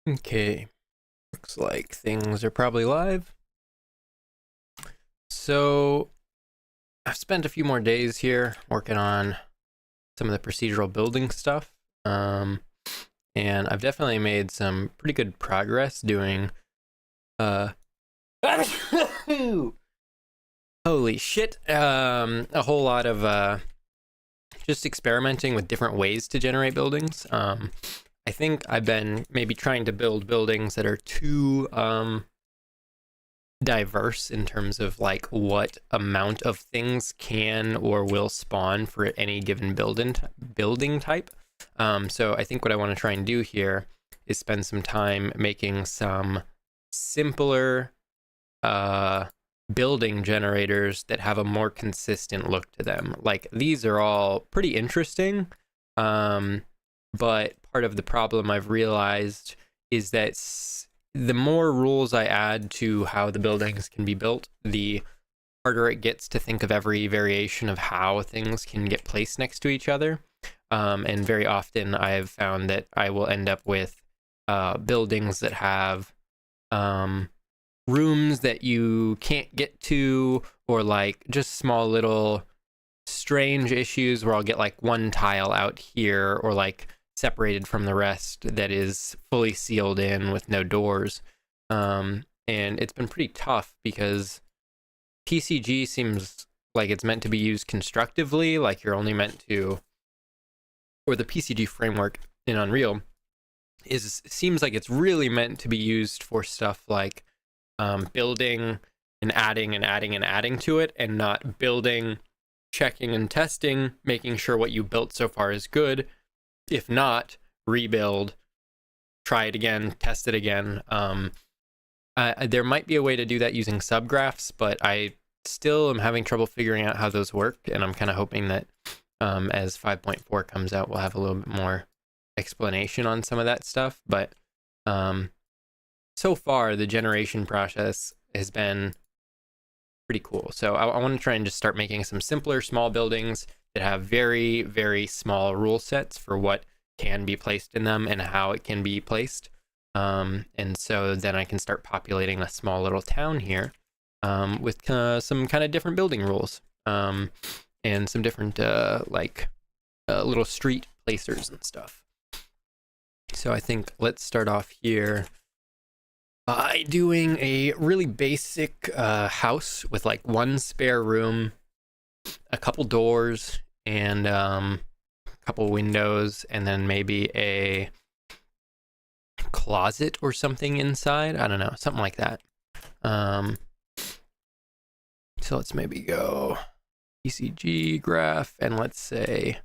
Okay, looks like things are probably live. So I've spent a few more days here working on some of the procedural building stuff. Um, and I've definitely made some pretty good progress doing uh holy shit. A whole lot of just experimenting with different ways to generate buildings. I think I've been maybe trying to build buildings that are too diverse in terms of like what amount of things can or will spawn for any given building type. So I think what I want to try and do here is spend some time making some simpler building generators that have a more consistent look to them. Like these are all pretty interesting, but part of the problem I've realized is that the more rules I add to how the buildings can be built, the harder it gets to think of every variation of how things can get placed next to each other. And very often I've found that I will end up with buildings that have rooms that you can't get to, or like just small little strange issues where I'll get like one tile out here, or like separated from the rest that is fully sealed in with no doors. And it's been pretty tough because PCG seems like it's meant to be used constructively, like you're only meant to, or the PCG framework in Unreal seems like it's really meant to be used for stuff like building and adding and adding and adding to it, and not building, checking and testing, making sure what you built so far is good. If not, rebuild, try it again, test it again. There might be a way to do that using subgraphs, but I still am having trouble figuring out how those work, and I'm kind of hoping that as 5.4 comes out, we'll have a little bit more explanation on some of that stuff. But so far, the generation process has been pretty cool. So I want to try and just start making some simpler, small buildings that have very, very small rule sets for what can be placed in them and how it can be placed. And so then I can start populating a small little town here with some kind of different building rules and some different little street placers and stuff. So I think let's start off here by doing a really basic house with like one spare room, a couple doors, and a couple windows, and then maybe a closet or something inside. I don't know, something like that. So let's maybe go PCG graph, and let's say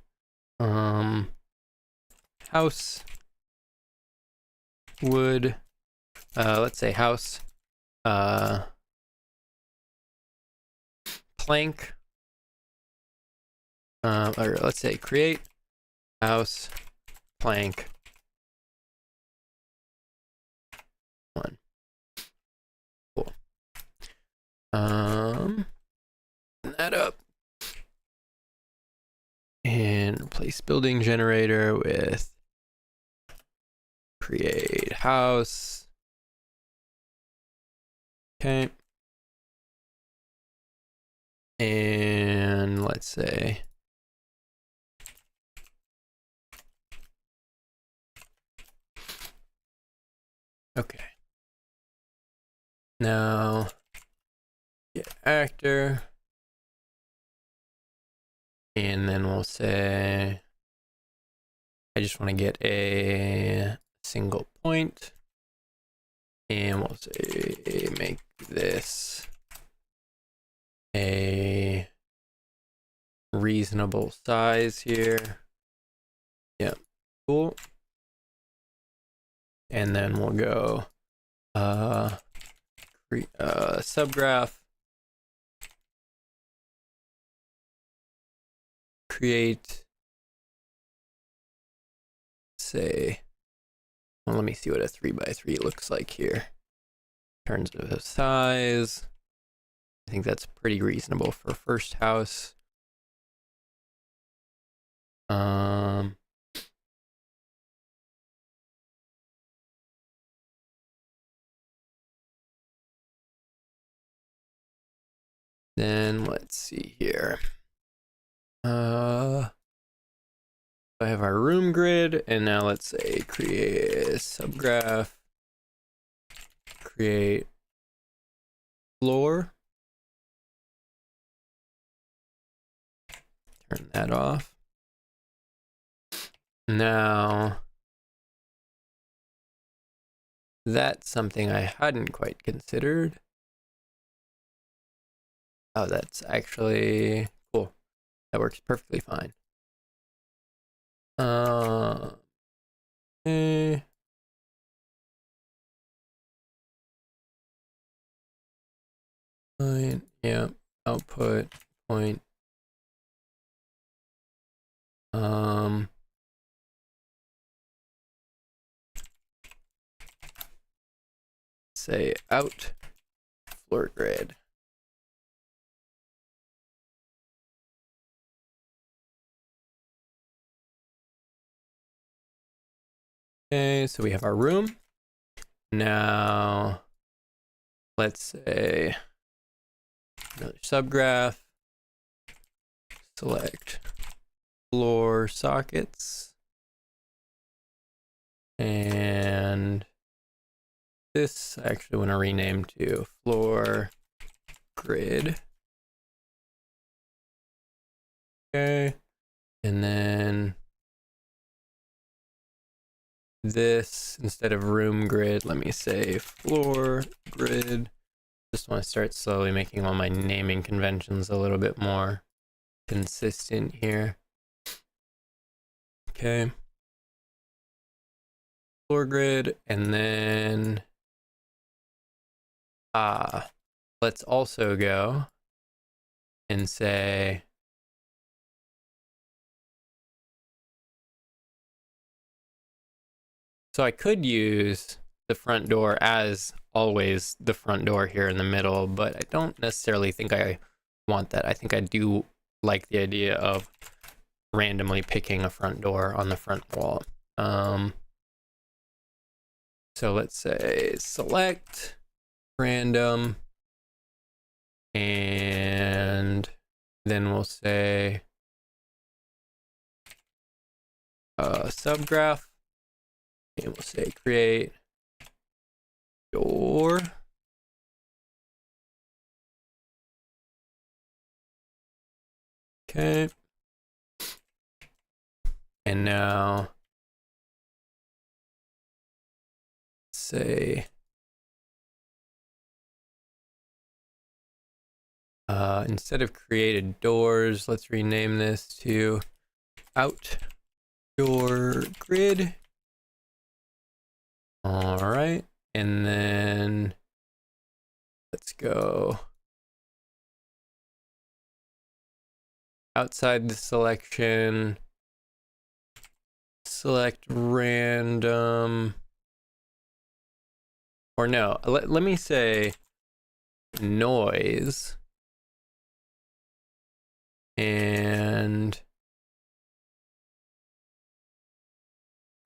house wood. Let's say house plank, or let's say create house plank 1. Cool. That up and replace building generator with create house. Okay. And let's say okay. Now get actor, and then we'll say I just want to get a single point, and we'll say make this a reasonable size here. Yep, cool. And then we'll go subgraph create, say, well, let me see what a 3x3 looks like here in terms of size. I think that's pretty reasonable for a first house. Then let's see here. I have our room grid, and now let's say create a subgraph, create floor, turn that off. Now, that's something I hadn't quite considered. Oh, that's actually cool. That works perfectly fine. Okay. Fine. Yeah. Output point. Say out floor grid. Okay, so we have our room. Now, let's say another subgraph. Select floor sockets. And this I actually want to rename to floor grid. Okay. And then this, instead of room grid, let me say floor grid. Just want to start slowly making all my naming conventions a little bit more consistent here. Okay. Floor grid, and then let's also go and say so I could use the front door as always the front door here in the middle, but I don't necessarily think I want that. I think I do like the idea of randomly picking a front door on the front wall. So let's say select random, and then we'll say subgraph, and we'll say create door. Okay. And now say instead of created doors, let's rename this to outdoor grid. All right, and then let's go outside the selection, select random, or no, let me say noise, and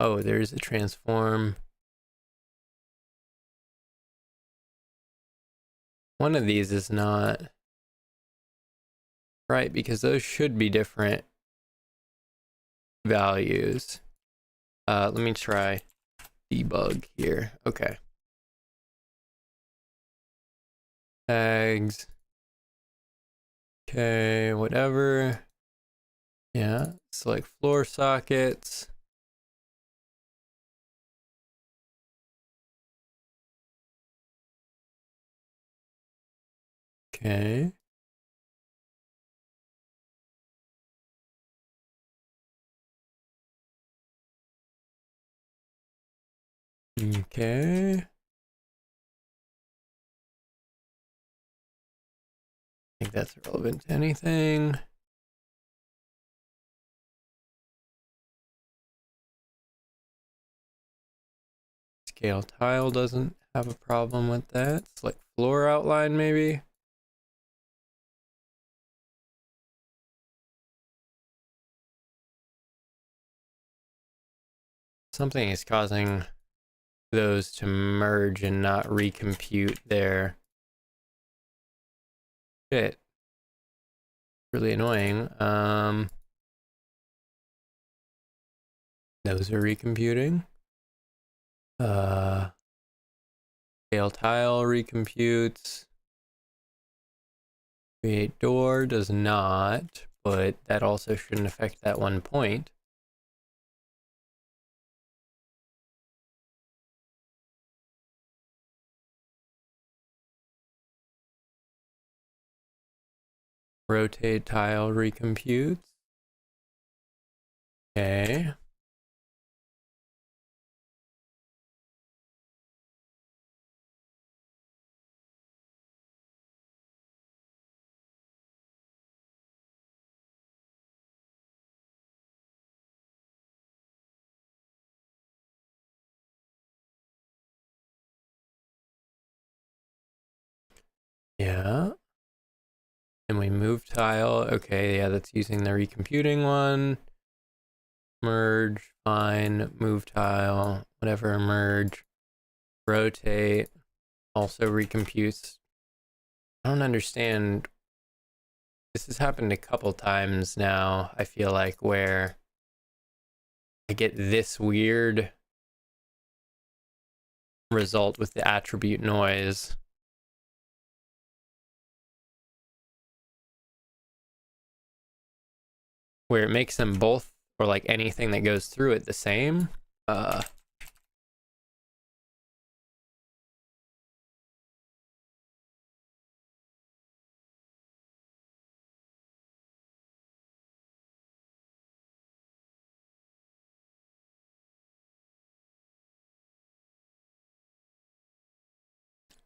oh, there's a transform. One of these is not right because those should be different values. Let me try debug here. Okay. Tags. Okay, whatever. Yeah, select floor sockets. Okay. Okay. I think that's relevant to anything. Scale tile doesn't have a problem with that. Select floor outline maybe. Something is causing those to merge and not recompute their shit. really annoying. Those are recomputing. Scale tile recomputes. Create door does not, but that also shouldn't affect that 1 point. Rotate tile recomputes. Okay. Yeah. And we move tile. Okay, yeah, that's using the recomputing one. Merge, fine, move tile, whatever, merge, rotate, also recomputes. I don't understand. This has happened a couple times now, I feel like, where I get this weird result with the attribute noise. Where it makes them both, or like anything that goes through it, the same.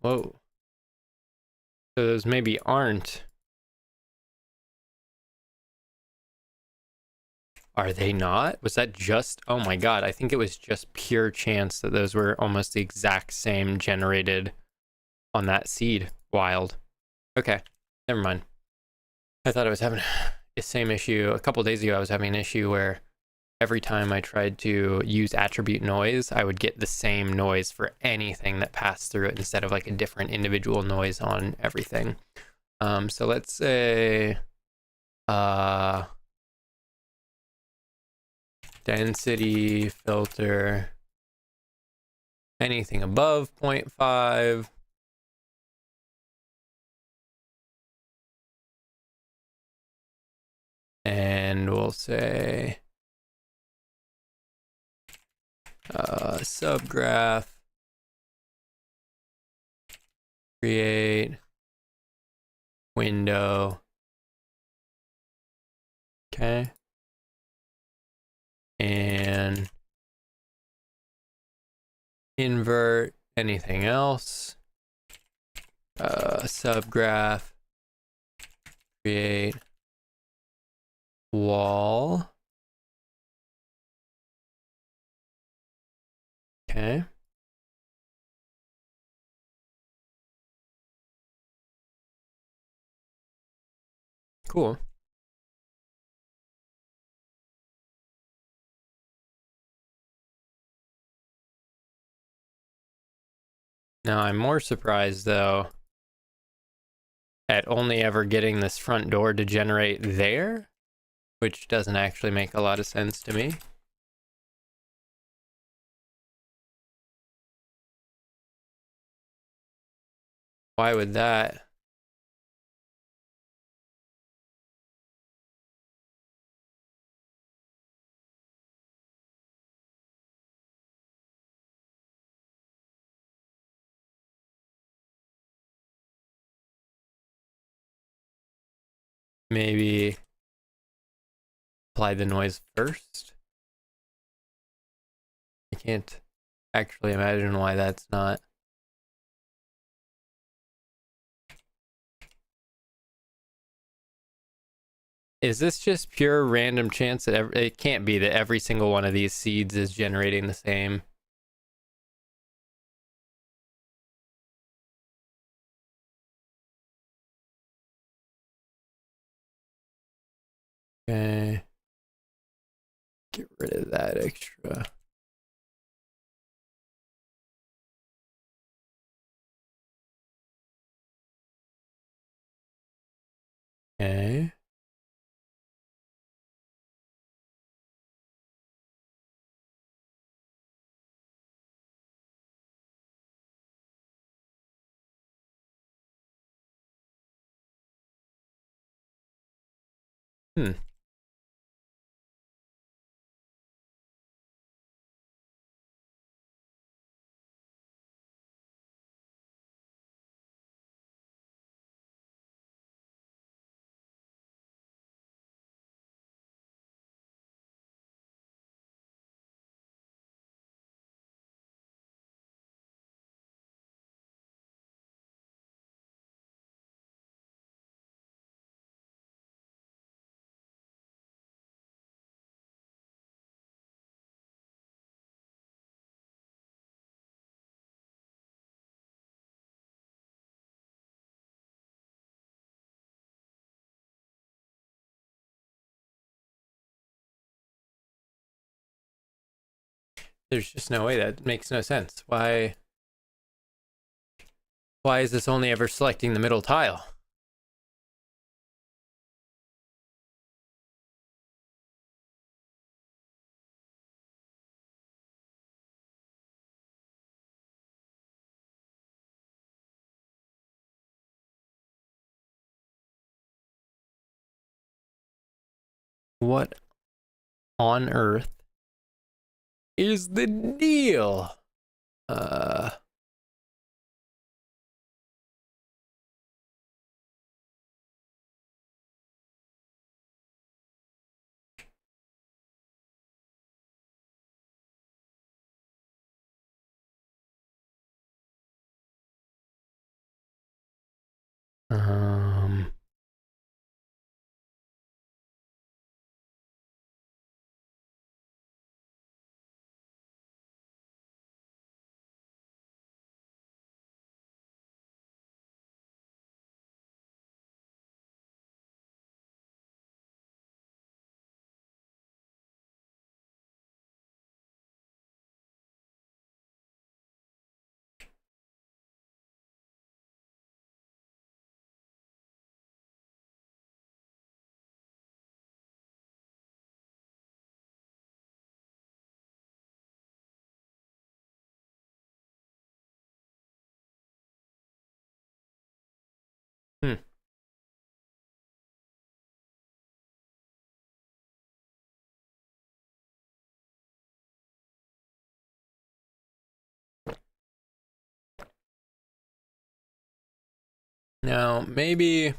Whoa. So those maybe aren't. Are they not? Was that just... Oh my god, I think it was just pure chance that those were almost the exact same generated on that seed. Wild. Okay, never mind. I thought I was having the same issue. A couple days ago, I was having an issue where every time I tried to use attribute noise, I would get the same noise for anything that passed through it instead of like a different individual noise on everything. So let's say density filter anything above 0.5. And we'll say subgraph create window. Okay. And invert anything else. Subgraph create wall. Okay. Cool. Now I'm more surprised though at only ever getting this front door to generate there, which doesn't actually make a lot of sense to me. Why would that? Maybe apply the noise first? I can't actually imagine why that's not. Is this just pure random chance that it can't be that every single one of these seeds is generating the same? Okay. Get rid of that extra. Okay. Hmm. There's just no way. That makes no sense. Why is this only ever selecting the middle tile? What on earth is the deal? Uh, um, hmm. Now, maybe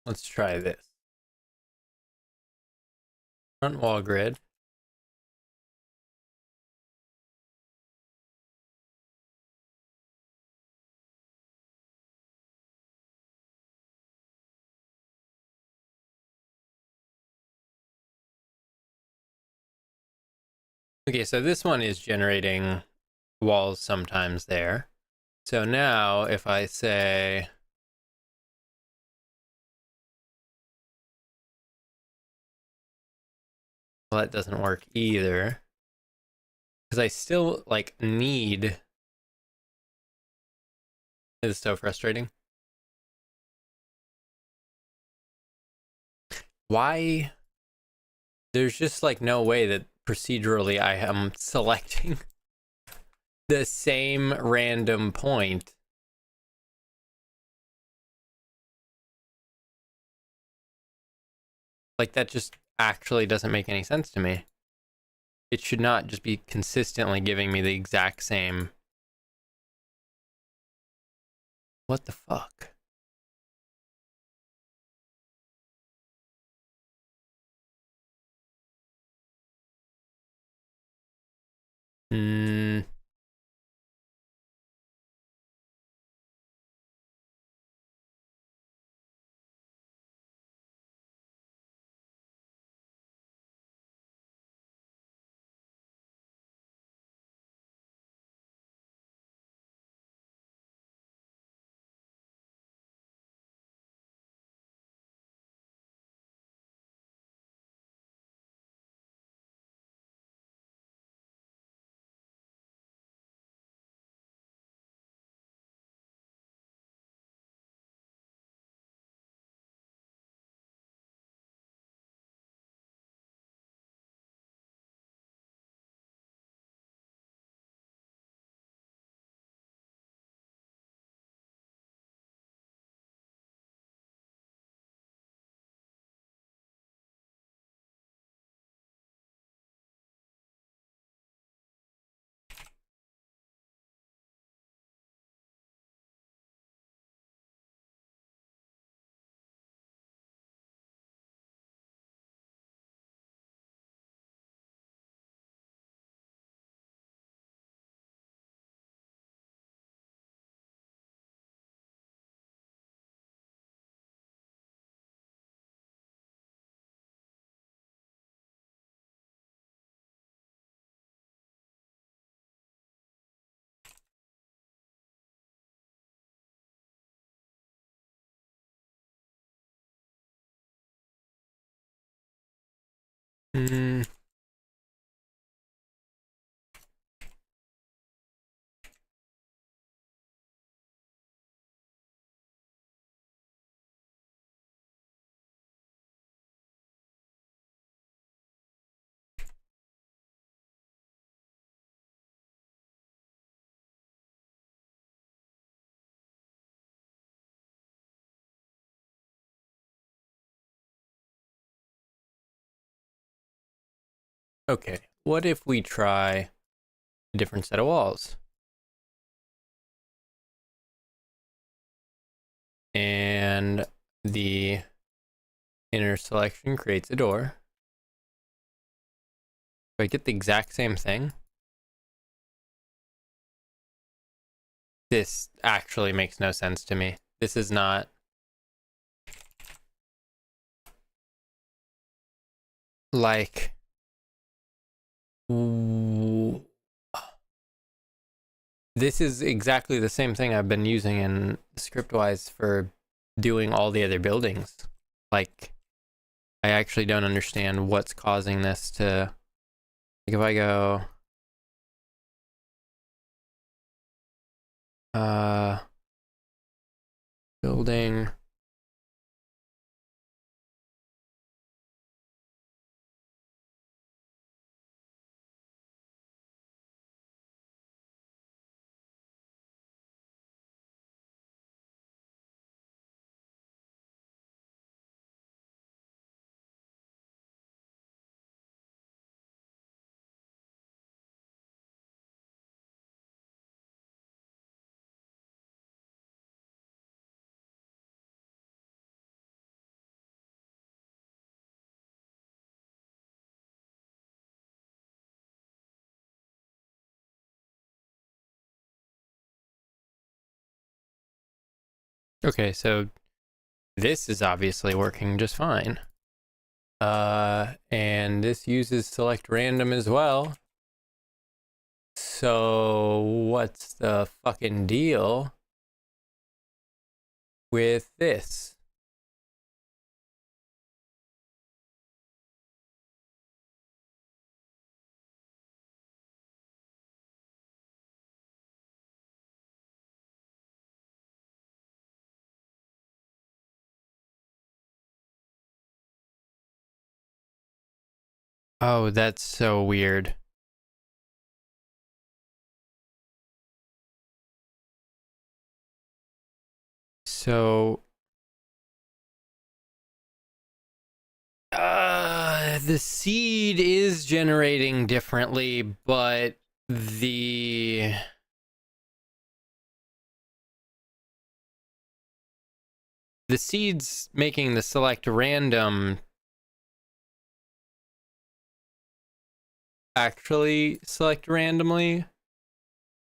let's try this. Front wall grid. Okay, so this one is generating walls sometimes there. So now if I say, well, that doesn't work either. Because I still like need, it's so frustrating. Why? There's just like no way that procedurally I am selecting the same random point. Like that just actually doesn't make any sense to me. It should not just be consistently giving me the exact same. What the fuck? Hmm. Mm. Okay, what if we try a different set of walls? And the inner selection creates a door. Do I get the exact same thing? This actually makes no sense to me. This is not... like... This is exactly the same thing I've been using in Scriptwise for doing all the other buildings. Like, I actually don't understand what's causing this to... Like, if I go... building... Okay, so this is obviously working just fine. And this uses select random as well. So what's the fucking deal with this? Oh, that's so weird. So, the seed is generating differently, but the seeds making the select random actually select randomly,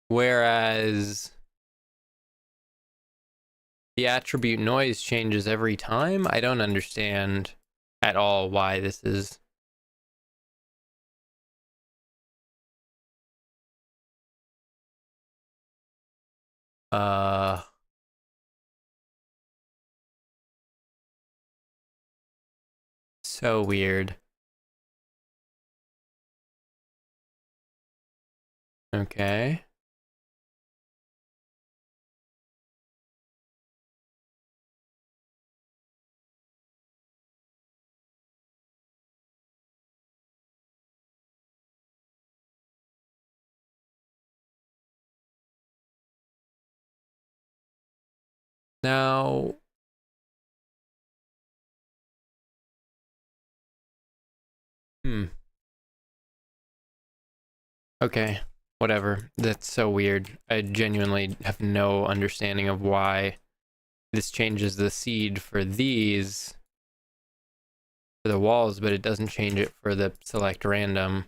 whereas the attribute noise changes every time. I don't understand at all why this is. Uh, so weird. Okay. Now, okay, whatever. That's so weird. I genuinely have no understanding of why this changes the seed for these, for the walls, but it doesn't change it for the select random.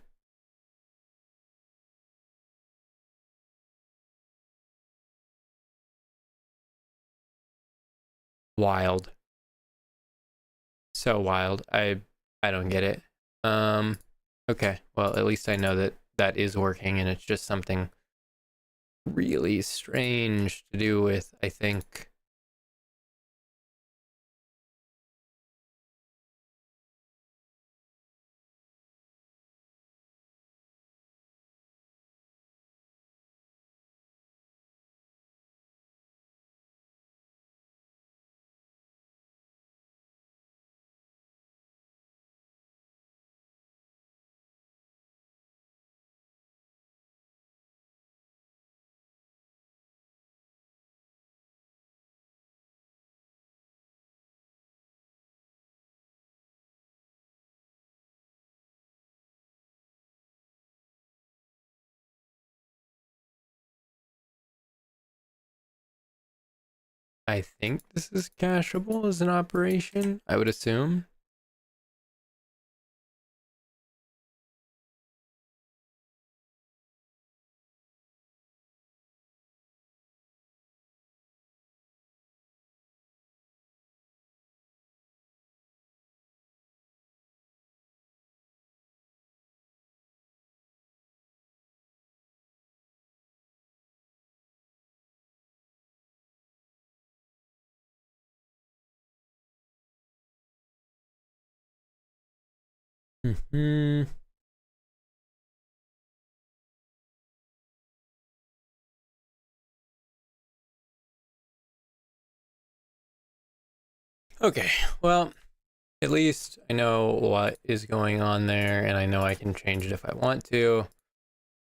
Wild. So wild. I don't get it. Okay. Well, at least I know that that is working, and it's just something really strange to do with, I think, I think this is cacheable as an operation, I would assume. Hmm. Okay, well, at least I know what is going on there, and I know I can change it if I want to.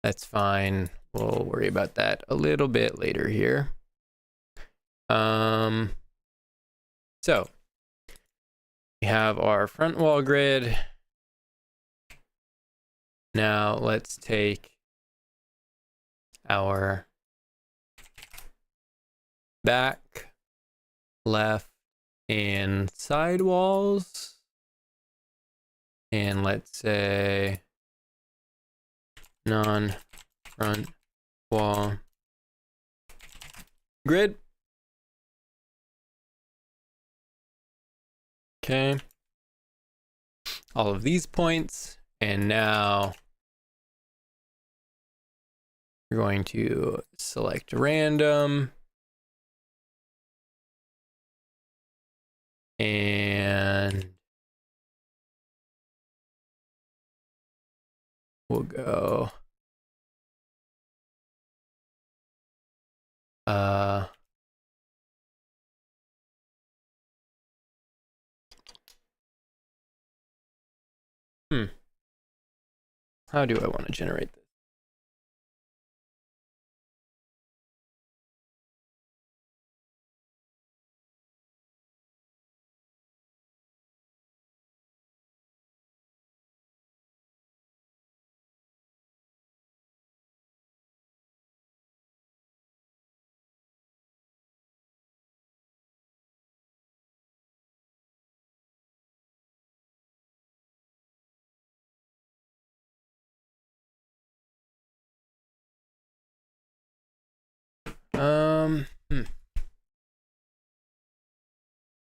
That's fine. We'll worry about that a little bit later here. So we have our front wall grid. Now let's take our back, left, and side walls. And let's say non-front wall grid. Okay. All of these points. And now we're going to select random. And we'll go how do I want to generate this?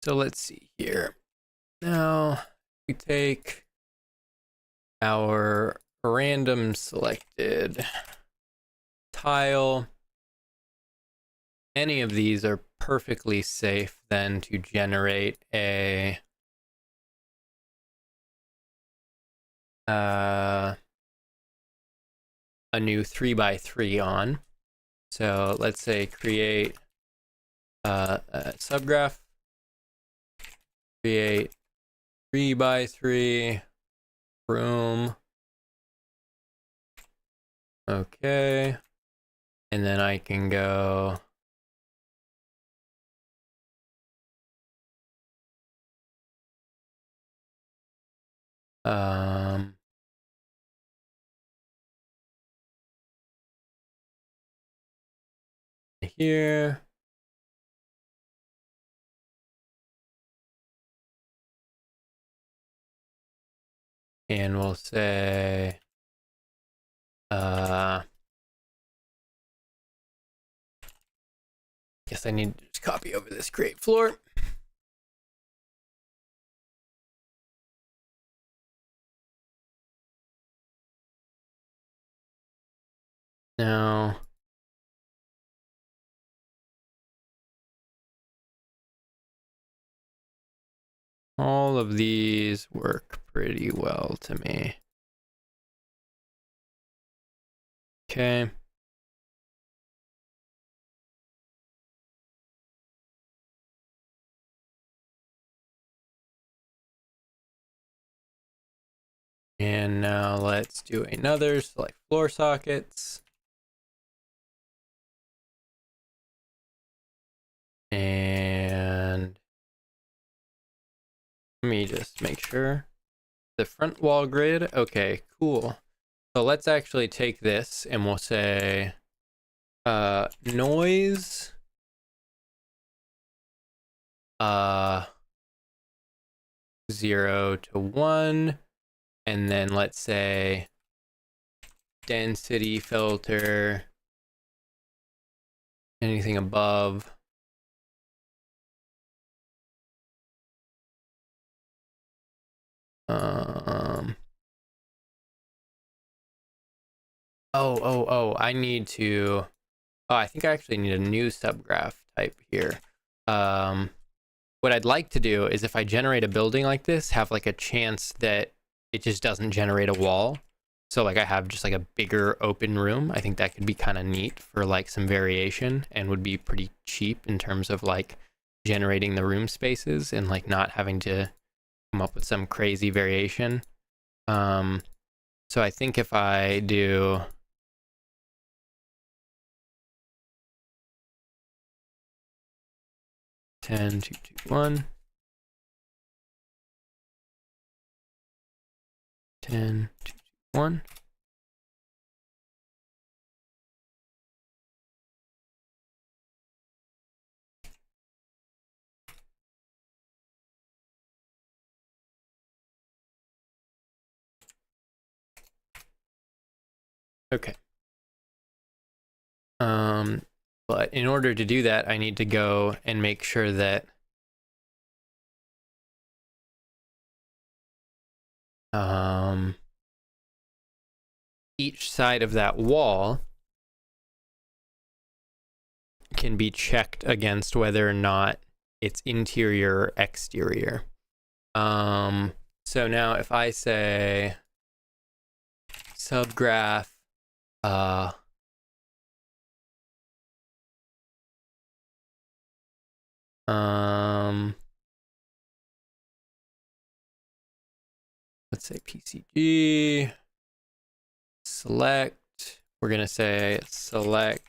So let's see here. Now we take our random selected tile. Any of these are perfectly safe then to generate a new 3x3 on. So let's say create a subgraph, create 3x3 room. Okay. And then I can go here. And we'll say guess I need to just copy over this create floor. Now all of these work pretty well to me. Okay. And now let's do another select floor sockets. And let me just make sure. The front wall grid. Okay, cool. So let's actually take this and we'll say noise 0 to 1, and then let's say density filter, anything above I need to, I think I actually need a new subgraph type here. What I'd like to do is if I generate a building like this, have like a chance that it just doesn't generate a wall. So like I have just like a bigger open room. I think that could be kind of neat for like some variation and would be pretty cheap in terms of like generating the room spaces and like not having to come up with some crazy variation. So I think if I do ten, 2, 2, 1, 10, 2, 2, 1. Okay. But in order to do that, I need to go and make sure that each side of that wall can be checked against whether or not it's interior or exterior. So now if I say subgraph let's say PCG select, we're gonna say select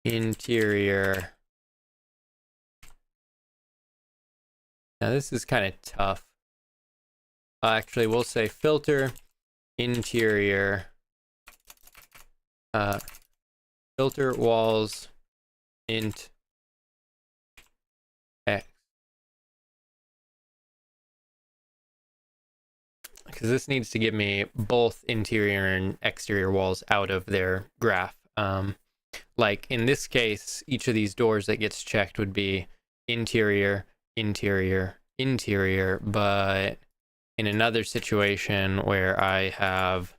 interior. Now this is kind of tough. Actually, we'll say filter interior, filter walls int x, because this needs to give me both interior and exterior walls out of their graph. Like in this case, each of these doors that gets checked would be interior, interior, interior, but in another situation where I have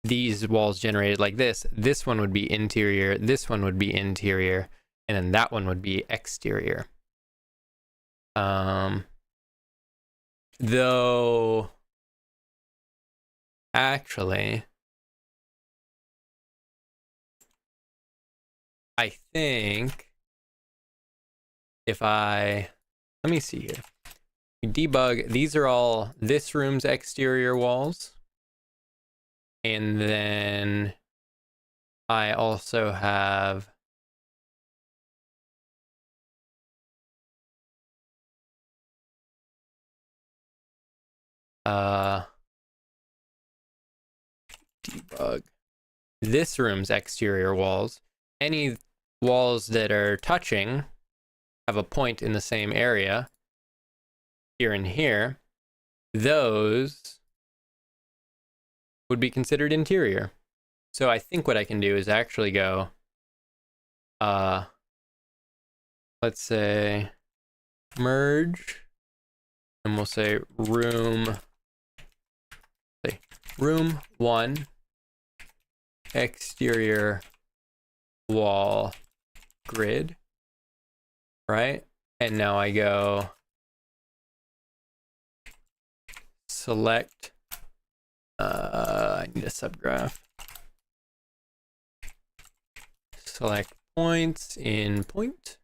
these walls generated like this one would be interior, this one would be interior, and then that one would be exterior. Though actually I think if let me see here. Debug, these are all this room's exterior walls. And then I also have debug this room's exterior walls. Any walls that are touching have a point in the same area, here and here, those would be considered interior. So I think what I can do is actually go, let's say merge, and we'll say room 1 exterior wall grid, right? And now I go select, I need a subgraph, select points in point,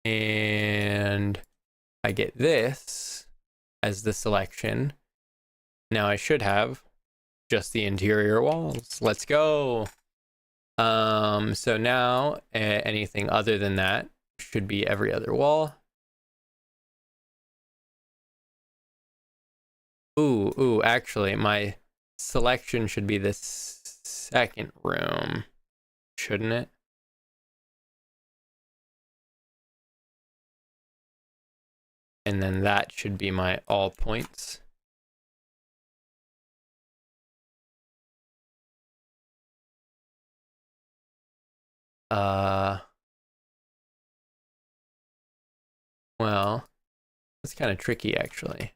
and I get this as the selection. Now I should have just the interior walls. Let's go. So now anything other than that should be every other wall. Ooh, actually, my selection should be this second room, shouldn't it? And then that should be my all points. Well, it's kind of tricky actually.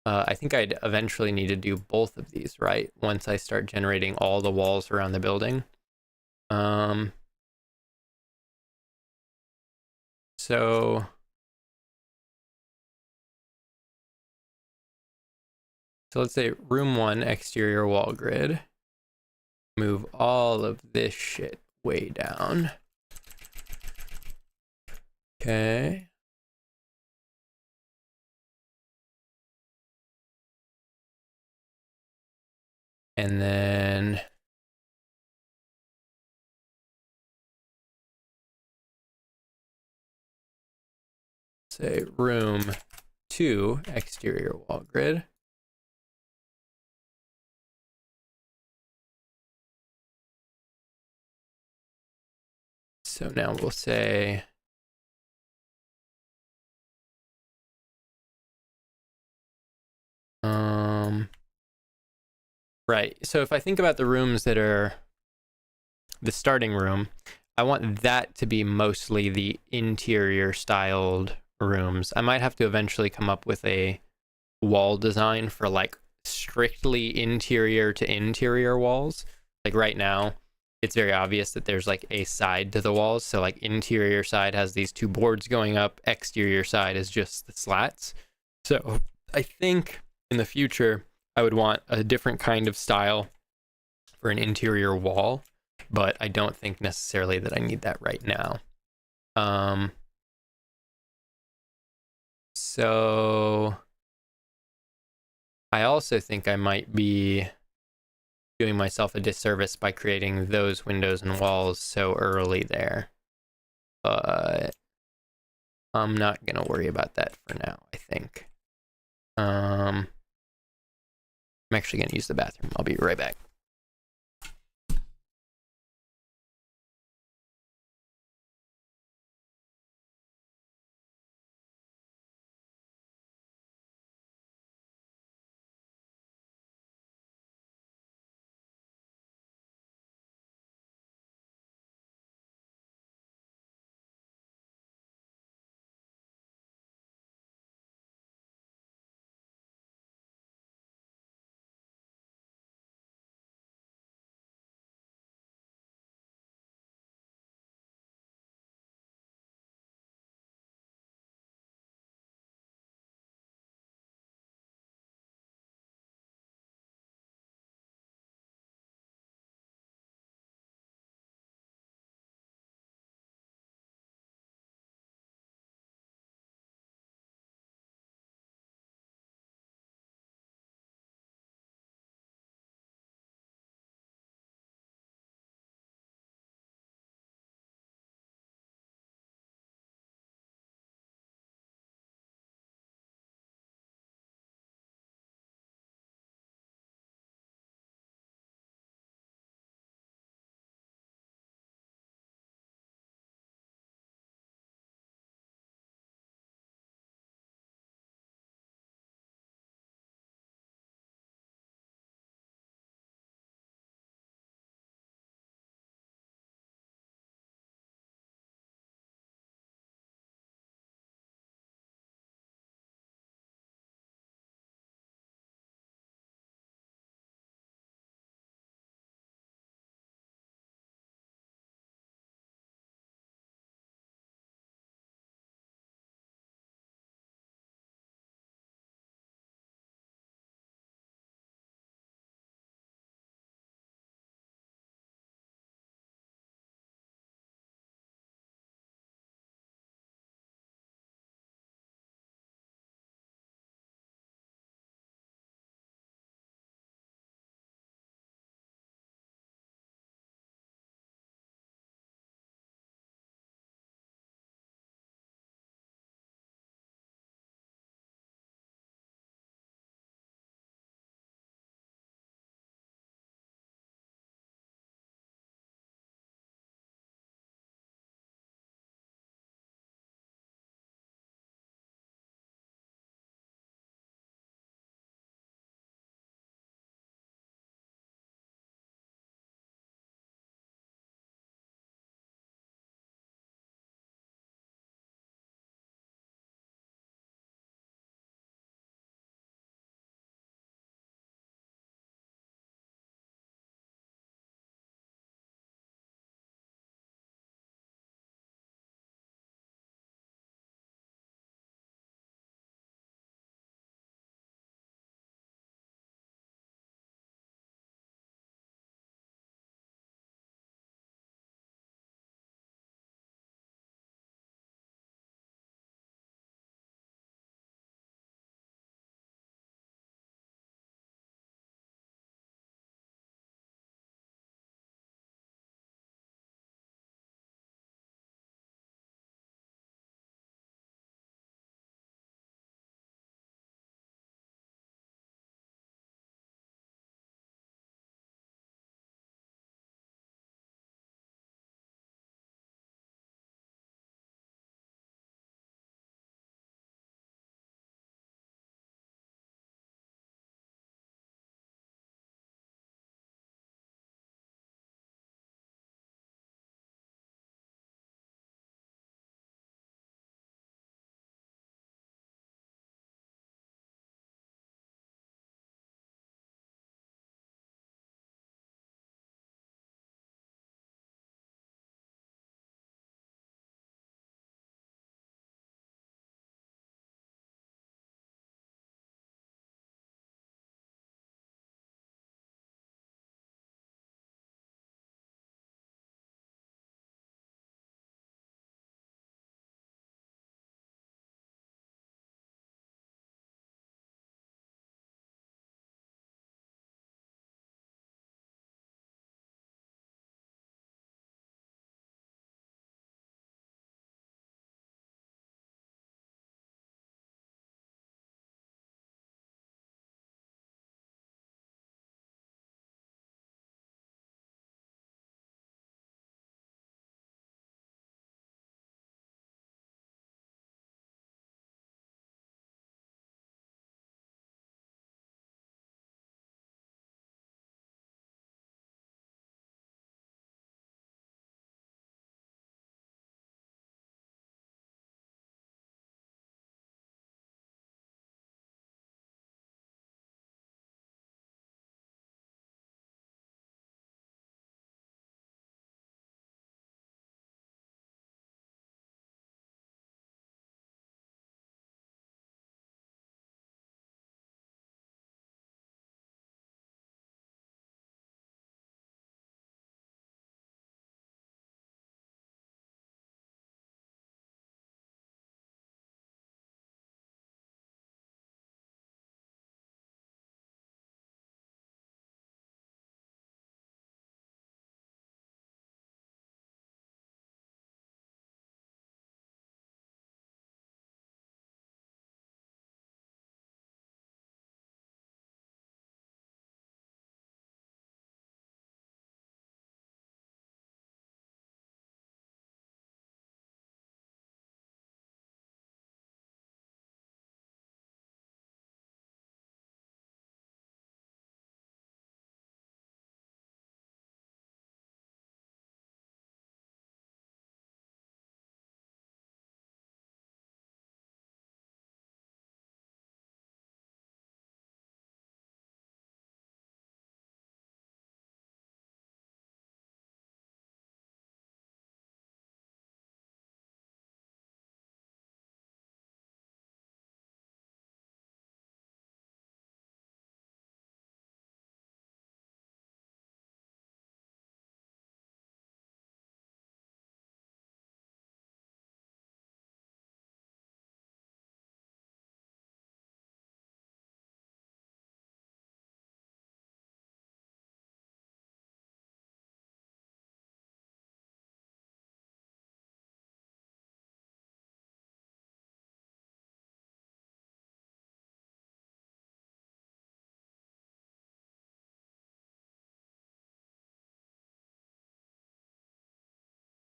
I think I'd eventually need to do both of these, right? Once I start generating all the walls around the building. So let's say room 1 exterior wall grid. Move all of this shit way down. Okay. And then say room 2 exterior wall grid. So now we'll say right. So if I think about the rooms that are the starting room, I want that to be mostly the interior styled rooms. I might have to eventually come up with a wall design for like strictly interior to interior walls. Like right now, it's very obvious that there's like a side to the walls. So like interior side has these two boards going up, exterior side is just the slats. So I think in the future, I would want a different kind of style for an interior wall, but I don't think necessarily that I need that right now. So I also think I might be doing myself a disservice by creating those windows and walls so early there. But I'm not going to worry about that for now, I think. I'm actually going to use the bathroom. I'll be right back.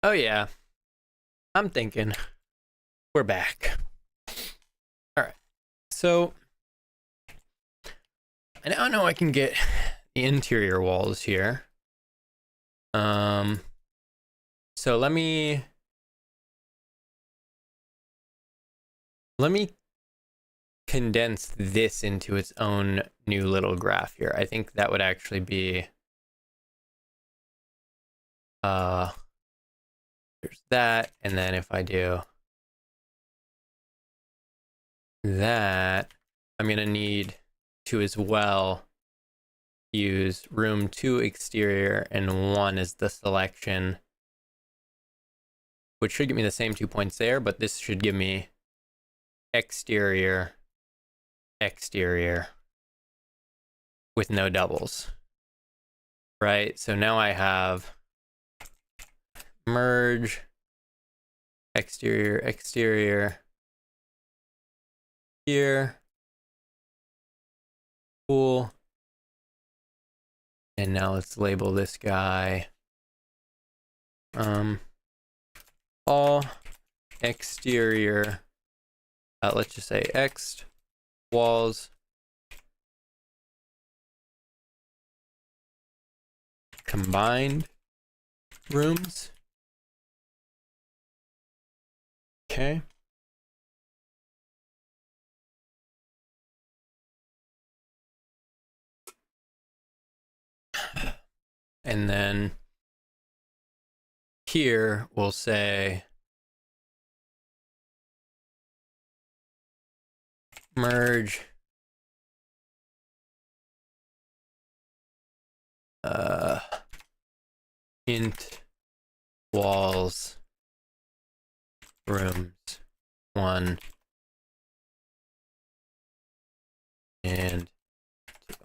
Oh yeah, I'm thinking we're back. All right, so I now know I can get the interior walls here. So let me condense this into its own new little graph here. I think that would actually be there's that, and then if I do that, I'm gonna need to as well use room 2 exterior and 1 as the selection, which should give me the same 2 points there, but this should give me exterior, exterior with no doubles, right? So now I have merge, exterior, exterior, here, cool. And now let's label this guy all exterior, let's just say ext walls combined rooms. Okay. And then here we'll say merge int walls rooms 1 and 2.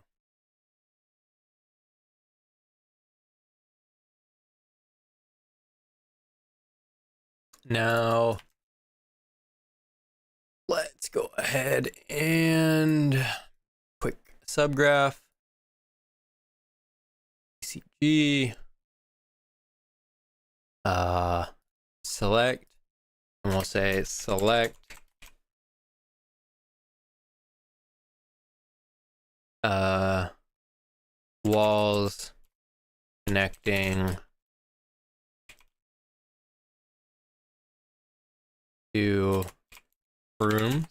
Now let's go ahead and quick subgraph ECG select, and we'll say select walls connecting to rooms,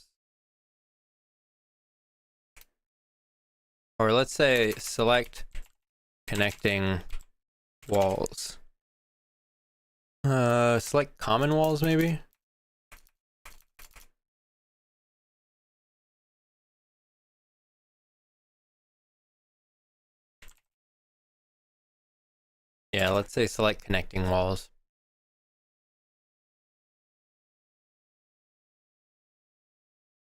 or let's say select connecting walls. Select common walls maybe. Yeah, let's say select connecting walls.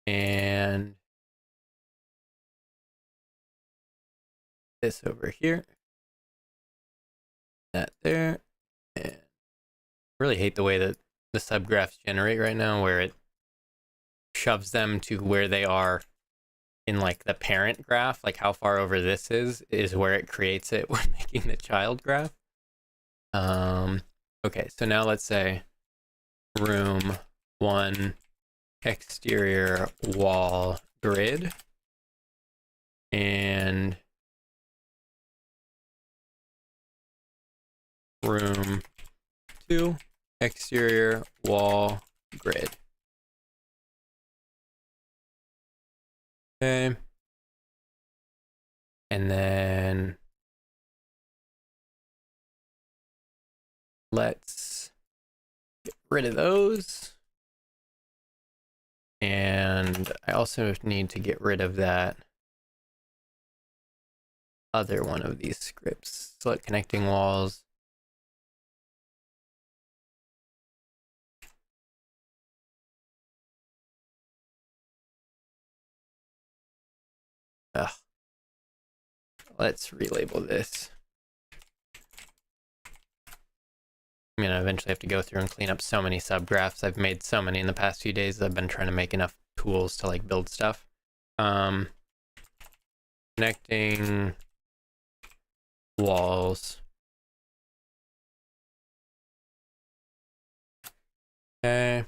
And this over here. That there. And I really hate the way that the subgraphs generate right now, where it shoves them to where they are in like the parent graph, like how far over this is where it creates it when making the child graph. Okay, so now let's say room 1 exterior wall grid and room 2 exterior wall grid. Okay. And then let's get rid of those. And I also need to get rid of that other one of these scripts. Select connecting walls. Ugh. Let's relabel this. I'm gonna eventually have to go through and clean up so many subgraphs. I've made so many in the past few days that I've been trying to make enough tools to like build stuff. Connecting walls Okay,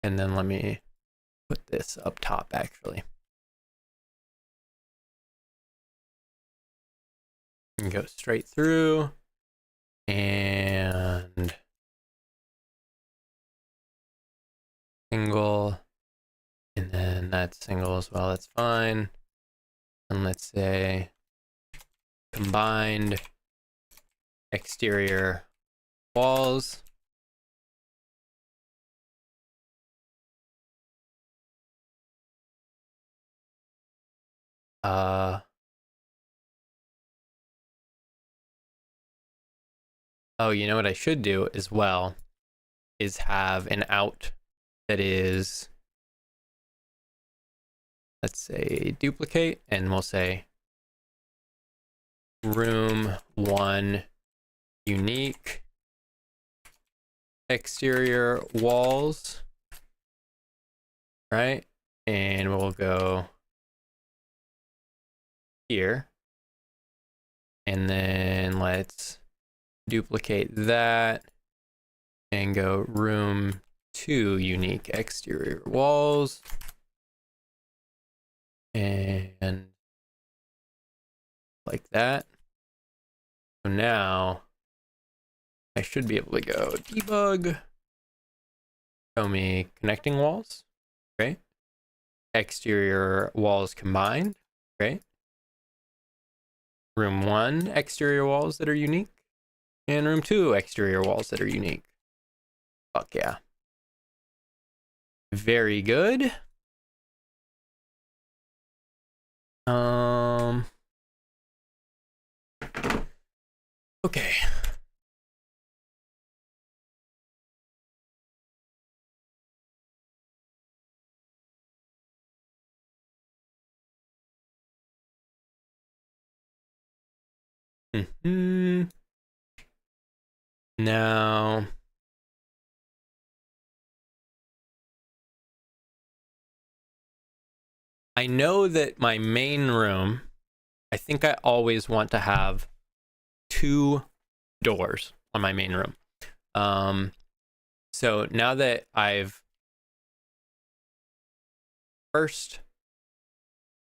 and then let me put this up top actually. And go straight through and single, and then that's single as well, that's fine. And let's say combined exterior walls. Oh, you know what I should do as well is have an out that is, let's say duplicate, and we'll say room 1 unique exterior walls, right? And we'll go here, and then let's duplicate that and go room 2 unique exterior walls, and like that. So now I should be able to go debug, show me connecting walls, great. Exterior walls combined, great. Room 1 exterior walls that are unique, and room 2 exterior walls that are unique. Fuck yeah. Very good. Okay. Now, I know that my main room, I think I always want to have 2 doors on my main room. So now that I've first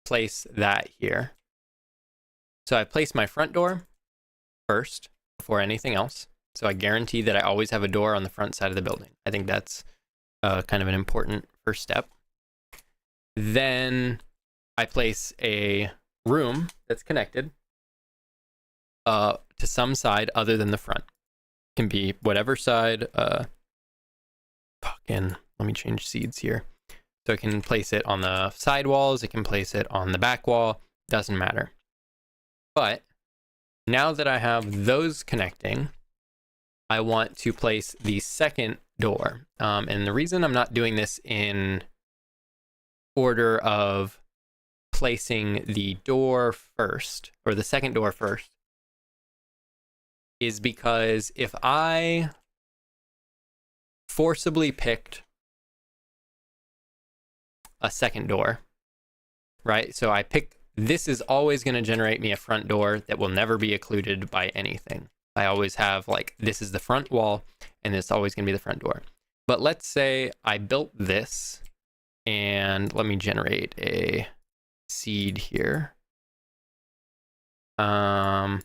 placed that here, so I place my front door first before anything else. So I guarantee that I always have a door on the front side of the building. I think that's kind of an important first step. Then I place a room that's connected to some side other than the front. It can be whatever side. Fucking, let me change seeds here. So I can place it on the side walls. I can place it on the back wall. Doesn't matter. But now that I have those connecting, I want to place the second door. And the reason I'm not doing this in order of placing the door first, or the second door first, is because if I forcibly picked a second door, right? So I pick, this is always going to generate me a front door that will never be occluded by anything. I always have like, this is the front wall, and it's always going to be the front door. But let's say I built this, and let me generate a seed here. Right.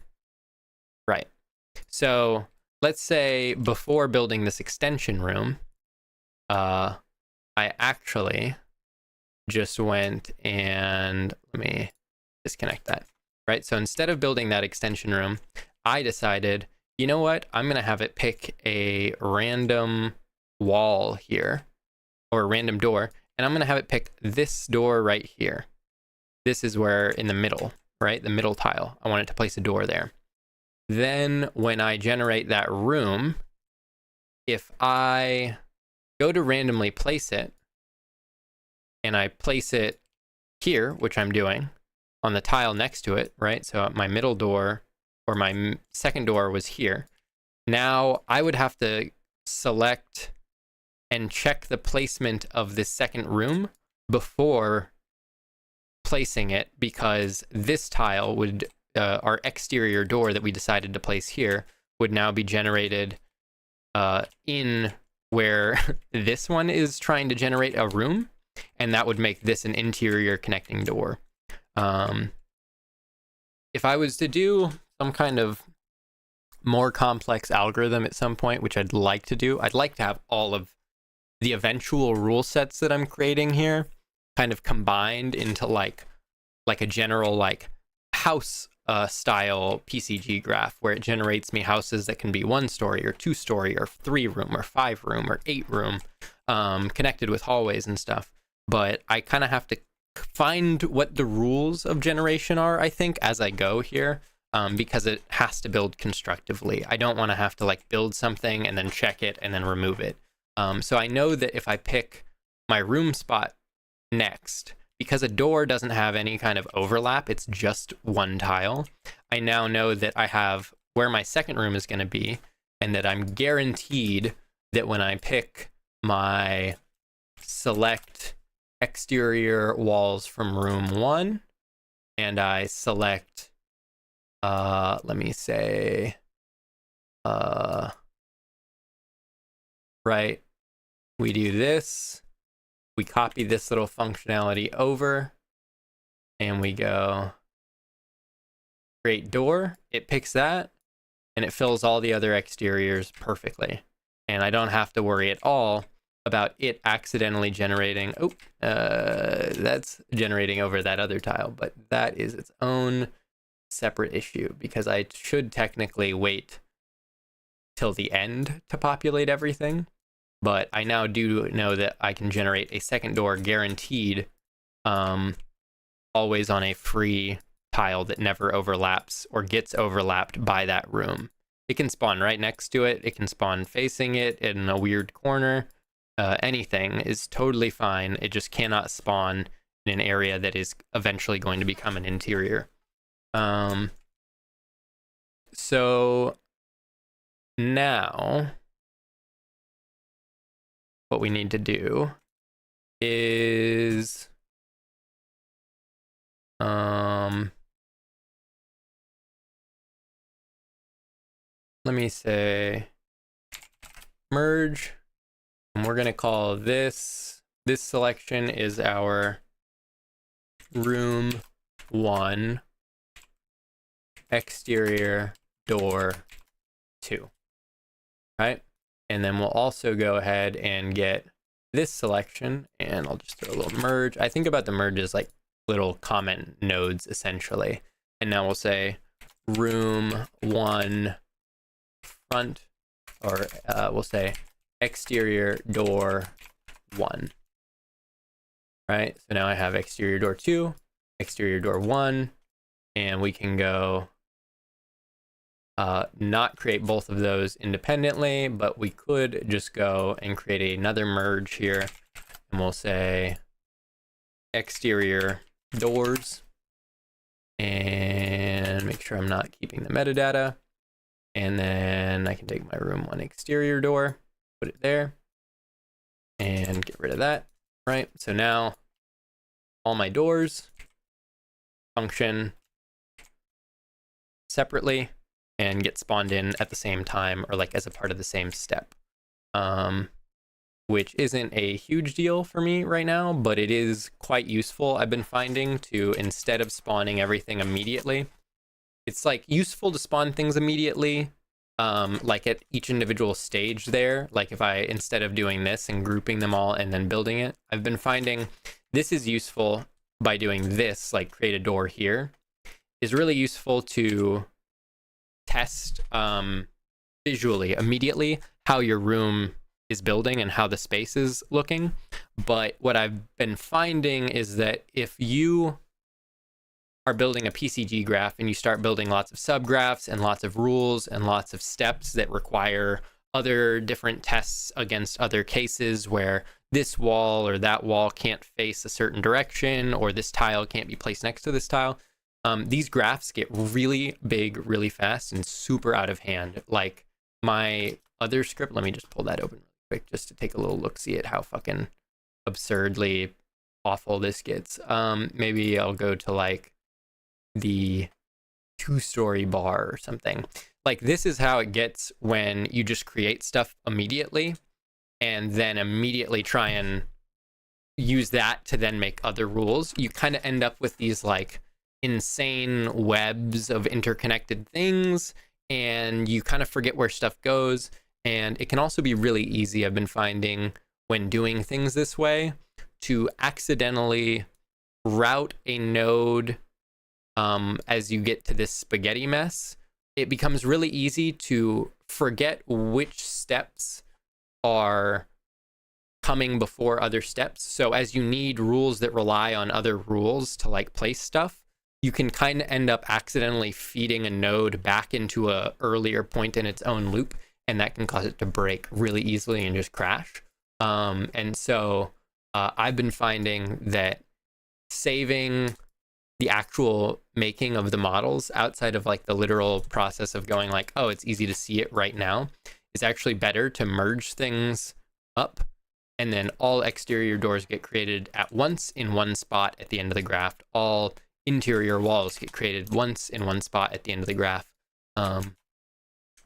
So let's say before building this extension room, I actually just went and let me disconnect that, right? So instead of building that extension room, I decided, you know what? I'm going to have it pick a random wall here, or a random door, and I'm going to have it pick this door right here. This is where in the middle, right? The middle tile. I want it to place a door there. Then when I generate that room, if I go to randomly place it, and I place it here, which I'm doing, on the tile next to it, right? So my middle door, or my second door was here. Now I would have to select and check the placement of this second room before placing it, because this tile would, our exterior door that we decided to place here, would now be generated in where this one is trying to generate a room, and that would make this an interior connecting door. If I was to do some kind of more complex algorithm at some point, which I'd like to do, I'd like to have all of the eventual rule sets that I'm creating here kind of combined into like a general like house style PCG graph, where it generates me houses that can be 1 story or 2 story or 3 room or 5 room or 8 room, connected with hallways and stuff. But I kind of have to find what the rules of generation are, I think, as I go here, because it has to build constructively. I don't want to have to like build something and then check it and then remove it. So I know that if I pick my room spot next, because a door doesn't have any kind of overlap, it's just 1 tile, I now know that I have where my second room is going to be, and that I'm guaranteed that when I pick my select exterior walls from room 1, and I select, let me say, right, we do this, we copy this little functionality over, and we go create door. It picks that, and it fills all the other exteriors perfectly. And I don't have to worry at all about it accidentally generating, that's generating over that other tile, but that is its own separate issue, because I should technically wait till the end to populate everything. But I now do know that I can generate a second door guaranteed, always on a free tile that never overlaps or gets overlapped by that room. It can spawn right next to it. It can spawn facing it in a weird corner. Anything is totally fine. It just cannot spawn in an area that is eventually going to become an interior. So now what we need to do is let me say merge, and we're going to call this selection is our room 1 exterior door 2, right? And then we'll also go ahead and get this selection, and I'll just throw a little merge. I think about the merges like little comment nodes, essentially. And now we'll say room 1 front, or we'll say exterior door 1. Right? So now I have exterior door 2, exterior door 1, and we can go not create both of those independently, but we could just go and create another merge here, and we'll say exterior doors, and make sure I'm not keeping the metadata. And then I can take my room 1 exterior door, put it there, and get rid of that, right? So now all my doors function separately and get spawned in at the same time, or like as a part of the same step, which isn't a huge deal for me right now, but it is quite useful. I've been finding to, instead of spawning everything immediately, it's like useful to spawn things immediately, like at each individual stage there. Like if I, instead of doing this and grouping them all and then building it, I've been finding this is useful by doing this, like create a door here, is really useful to test visually immediately how your room is building and how the space is looking. But what I've been finding is that if you are building a PCG graph and you start building lots of subgraphs and lots of rules and lots of steps that require other different tests against other cases where this wall or that wall can't face a certain direction, or this tile can't be placed next to this tile, these graphs get really big really fast and super out of hand. Like my other script, let me just pull that open real quick just to take a little look, see at how fucking absurdly awful this gets. Maybe I'll go to like the 2-story bar or something. Like this is how it gets when you just create stuff immediately. and then immediately try and use that to then make other rules, you kind of end up with these like insane webs of interconnected things, and you kind of forget where stuff goes. And it can also be really easy, I've been finding, when doing things this way, to accidentally route a node as you get to this spaghetti mess. It becomes really easy to forget which steps are coming before other steps. So as you need rules that rely on other rules to like place stuff, you can kind of end up accidentally feeding a node back into a earlier point in its own loop, and that can cause it to break really easily and just crash. And so I've been finding that saving the actual making of the models outside of like the literal process of going like, oh, it's easy to see it right now, is actually better to merge things up, and then all exterior doors get created at once in one spot at the end of the graph. All interior walls get created once in one spot at the end of the graph.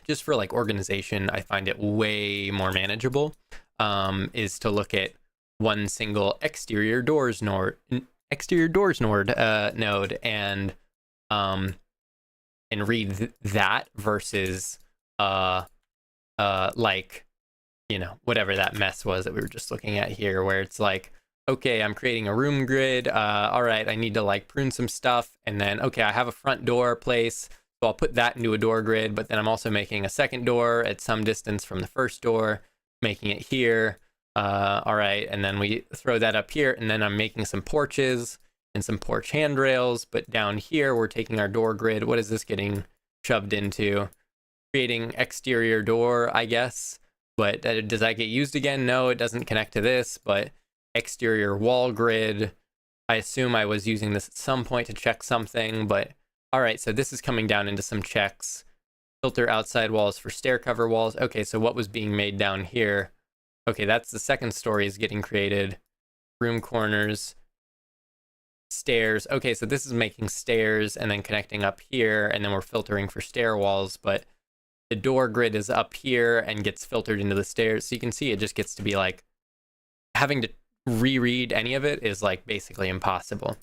Just for like organization, I find it way more manageable, is to look at one single exterior doors node and read that versus like, you know, whatever that mess was that we were just looking at here, where it's like, okay, I'm creating a room grid. All right, I need to like prune some stuff, and then okay, I have a front door place, so I'll put that into a door grid, but then I'm also making a second door at some distance from the first door, making it here. All right, and then we throw that up here, and then I'm making some porches and some porch handrails, but down here we're taking our door grid. What is this getting shoved into? Creating exterior door, I guess, but does that get used again? No, it doesn't connect to this, but exterior wall grid, I assume I was using this at some point to check something, but all right, so this is coming down into some checks. Filter outside walls for stair cover walls. Okay, so what was being made down here? Okay, that's the second story is getting created. Room corners, stairs. Okay, so this is making stairs and then connecting up here, and then we're filtering for stair walls, but the door grid is up here and gets filtered into the stairs. So you can see it just gets to be like, having to reread any of it is like basically impossible.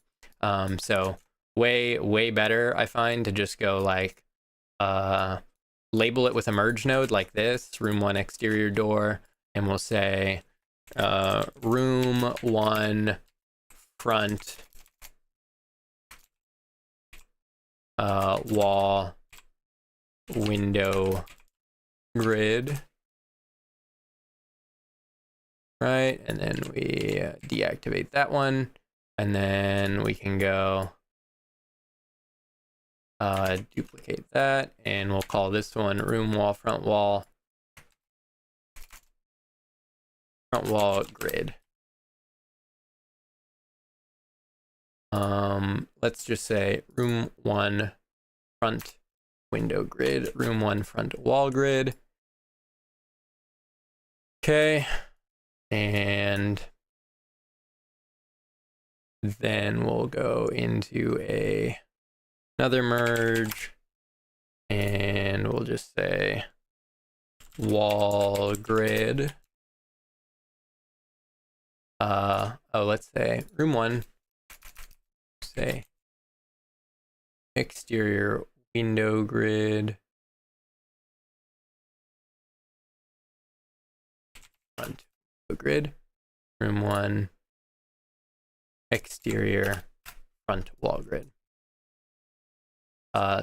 So way better, I find, to just go like label it with a merge node like this, room 1 exterior door, and we'll say room 1 front wall window grid, right? And then we deactivate that one, and then we can go duplicate that, and we'll call this one room wall front wall grid. Let's just say room 1 front window grid, room 1 front wall grid. Okay, and then we'll go into another merge, and we'll just say wall grid. Let's say room 1, say exterior window grid, front grid, room 1 exterior front wall grid.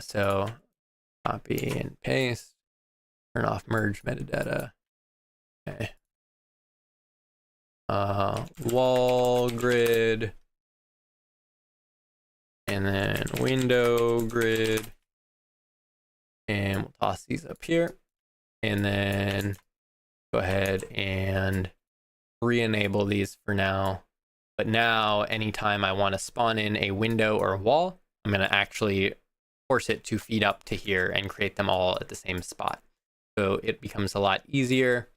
So copy and paste, turn off merge metadata. Okay. Wall grid, and then window grid, and we'll toss these up here, and then go ahead and re-enable these for now. But now anytime I want to spawn in a window or a wall, I'm going to actually force it to feed up to here and create them all at the same spot. So it becomes a lot easier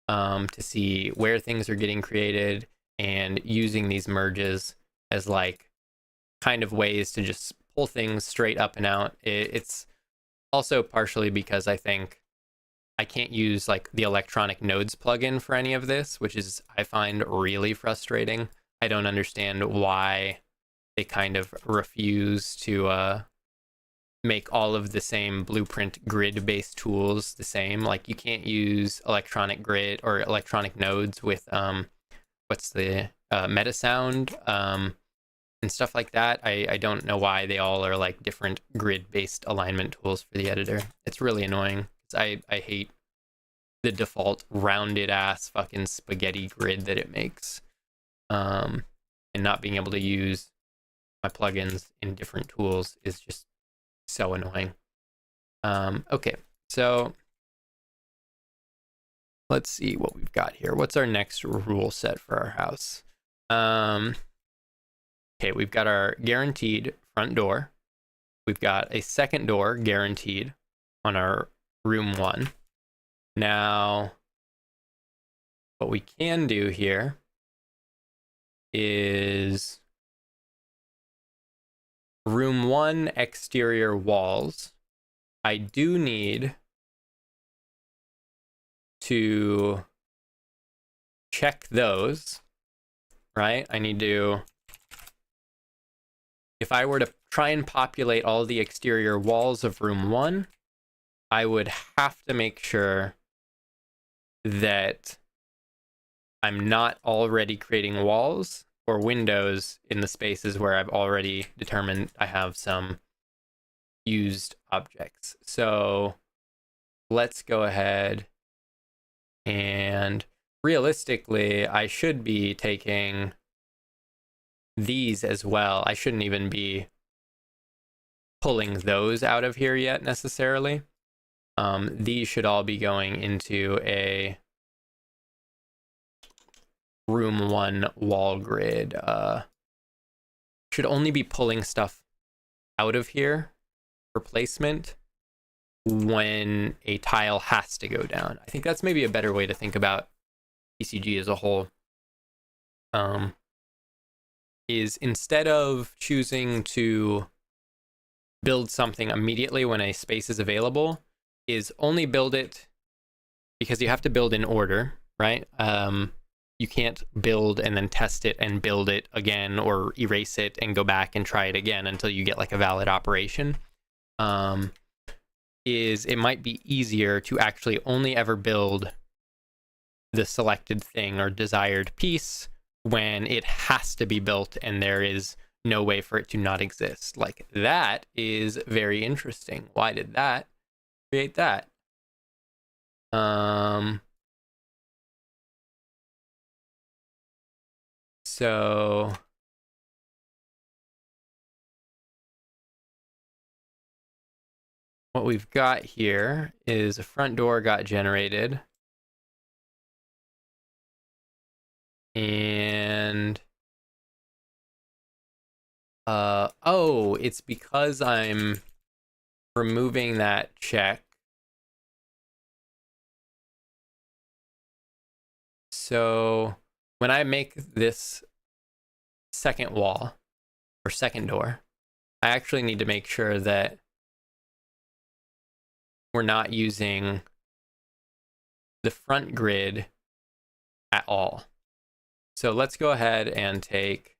to see where things are getting created, and using these merges as like kind of ways to just pull things straight up and out. It's also partially because I think I can't use like the electronic nodes plugin for any of this, which is, I find, really frustrating. I don't understand why they kind of refuse to make all of the same Blueprint grid-based tools the same. Like, you can't use electronic grid or electronic nodes with what's the Metasound and stuff like that. I don't know why they all are like different grid-based alignment tools for the editor. It's really annoying. I hate the default rounded ass fucking spaghetti grid that it makes, and not being able to use my plugins in different tools is just so annoying. Okay, so let's see what we've got here. What's our next rule set for our house? Okay, we've got our guaranteed front door. We've got a second door guaranteed on our room 1. Now, what we can do here is room 1 exterior walls. I do need to check those, right? I need to, if I were to try and populate all the exterior walls of room 1, I would have to make sure that I'm not already creating walls or windows in the spaces where I've already determined I have some used objects. So let's go ahead, and realistically, I should be taking these as well. I shouldn't even be pulling those out of here yet necessarily. These should all be going into a room 1 wall grid. Should only be pulling stuff out of here for placement when a tile has to go down. I think that's maybe a better way to think about PCG as a whole. Is instead of choosing to build something immediately when a space is available, is only build it because you have to build in order, right? You can't build and then test it and build it again or erase it and go back and try it again until you get like a valid operation. Is it might be easier to actually only ever build the selected thing or desired piece when it has to be built and there is no way for it to not exist. Like, that is very interesting. Why did that create that? So what we've got here is a front door got generated, and oh, it's because I'm removing that check. So when I make this second wall or second door, I actually need to make sure that we're not using the front grid at all. So let's go ahead and take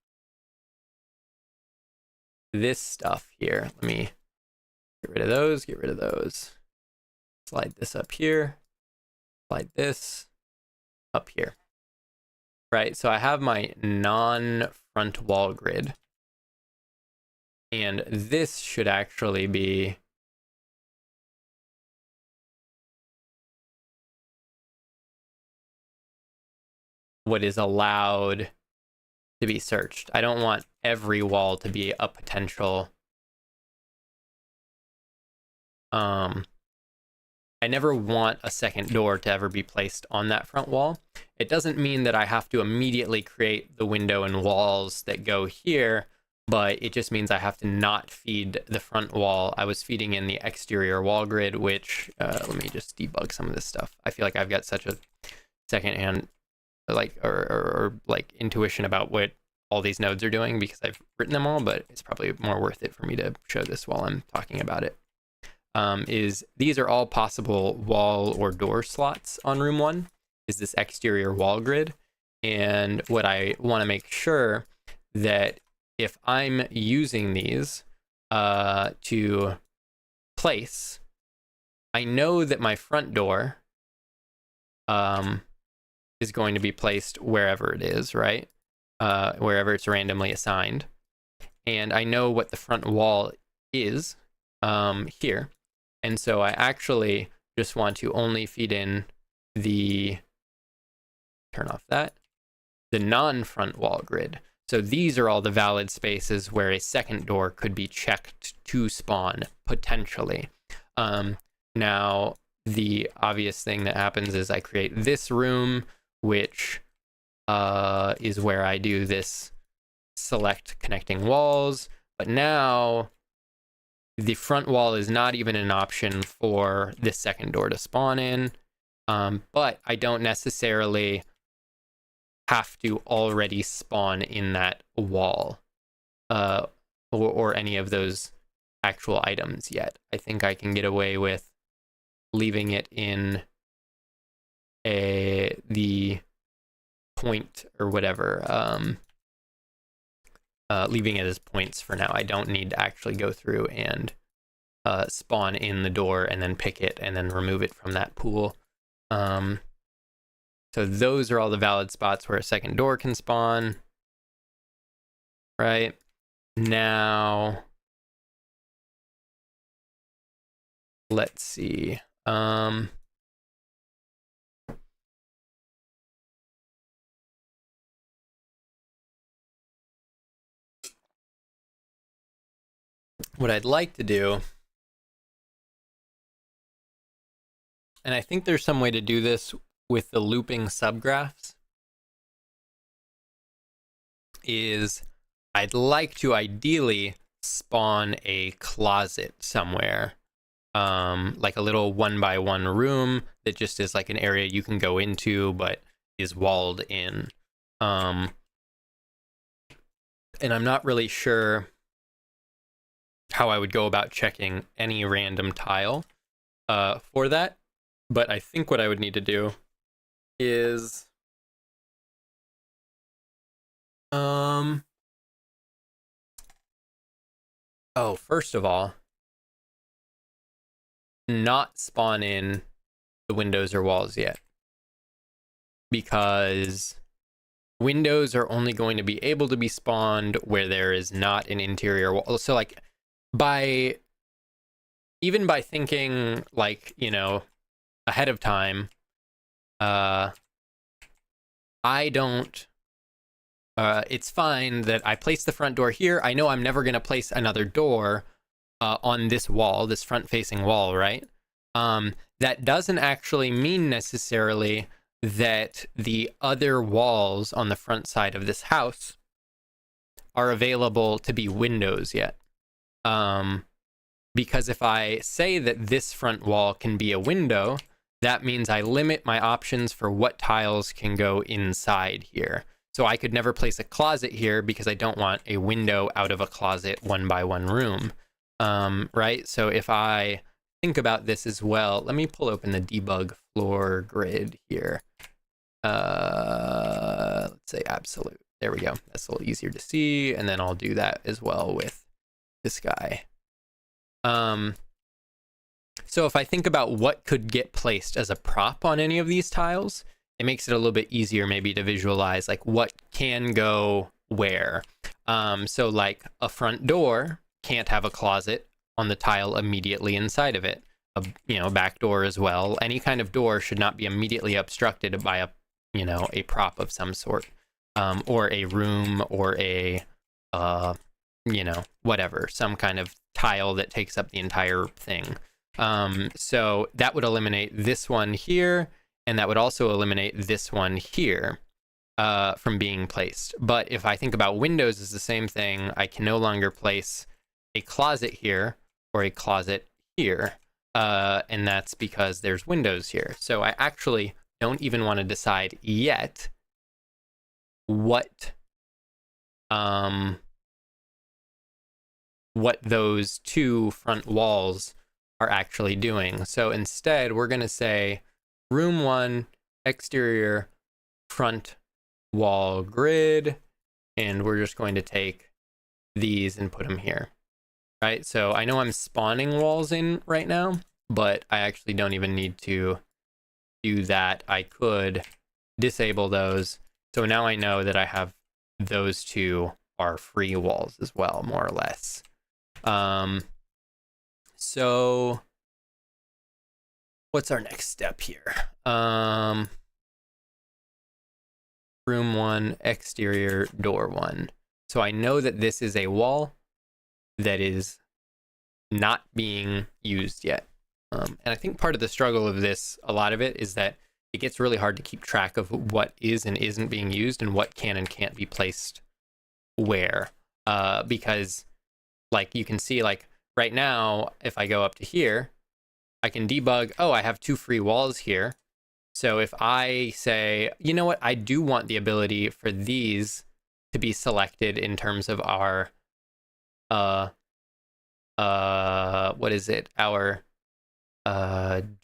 this stuff here. Let me get rid of those, get rid of those. Slide this up here, slide this up here. Right, so I have my non-front wall grid. And this should actually be what is allowed to be searched. I don't want every wall to be a potential. I never want a second door to ever be placed on that front wall. It doesn't mean that I have to immediately create the window and walls that go here, but it just means I have to not feed the front wall. I was feeding in the exterior wall grid, which, let me just debug some of this stuff. I feel like I've got such a secondhand, like, or like intuition about what all these nodes are doing because I've written them all, but it's probably more worth it for me to show this while I'm talking about it. is these are all possible wall or door slots on room 1, is this exterior wall grid. And what I want to make sure that if I'm using these to place, I know that my front door is going to be placed wherever it is, right? Wherever it's randomly assigned. And I know what the front wall is here. And so I actually just want to only feed in the, turn off that, the non-front wall grid. So these are all the valid spaces where a second door could be checked to spawn, potentially. Now, the obvious thing that happens is I create this room, which is where I do this select connecting walls. But now the front wall is not even an option for this second door to spawn in. But I don't necessarily have to already spawn in that wall or any of those actual items yet. I think I can get away with leaving it in the point or whatever, leaving it as points for now. I don't need to actually go through and spawn in the door and then pick it and then remove it from that pool. So those are all the valid spots where a second door can spawn. Right now, let's see. What I'd like to do, and I think there's some way to do this with the looping subgraphs, is I'd like to ideally spawn a closet somewhere, like a little 1x1 room that just is like an area you can go into but is walled in. And I'm not really sure how I would go about checking any random tile for that, but I think what I would need to do is first of all, not spawn in the windows or walls yet, because windows are only going to be able to be spawned where there is not an interior wall. So like even by thinking like, you know, ahead of time, I don't, it's fine that I place the front door here. I know I'm never going to place another door on this wall, this front facing wall, right? That doesn't actually mean necessarily that the other walls on the front side of this house are available to be windows yet. Because if I say that this front wall can be a window, that means I limit my options for what tiles can go inside here. So I could never place a closet here because I don't want a window out of a closet 1x1 room. Right? So if I think about this as well, let me pull open the debug floor grid here. Let's say absolute. There we go. That's a little easier to see. And then I'll do that as well with this guy. So if I think about what could get placed as a prop on any of these tiles, it makes it a little bit easier maybe to visualize like what can go where. So like a front door can't have a closet on the tile immediately inside of it. A back door as well. Any kind of door should not be immediately obstructed by a prop of some sort, or a room, or a whatever, some kind of tile that takes up the entire thing. So that would eliminate this one here, and that would also eliminate this one here from being placed. But if I think about windows as the same thing, I can no longer place a closet here or a closet here, and that's because there's windows here. So I actually don't even want to decide yet what those two front walls are actually doing. So instead, we're going to say room 1 exterior front wall grid, and we're just going to take these and put them here, right? So I know I'm spawning walls in right now, but I actually don't even need to do that. I could disable those. So now I know that I have those two are free walls as well, more or less. So what's our next step here? Room 1, exterior, door 1. So I know that this is a wall that is not being used yet. And I think part of the struggle of this, a lot of it, is that it gets really hard to keep track of what is and isn't being used and what can and can't be placed where. Because like you can see, like right now, if I go up to here, I can debug, oh, I have 2 free walls here. So if I say, you know what, I do want the ability for these to be selected in terms of our, what is it? Our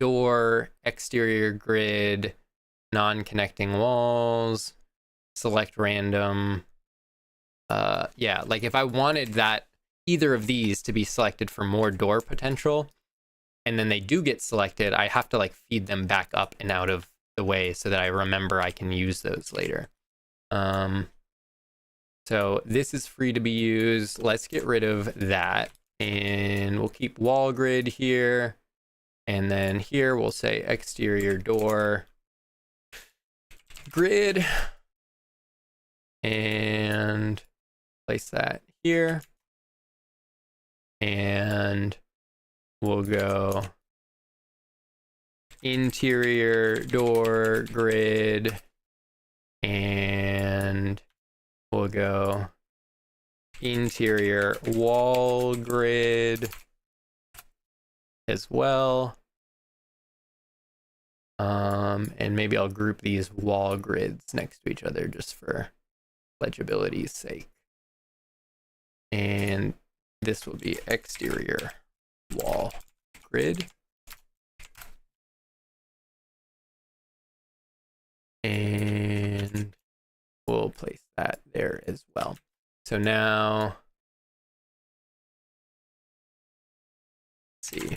door, exterior grid, non-connecting walls, select random. Yeah, like if I wanted that, either of these to be selected for more door potential, and then they do get selected, I have to like feed them back up and out of the way so that I remember I can use those later. So this is free to be used. Let's get rid of that, and we'll keep wall grid here. And then here we'll say exterior door grid, and place that here. And we'll go interior door grid, and we'll go interior wall grid as well. And maybe I'll group these wall grids next to each other just for legibility's sake. And this will be exterior wall grid. And we'll place that there as well. So now, let's see.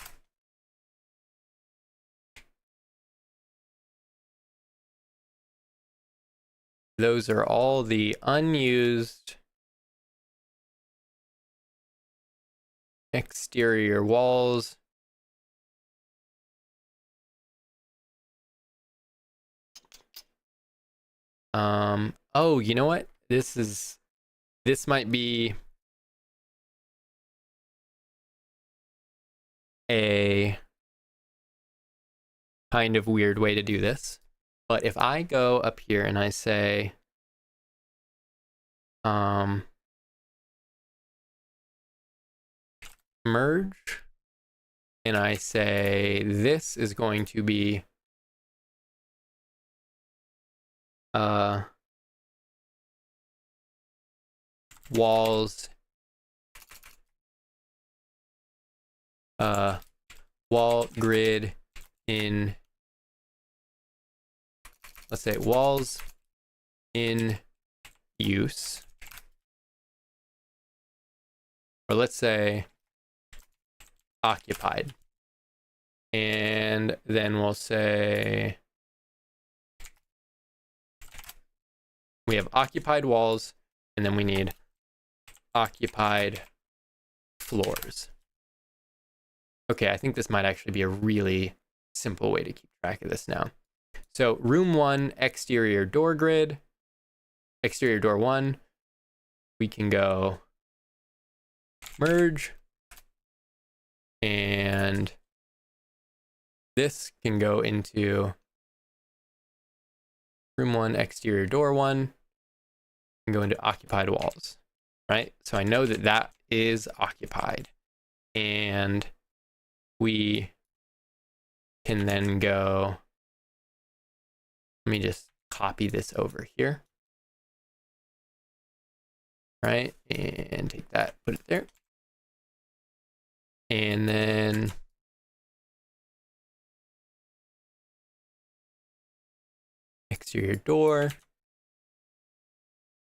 Those are all the unused exterior walls. Oh, you know what? This might be a kind of weird way to do this. But if I go up here and I say, merge, and I say this is going to be walls, wall grid in, let's say walls in use, or let's say occupied. And then we'll say we have occupied walls, and then we need occupied floors. Okay, I think this might actually be a really simple way to keep track of this now. So room 1, exterior door grid, exterior door 1, we can go merge, and this can go into room 1, exterior door 1, and go into occupied walls, right? So I know that that is occupied, and we can then go, let me just copy this over here, right? And take that, put it there. And then exterior door.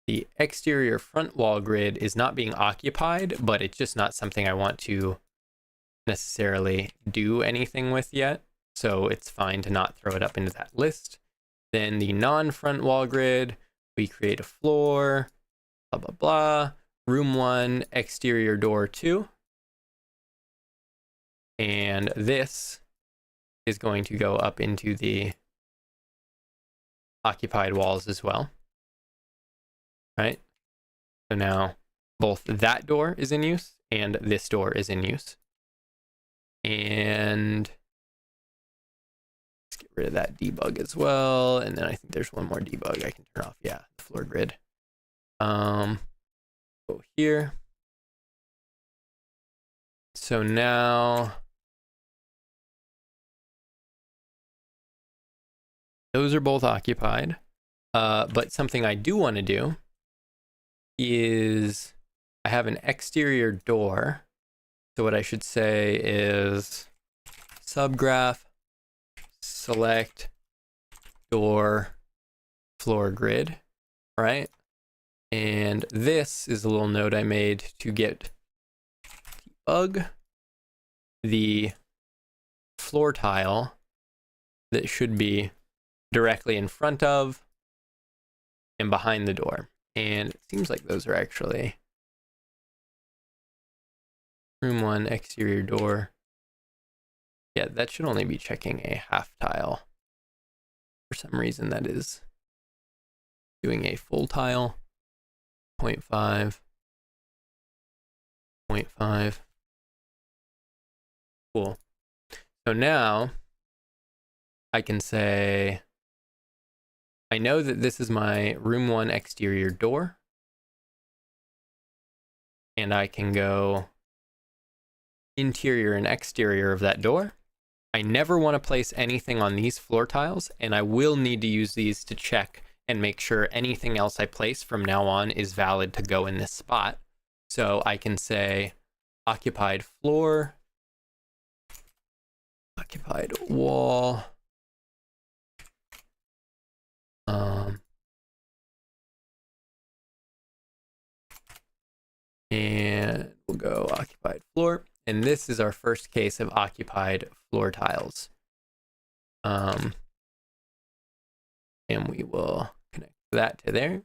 The exterior front wall grid is not being occupied, but it's just not something I want to necessarily do anything with yet. So it's fine to not throw it up into that list. Then the non-front wall grid, we create a floor, blah, blah, blah. Room 1, exterior door 2. And this is going to go up into the occupied walls as well. Right? So now both that door is in use and this door is in use. And let's get rid of that debug as well. And then I think there's one more debug I can turn off. Yeah, the floor grid. Go here. So now those are both occupied. But something I do want to do is I have an exterior door. So what I should say is subgraph select door floor grid, right? And this is a little node I made to get debug the floor tile that should be directly in front of and behind the door. And it seems like those are actually room 1, exterior door. Yeah, that should only be checking a half tile. For some reason, that is doing a full tile. 0.5. 0.5. Cool. So now I can say, I know that this is my room 1 exterior door. And I can go interior and exterior of that door. I never want to place anything on these floor tiles, and I will need to use these to check and make sure anything else I place from now on is valid to go in this spot. So I can say occupied floor, occupied wall, and we'll go occupied floor. And this is our first case of occupied floor tiles. And we will connect that to there.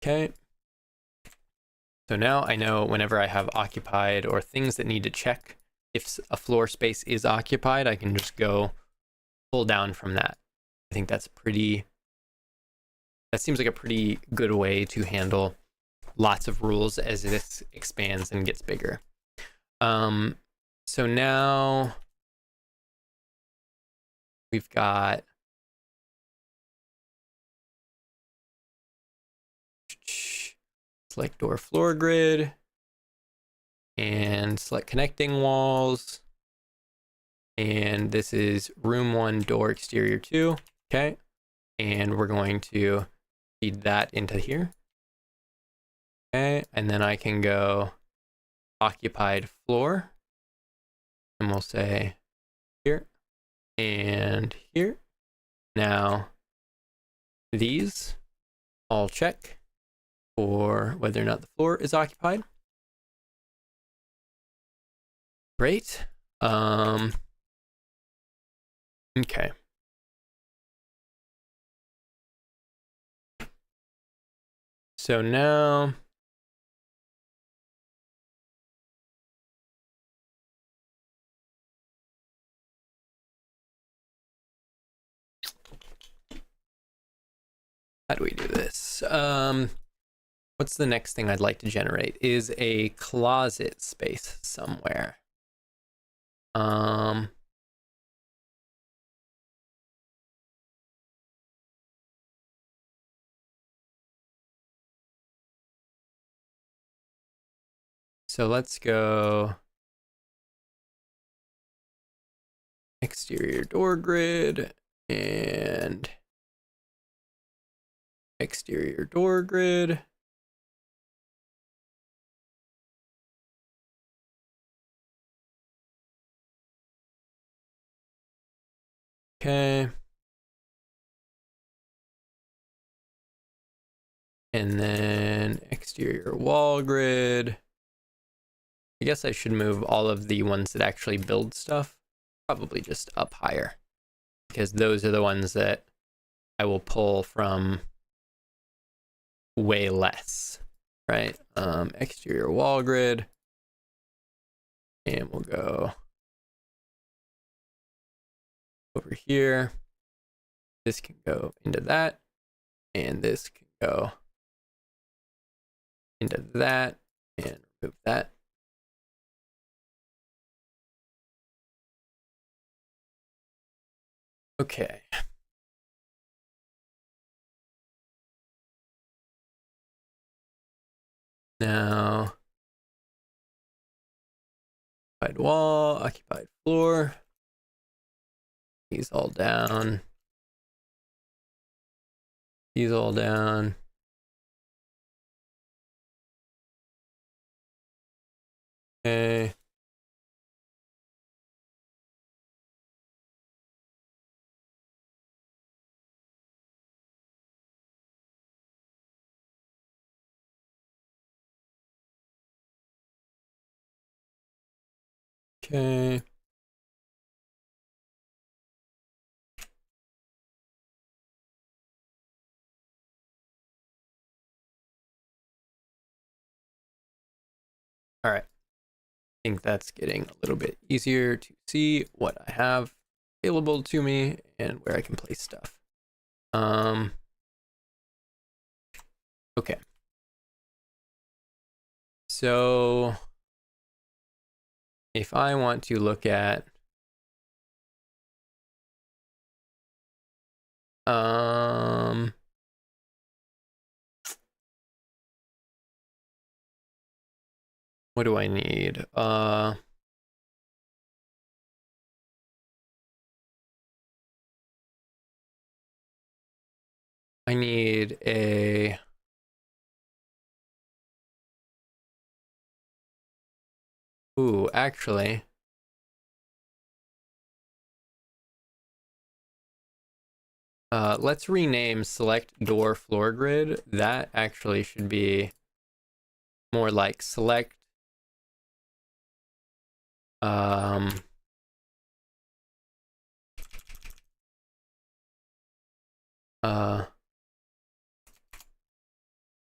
Okay. So now I know whenever I have occupied or things that need to check if a floor space is occupied, I can just go pull down from that. I think that seems like a pretty good way to handle lots of rules as this expands and gets bigger. So now we've got select door floor grid and select connecting walls. And this is room 1 door exterior 2. Okay. And we're going to feed that into here. Okay. And then I can go occupied floor. And we'll say here and here. Now, these all check for whether or not the floor is occupied. Great. Okay. So now how do we do this? What's the next thing I'd like to generate is a closet space somewhere. So let's go exterior door grid and exterior door grid. Okay. And then exterior wall grid. I guess I should move all of the ones that actually build stuff probably just up higher, because those are the ones that I will pull from way less, right? Exterior wall grid, and we'll go over here. This can go into that, and this can go into that, and remove that. Okay. Now, occupied wall, occupied floor. These all down. These all down. Okay. Okay. All right. I think that's getting a little bit easier to see what I have available to me and where I can place stuff. Okay. So if I want to look at what do I need? I need a actually let's rename select door floor grid. That actually should be more like select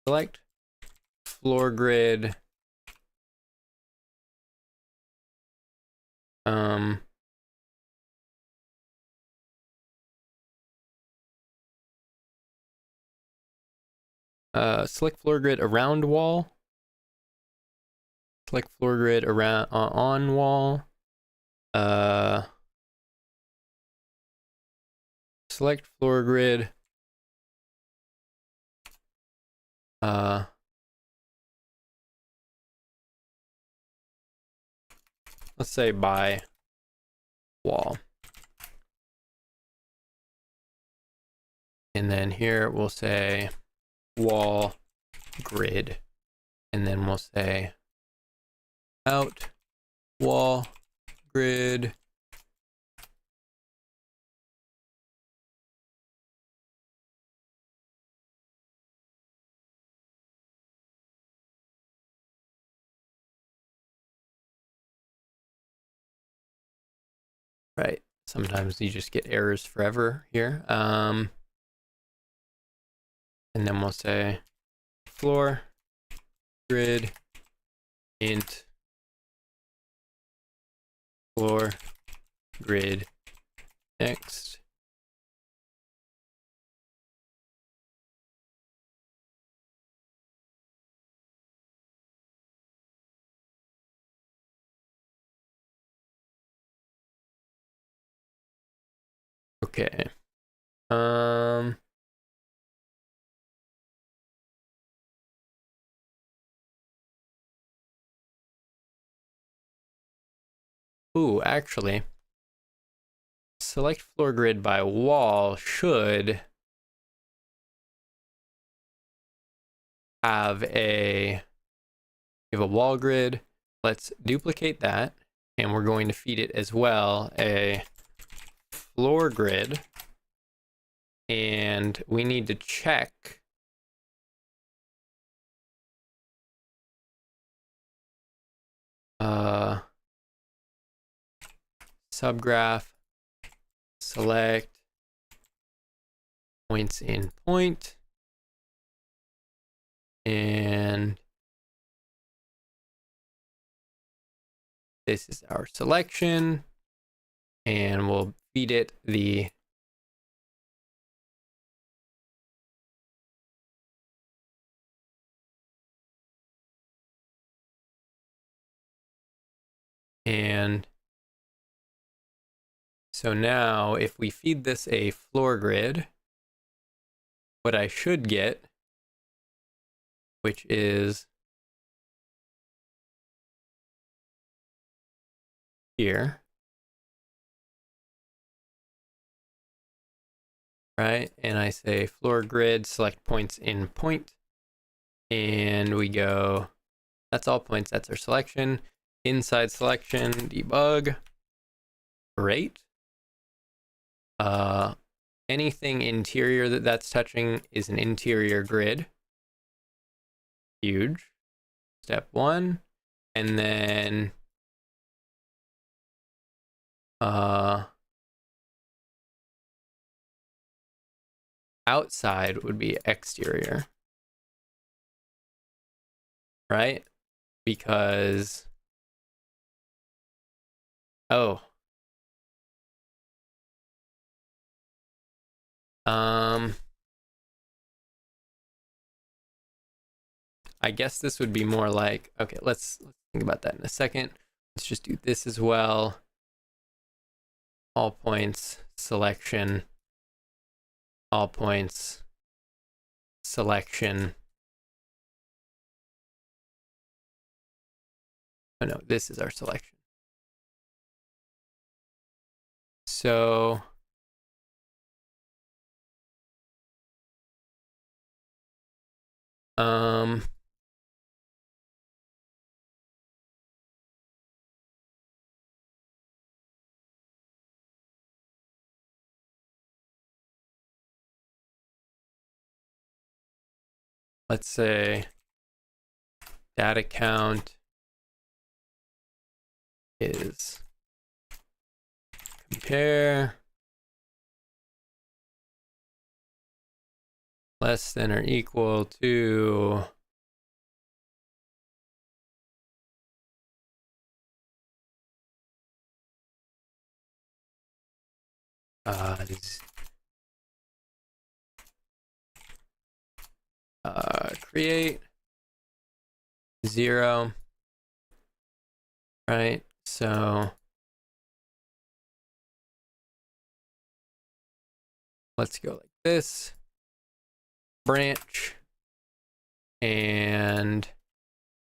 select floor grid select floor grid around wall, select floor grid around on wall, select floor grid let's say by wall. And then here we'll say wall grid. And then we'll say out wall grid. Right. Sometimes you just get errors forever here. And then we'll say floor grid int floor grid next. Okay. Actually, select floor grid by wall should have a wall grid. Let's duplicate that, and we're going to feed it as well a floor grid, and we need to check subgraph, select points in point, and this is our selection, and we'll feed it the and so now if we feed this a floor grid, what I should get, which is here, right? And I say floor grid, select points in point, and we go, that's all points, that's our selection. Inside selection, debug, great. Anything interior that's touching is an interior grid. Huge. Step one. And then outside would be exterior. Right? Because I guess this would be more like, okay, let's think about that in a second. Let's just do this as well. All points, selection, all points, selection. Oh no, this is our selection. So let's say data count is compare less than or equal to create 0, right? So let's go like this, branch, and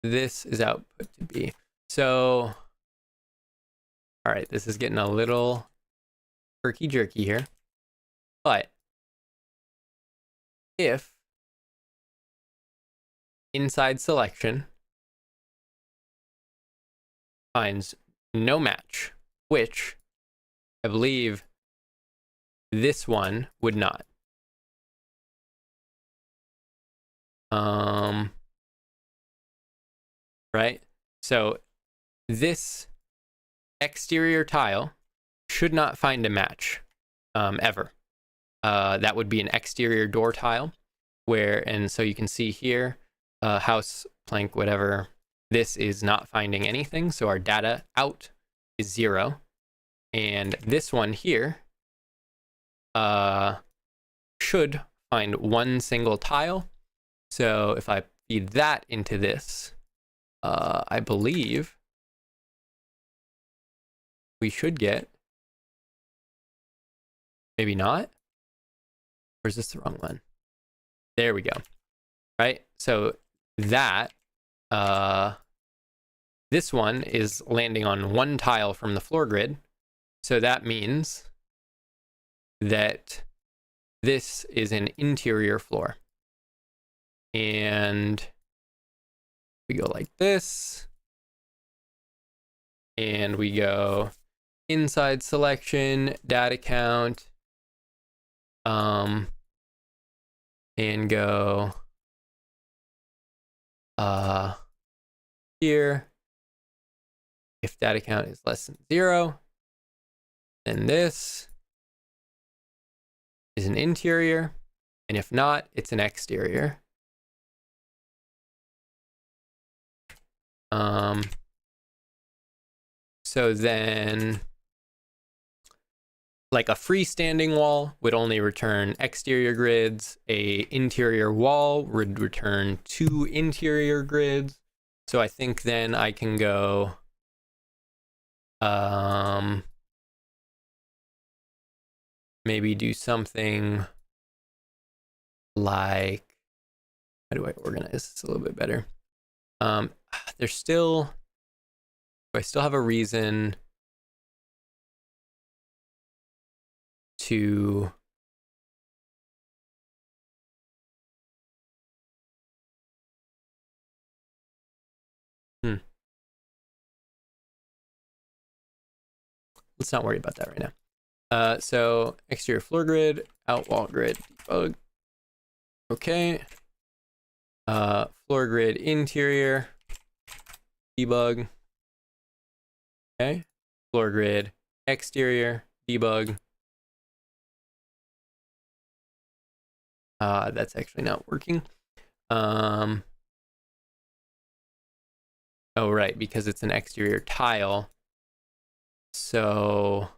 this is output to B. So, all right, this is getting a little herky jerky here, but if inside selection finds no match, which I believe this one would not. Right? So this exterior tile should not find a match ever. That would be an exterior door tile and so you can see here, house, plank, whatever, this is not finding anything. So our data out is 0. And this one here should find one single tile. So if I feed that into this, I believe we should get, maybe not, or is this the wrong one? There we go. Right? So that, this one is landing on one tile from the floor grid. So that means that this is an interior floor. And we go like this. And we go inside selection, data count, and go here. If data count is less than 0, then this is an interior, and if not, it's an exterior. So then, like a freestanding wall would only return exterior grids. A interior wall would return 2 interior grids. So I think then I can go maybe do something like, how do I organize this a little bit better? There's still, do I still have a reason to let's not worry about that right now. So exterior floor grid, out wall grid, debug. Okay. Floor grid interior, debug. Okay. Floor grid exterior, debug. That's actually not working. Oh, right, because it's an exterior tile. So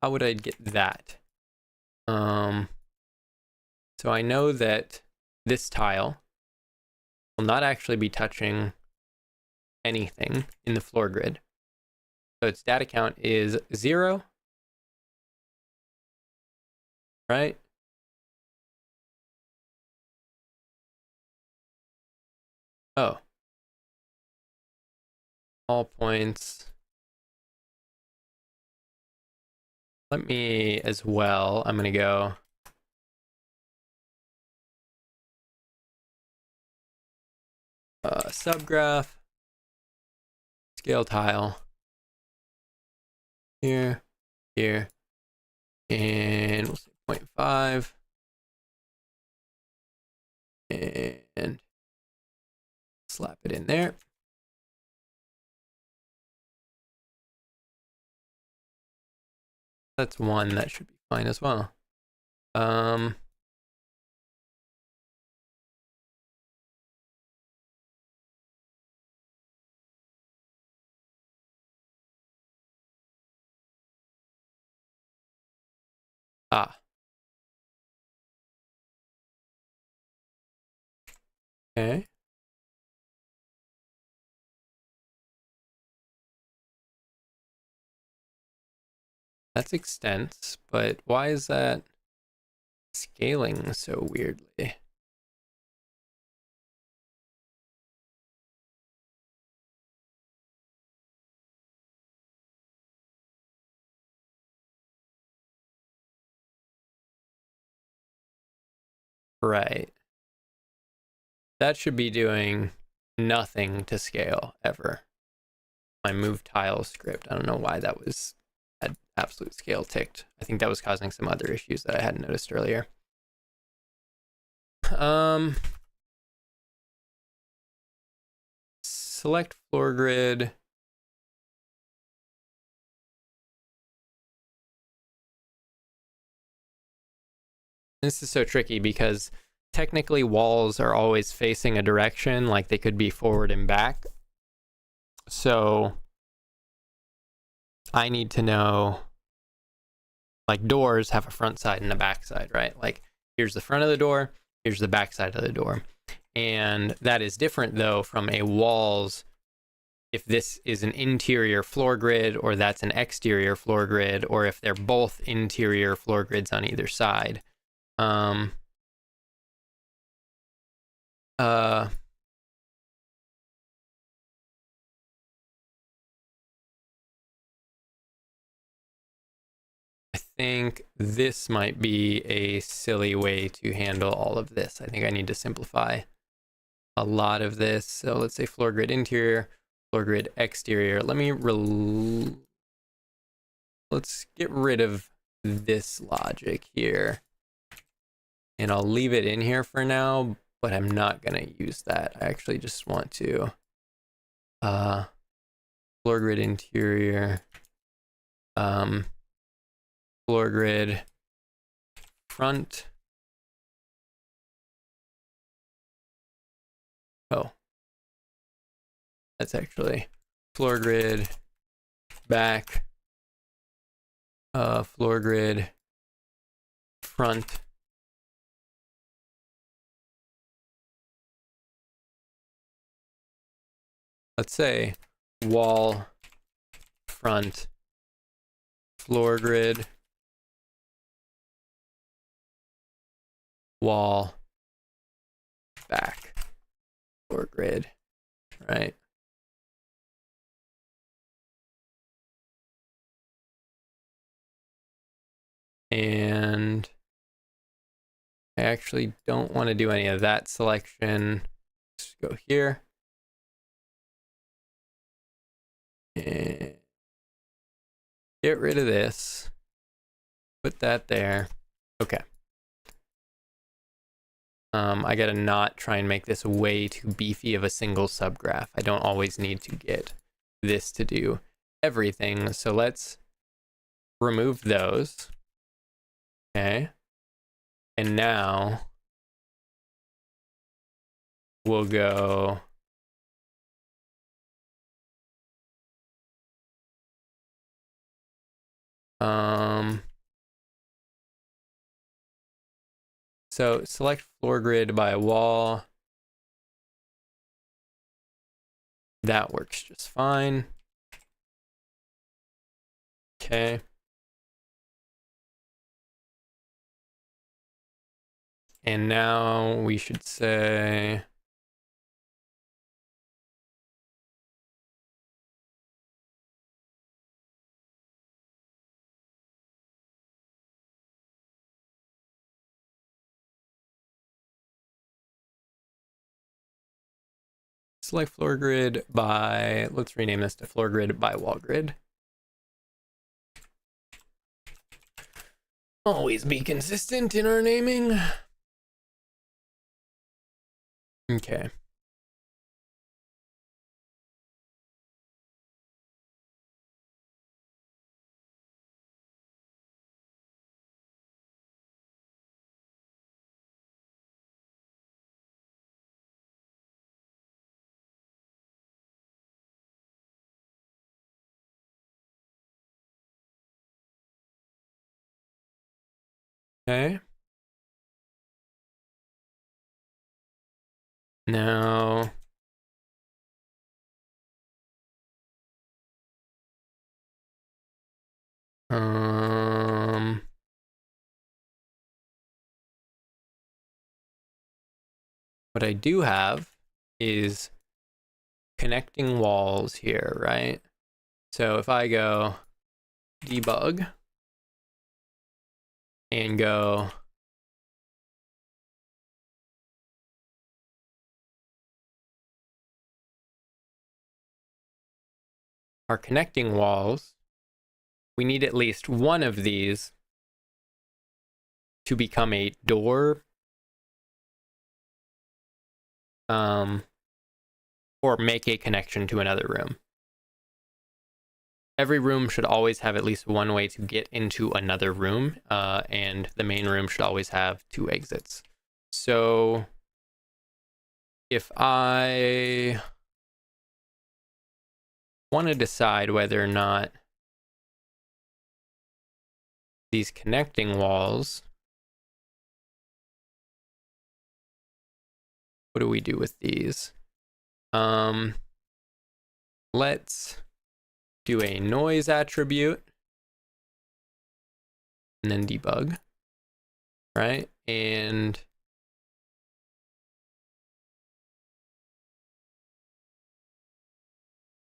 how would I get that? So I know that this tile will not actually be touching anything in the floor grid. So its data count is 0, right? Oh. All points. Let me as well, I'm gonna go subgraph, scale tile, here, here, and we'll say 0.5, and slap it in there. That's 1, that should be fine as well. Okay. That's extents, but why is that scaling so weirdly? Right. That should be doing nothing to scale ever. My move tile script, I don't know why that was had absolute scale ticked. I think that was causing some other issues that I hadn't noticed earlier. Select floor grid. This is so tricky because technically walls are always facing a direction, like they could be forward and back. So I need to know, like doors have a front side and a back side, right? Like here's the front of the door, here's the back side of the door. And that is different though from a walls, if this is an interior floor grid or that's an exterior floor grid, or if they're both interior floor grids on either side. I think this might be a silly way to handle all of this. I think I need to simplify a lot of this. So let's say floor grid interior, floor grid exterior. Let's get rid of this logic here. And I'll leave it in here for now, but I'm not gonna use that. I actually just want to floor grid interior, floor grid front. Oh, that's actually floor grid back, floor grid front. Let's say wall front floor grid wall back floor grid, right? And I actually don't want to do any of that selection. Just go here. And get rid of this. Put that there. Okay. I gotta not try and make this way too beefy of a single subgraph. I don't always need to get this to do everything. So let's remove those. Okay. And now we'll go so select floor grid by wall. That works just fine. Okay. And now we should say select floor grid by, let's rename this to floor grid by wall grid. Always be consistent in our naming. Okay. Okay. Now what I do have is connecting walls here, right? So if I go debug and go our connecting walls, we need at least one of these to become a door, or make a connection to another room. Every room should always have at least one way to get into another room, and the main room should always have two exits. So if I want to decide whether or not these connecting walls, what do we do with these? Let's do a noise attribute and then debug, right? And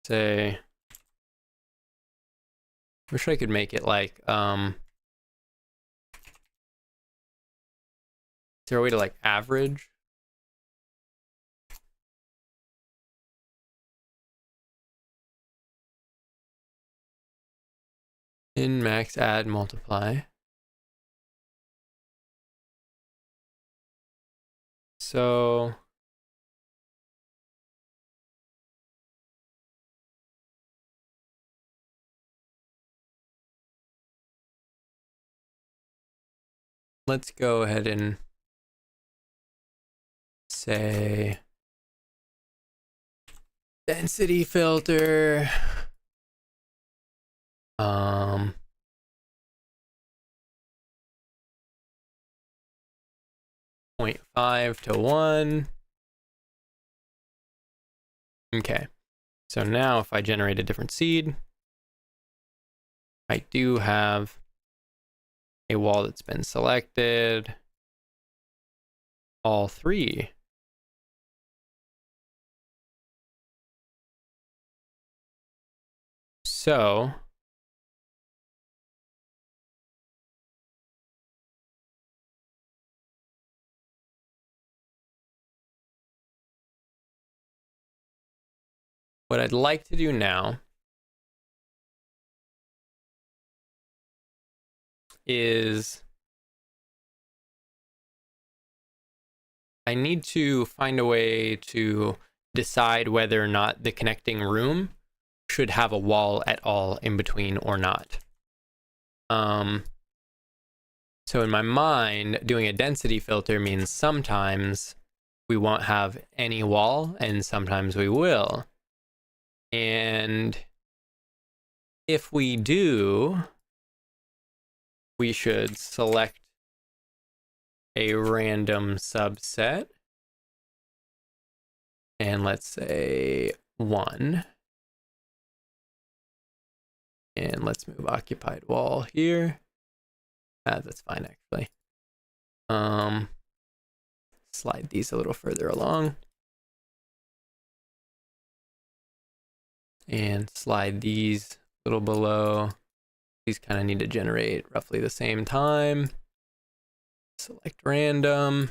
say, wish I could make it like, is there a way to like average? min, max, add, multiply. So let's go ahead and say density filter 0.5 to 1. Okay, so now if I generate a different seed, I do have a wall that's been selected. All three. So what I'd like to do now is I need to find a way to decide whether or not the connecting room should have a wall at all in between or not. So in my mind, doing a density filter means sometimes we won't have any wall and sometimes we will. And if we do, we should select a random subset. And let's say 1. And let's move occupied wall here. That's fine, actually. Slide these a little further along. And slide these a little below. These kind of need to generate roughly the same time. Select random.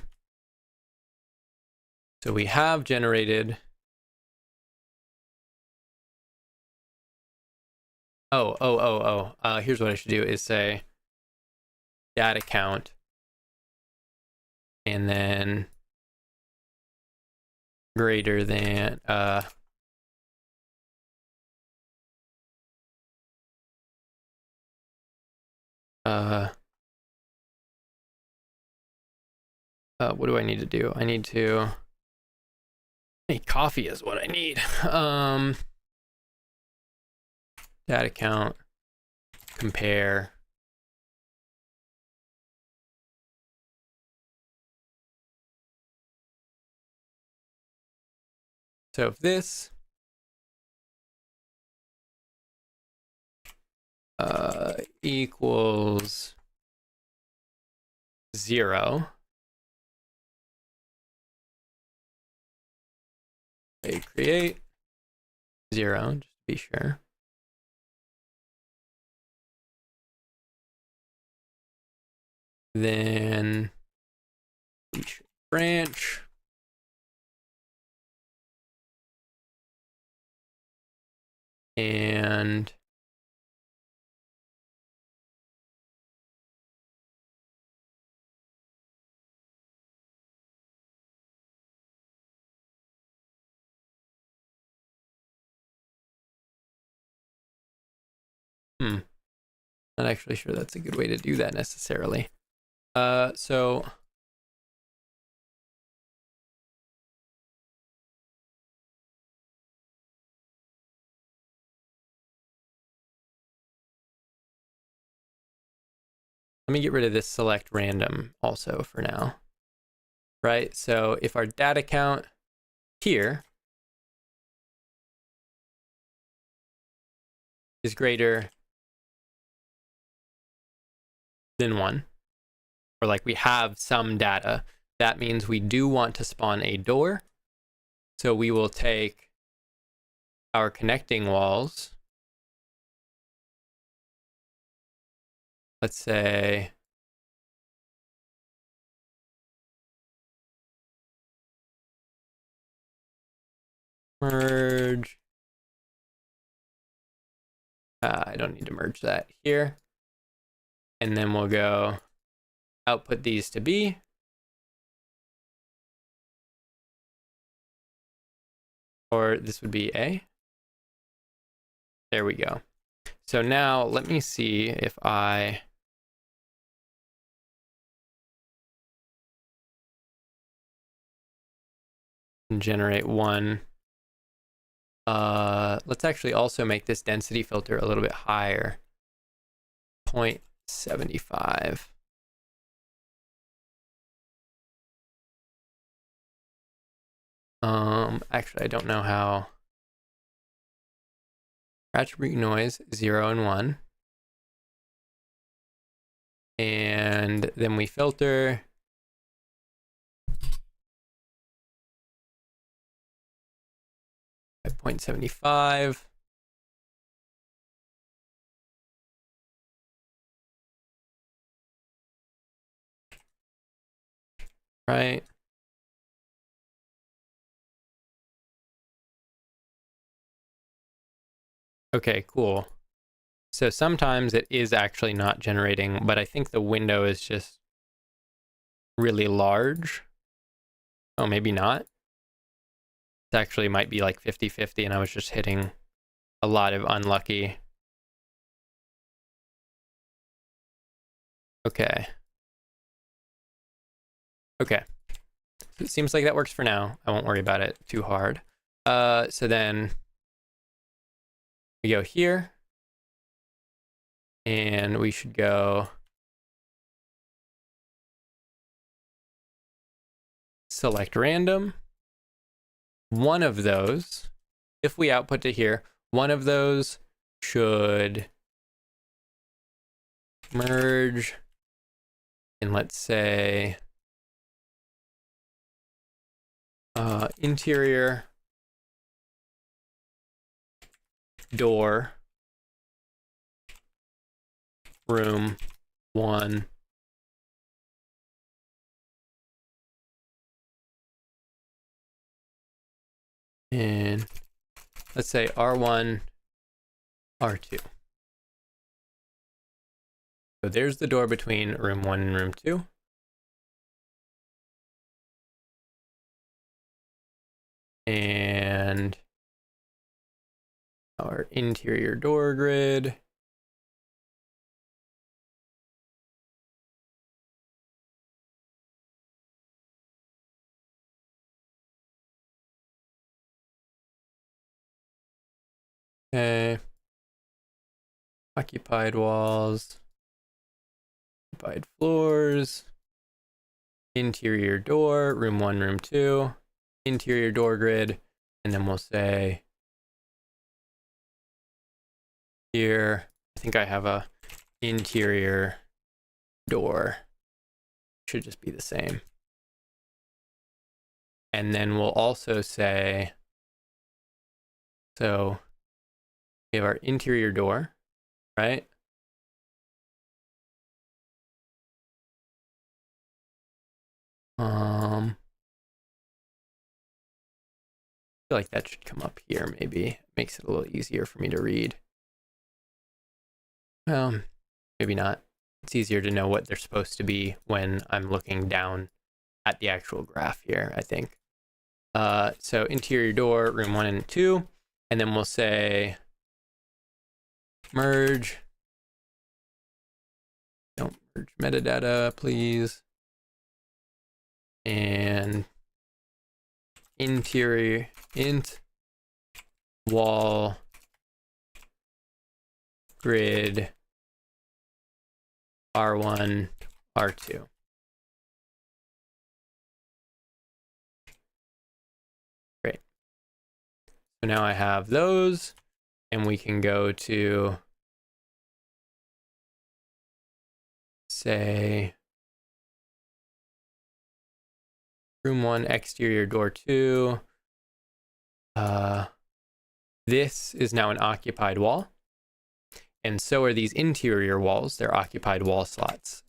So we have generated. Here's what I should do is say data count and then greater than what do I need to do? I need to make coffee is what I need. Data count, compare. So if this equals 0, create 0, just to be sure. Then we should branch. And not actually sure that's a good way to do that necessarily. So let me get rid of this select random also for now. Right? So if our data count here is greater than 1, or like we have some data, that means we do want to spawn a door. So we will take our connecting walls. Let's say merge. I don't need to merge that here. and then we'll go output these to B. Or this would be A. There we go. So now let me see if I can generate one. Let's actually also make this density filter a little bit higher. 0.75. Actually, I don't know how. Attribute noise 0 and 1. And then we filter 0.75. Right. Okay, cool. So sometimes it is actually not generating, but I think the window is just really large. Oh, maybe not. It actually might be like 50-50 and I was just hitting a lot of unlucky. Okay. Okay. So it seems like that works for now. I won't worry about it too hard. So then we go here. And we should go select random. One of those, if we output to here, one of those should merge in, let's say, interior door room 1 and let's say R1 R2. So there's the door between room 1 and room 2. And our interior door grid. Okay. Occupied walls. Occupied floors. Interior door, room 1, room 2. Interior door grid. And then we'll say here, I think I have a interior door. Should just be the same. And then we'll also say, so we have our interior door, right? I feel like that should come up here, maybe. Makes it a little easier for me to read. Well, maybe not. It's easier to know what they're supposed to be when I'm looking down at the actual graph here, I think. So interior door, room 1 and 2, and then we'll say merge. Don't merge metadata, please. And interior int wall grid R1 R2. Great. So now I have those, and we can go to, say, room 1, exterior door 2. This is now an occupied wall. And so are these interior walls. They're occupied wall slots.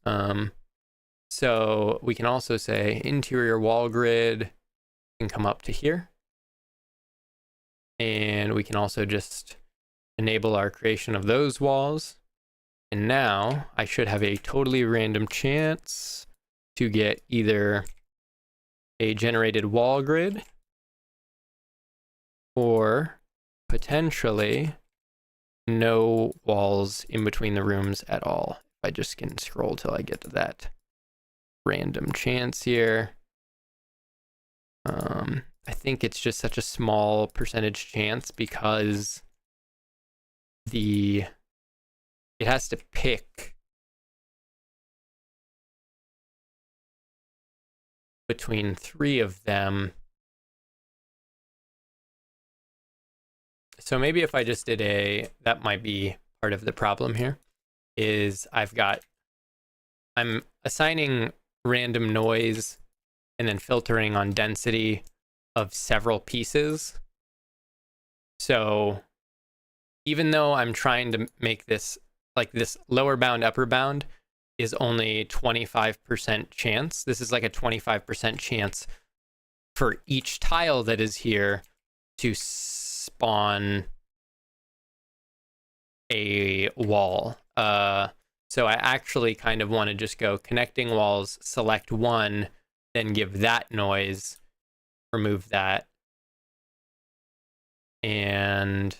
So we can also say interior wall grid can come up to here. And we can also just enable our creation of those walls. And now I should have a totally random chance to get either a generated wall grid or potentially no walls in between the rooms at all. If I just can scroll till I get to that random chance here. I think it's just such a small percentage chance because it has to pick between 3 of them. So maybe if I just did that might be part of the problem here, is I'm assigning random noise and then filtering on density of several pieces. So even though I'm trying to make this, like this lower bound, upper bound is only 25% chance. This is like a 25% chance for each tile that is here to spawn a wall. So I actually kind of want to just go connecting walls, select one, then give that noise, remove that. And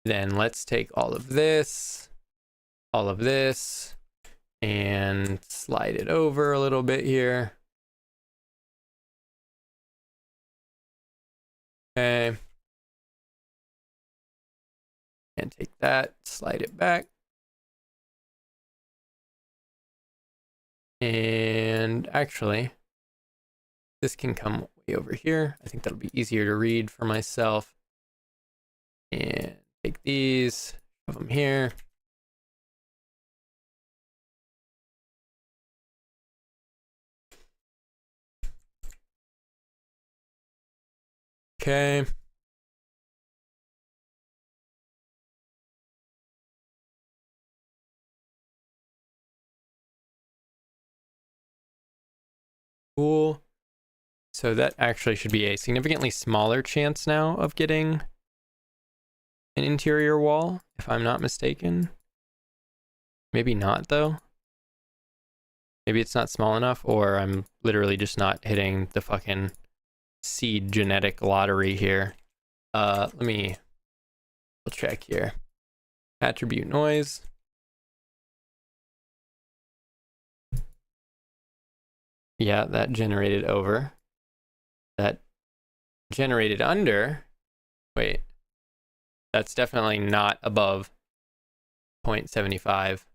then let's take all of this, and slide it over a little bit here. Okay. And take that, slide it back. And actually, this can come way over here. I think that'll be easier to read for myself. And take these, shove them here. Okay. Cool. So that actually should be a significantly smaller chance now of getting an interior wall, if I'm not mistaken. Maybe not, though. Maybe it's not small enough, or I'm literally just not hitting the fucking seed genetic lottery here. We'll check here. Attribute noise. Yeah, that generated over. That generated under. Wait. That's definitely not above 0.75.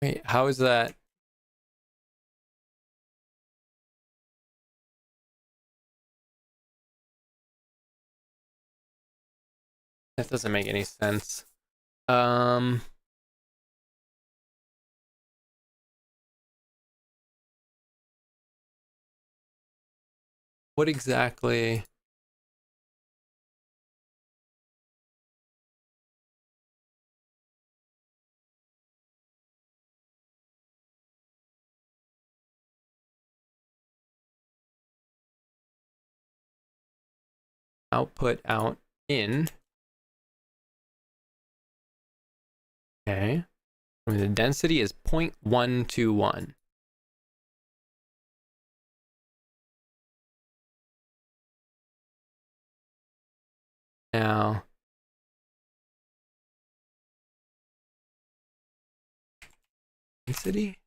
Wait, how is that? That doesn't make any sense. What exactly? Output out in. Okay. And the density is 0.121. Now, density?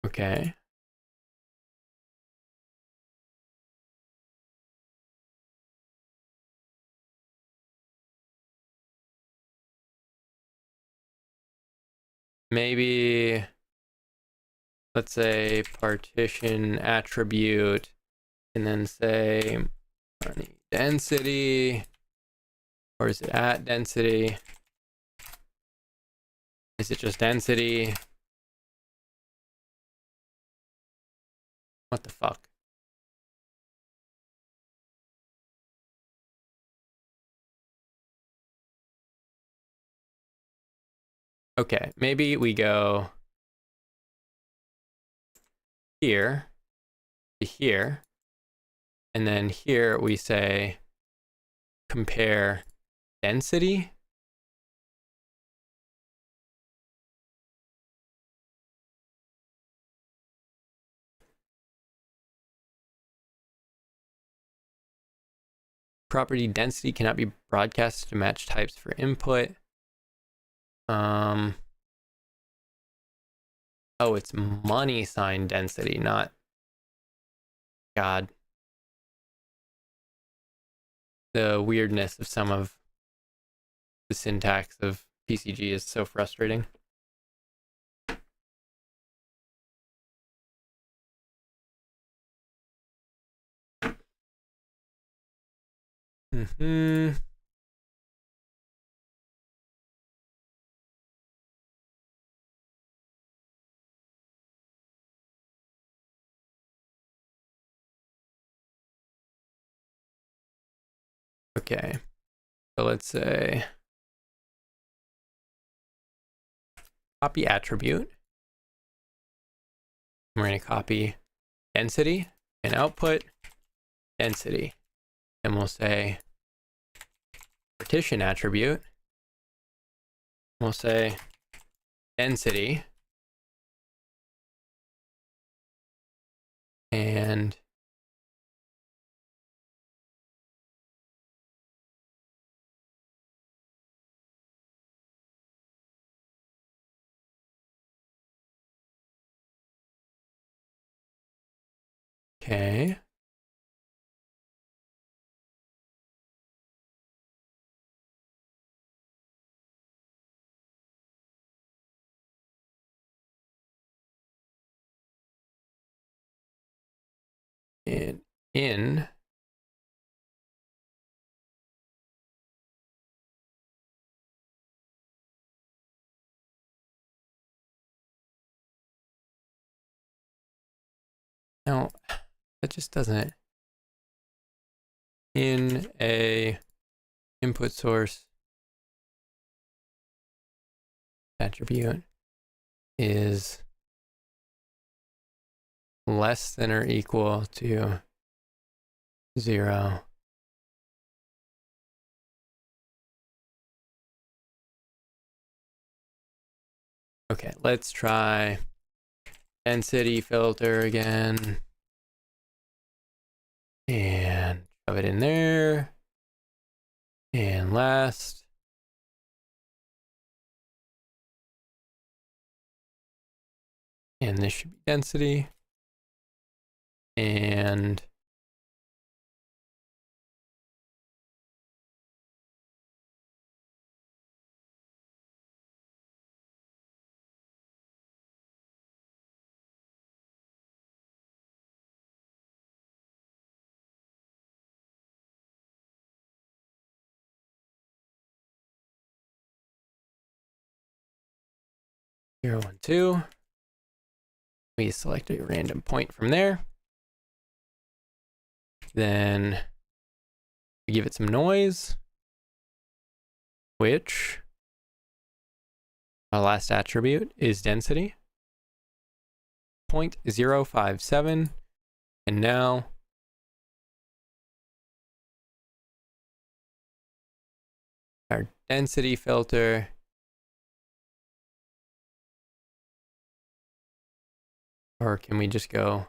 Okay. Maybe, let's say partition attribute, and then say density, or is it at density? Is it just density? What the fuck? Okay, maybe we go here to here, and then here we say compare density. Property density cannot be broadcast to match types for input. Oh, it's money sign density, not God. The weirdness of some of the syntax of PCG is so frustrating. Okay, so let's say copy attribute. We're going to copy density and output density. And we'll say partition attribute. We'll say density. And okay. And in now that just doesn't in a input source attribute is less than or equal to 0. Okay, let's try density filter again. And shove it in there. And last. And this should be density. And zero, 1, 2. We select a random point from there. Then we give it some noise, which our last attribute is density, 0.057. And now our density filter or can we just go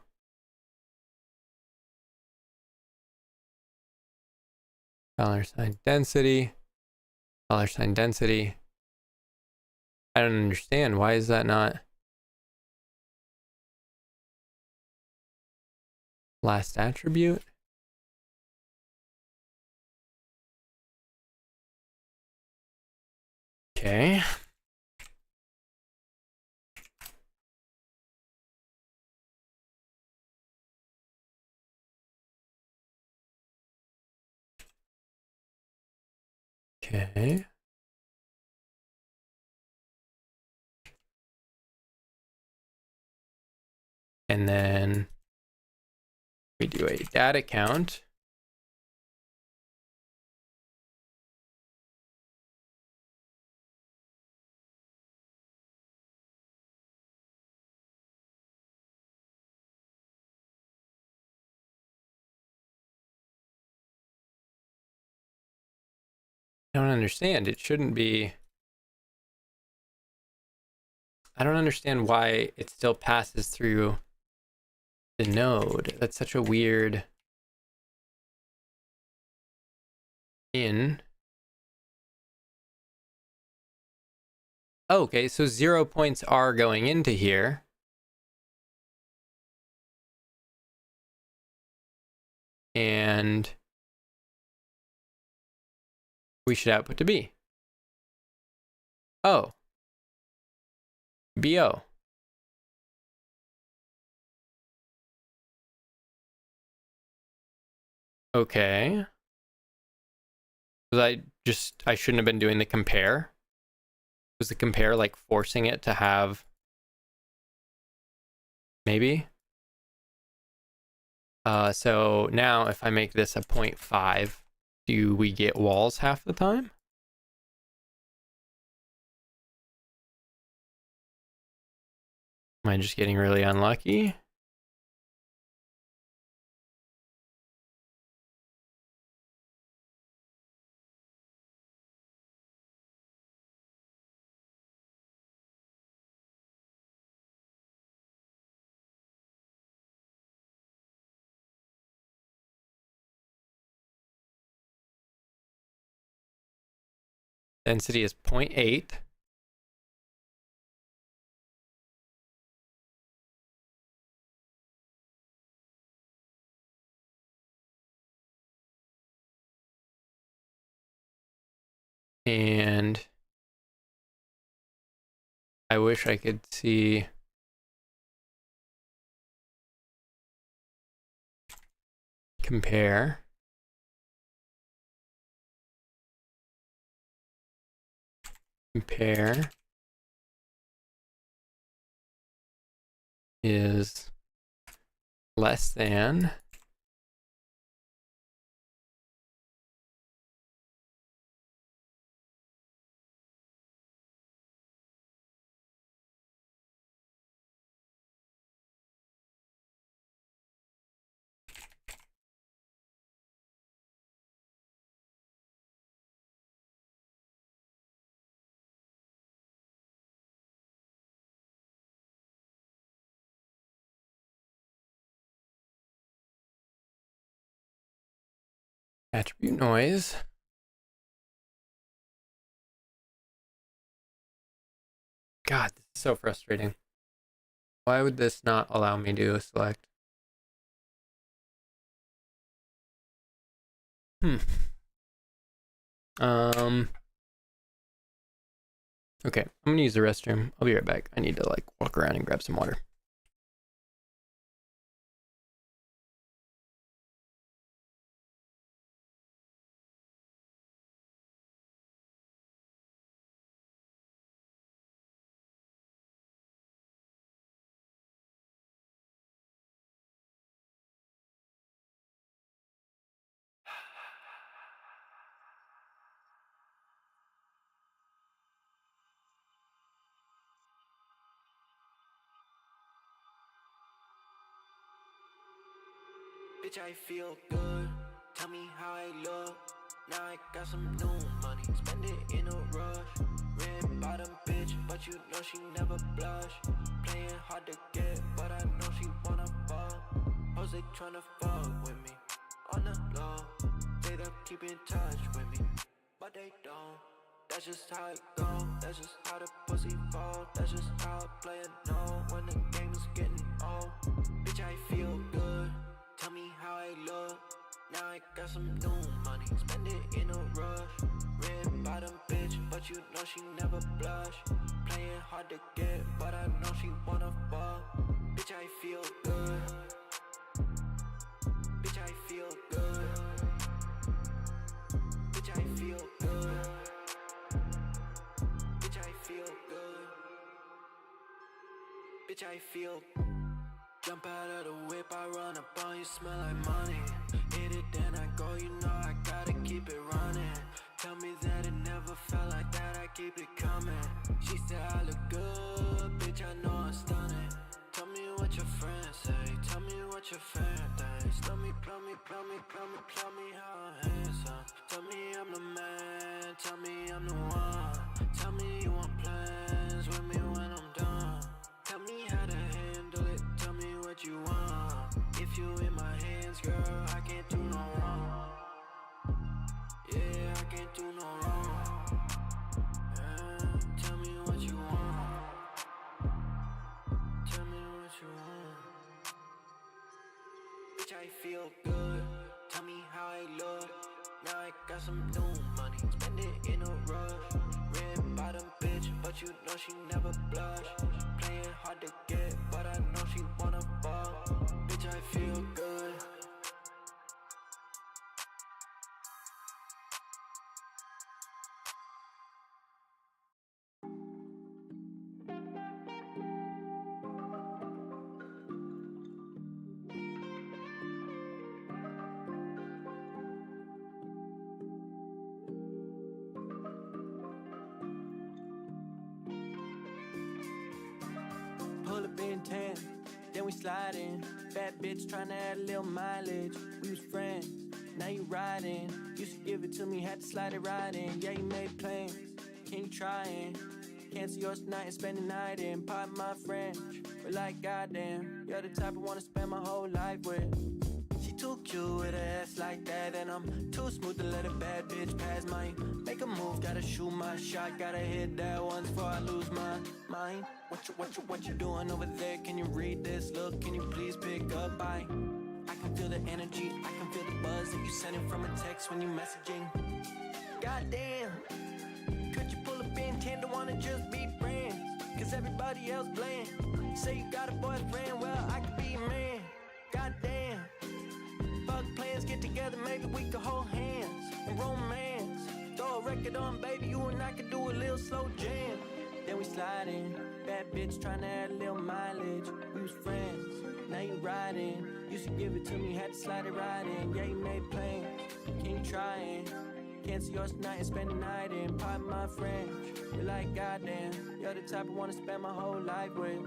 $sign density, $sign density? I don't understand. Why is that not last attribute? Okay. Okay. And then We do a data count. I don't understand. It shouldn't be. I don't understand why it still passes through the node. That's such a weird in. Oh, okay, so 0 points are going into here. And we should output to B. Oh. BO. Okay. I shouldn't have been doing the compare. Was the compare like forcing it to have maybe? So now if I make this a 0.5, do we get walls half the time? Am I just getting really unlucky? Density is 0.8. And I wish I could see compare. Compare is less than attribute noise. God, this is so frustrating. Why would this not allow me to select? Okay, I'm gonna use the restroom. I'll be right back. I need to like walk around and grab some water. Bitch, I feel good. Tell me how I look. Now I got some new money. Spend it in a rush. Red bottom bitch, but you know she never blush. Playing hard to get, but I know she wanna fuck. Hoes they tryna fuck with me. On the low, they don't keep in touch with me, but they don't. That's just how it go. That's just how the pussy fall. That's just how I play it. No, when the game is getting old. Bitch, I feel good. Tell me how I look. Now I got some new money. Spend it in a rush. Red bottom bitch, but you know she never blush. Playing hard to get, but I know she wanna fuck. Bitch, I feel good. Bitch, I feel good. Bitch, I feel good. Bitch, I feel good. Bitch, I feel good. Jump out of the whip, I run up on you, smell like money. Hit it, then I go, you know I gotta keep it running. Tell me that it never felt like that, I keep it coming. She said I look good, bitch, I know I'm stunning. Tell me what your friends say, tell me what your fan thinks. Tell me how I'm handsome. Tell me I'm the man, tell me I'm the one. Tell me you want plans with me when I'm done. Tell me how to handle it, tell me what you want. If you in my hands, girl, I can't do no wrong. Yeah, I can't do no wrong. Yeah, tell me what you want. Tell me what you want. Bitch, I feel good. Tell me how I look. Now I got some new money. Spend it in a rush. Red bottom bitch, but you know she never blush. Playing hard to get, but I know she wanna fuck. Bitch, I feel good. Pull up in 10, then we slide in. Bad bitch tryna add a little mileage. We was friends, now you riding. Used to give it to me, had to slide it right in. Yeah, you made plans, can you try and cancel yours tonight and spend the night in? Pardon my French, but like goddamn, you're the type I wanna spend my whole life with. She too cute with an ass like that, and I'm too smooth to let a bad bitch pass mine. Make a move, gotta shoot my shot, gotta hit that once before I lose my mind. What you doing over there? Can you read this? Look, can you please pick up? I can feel the energy, I can feel the buzz that you sending from a text when you messaging. Goddamn, could you pull up in 10 to wanna just be friends? Cause everybody else bland. Say you got a boyfriend, well I could be your man. Goddamn, fuck plans, get together, maybe we could hold hands and romance. Throw a record on, baby, you and I could do a little slow jam. Then we slide in, bad bitch tryna add a little mileage. We was friends, now you riding. Used to give it to me, had to slide it right in. Yeah, you made plans, can you try and cancel yours tonight and spend the night in? Pardon my French, but like goddamn, you're the type I wanna spend my whole life with.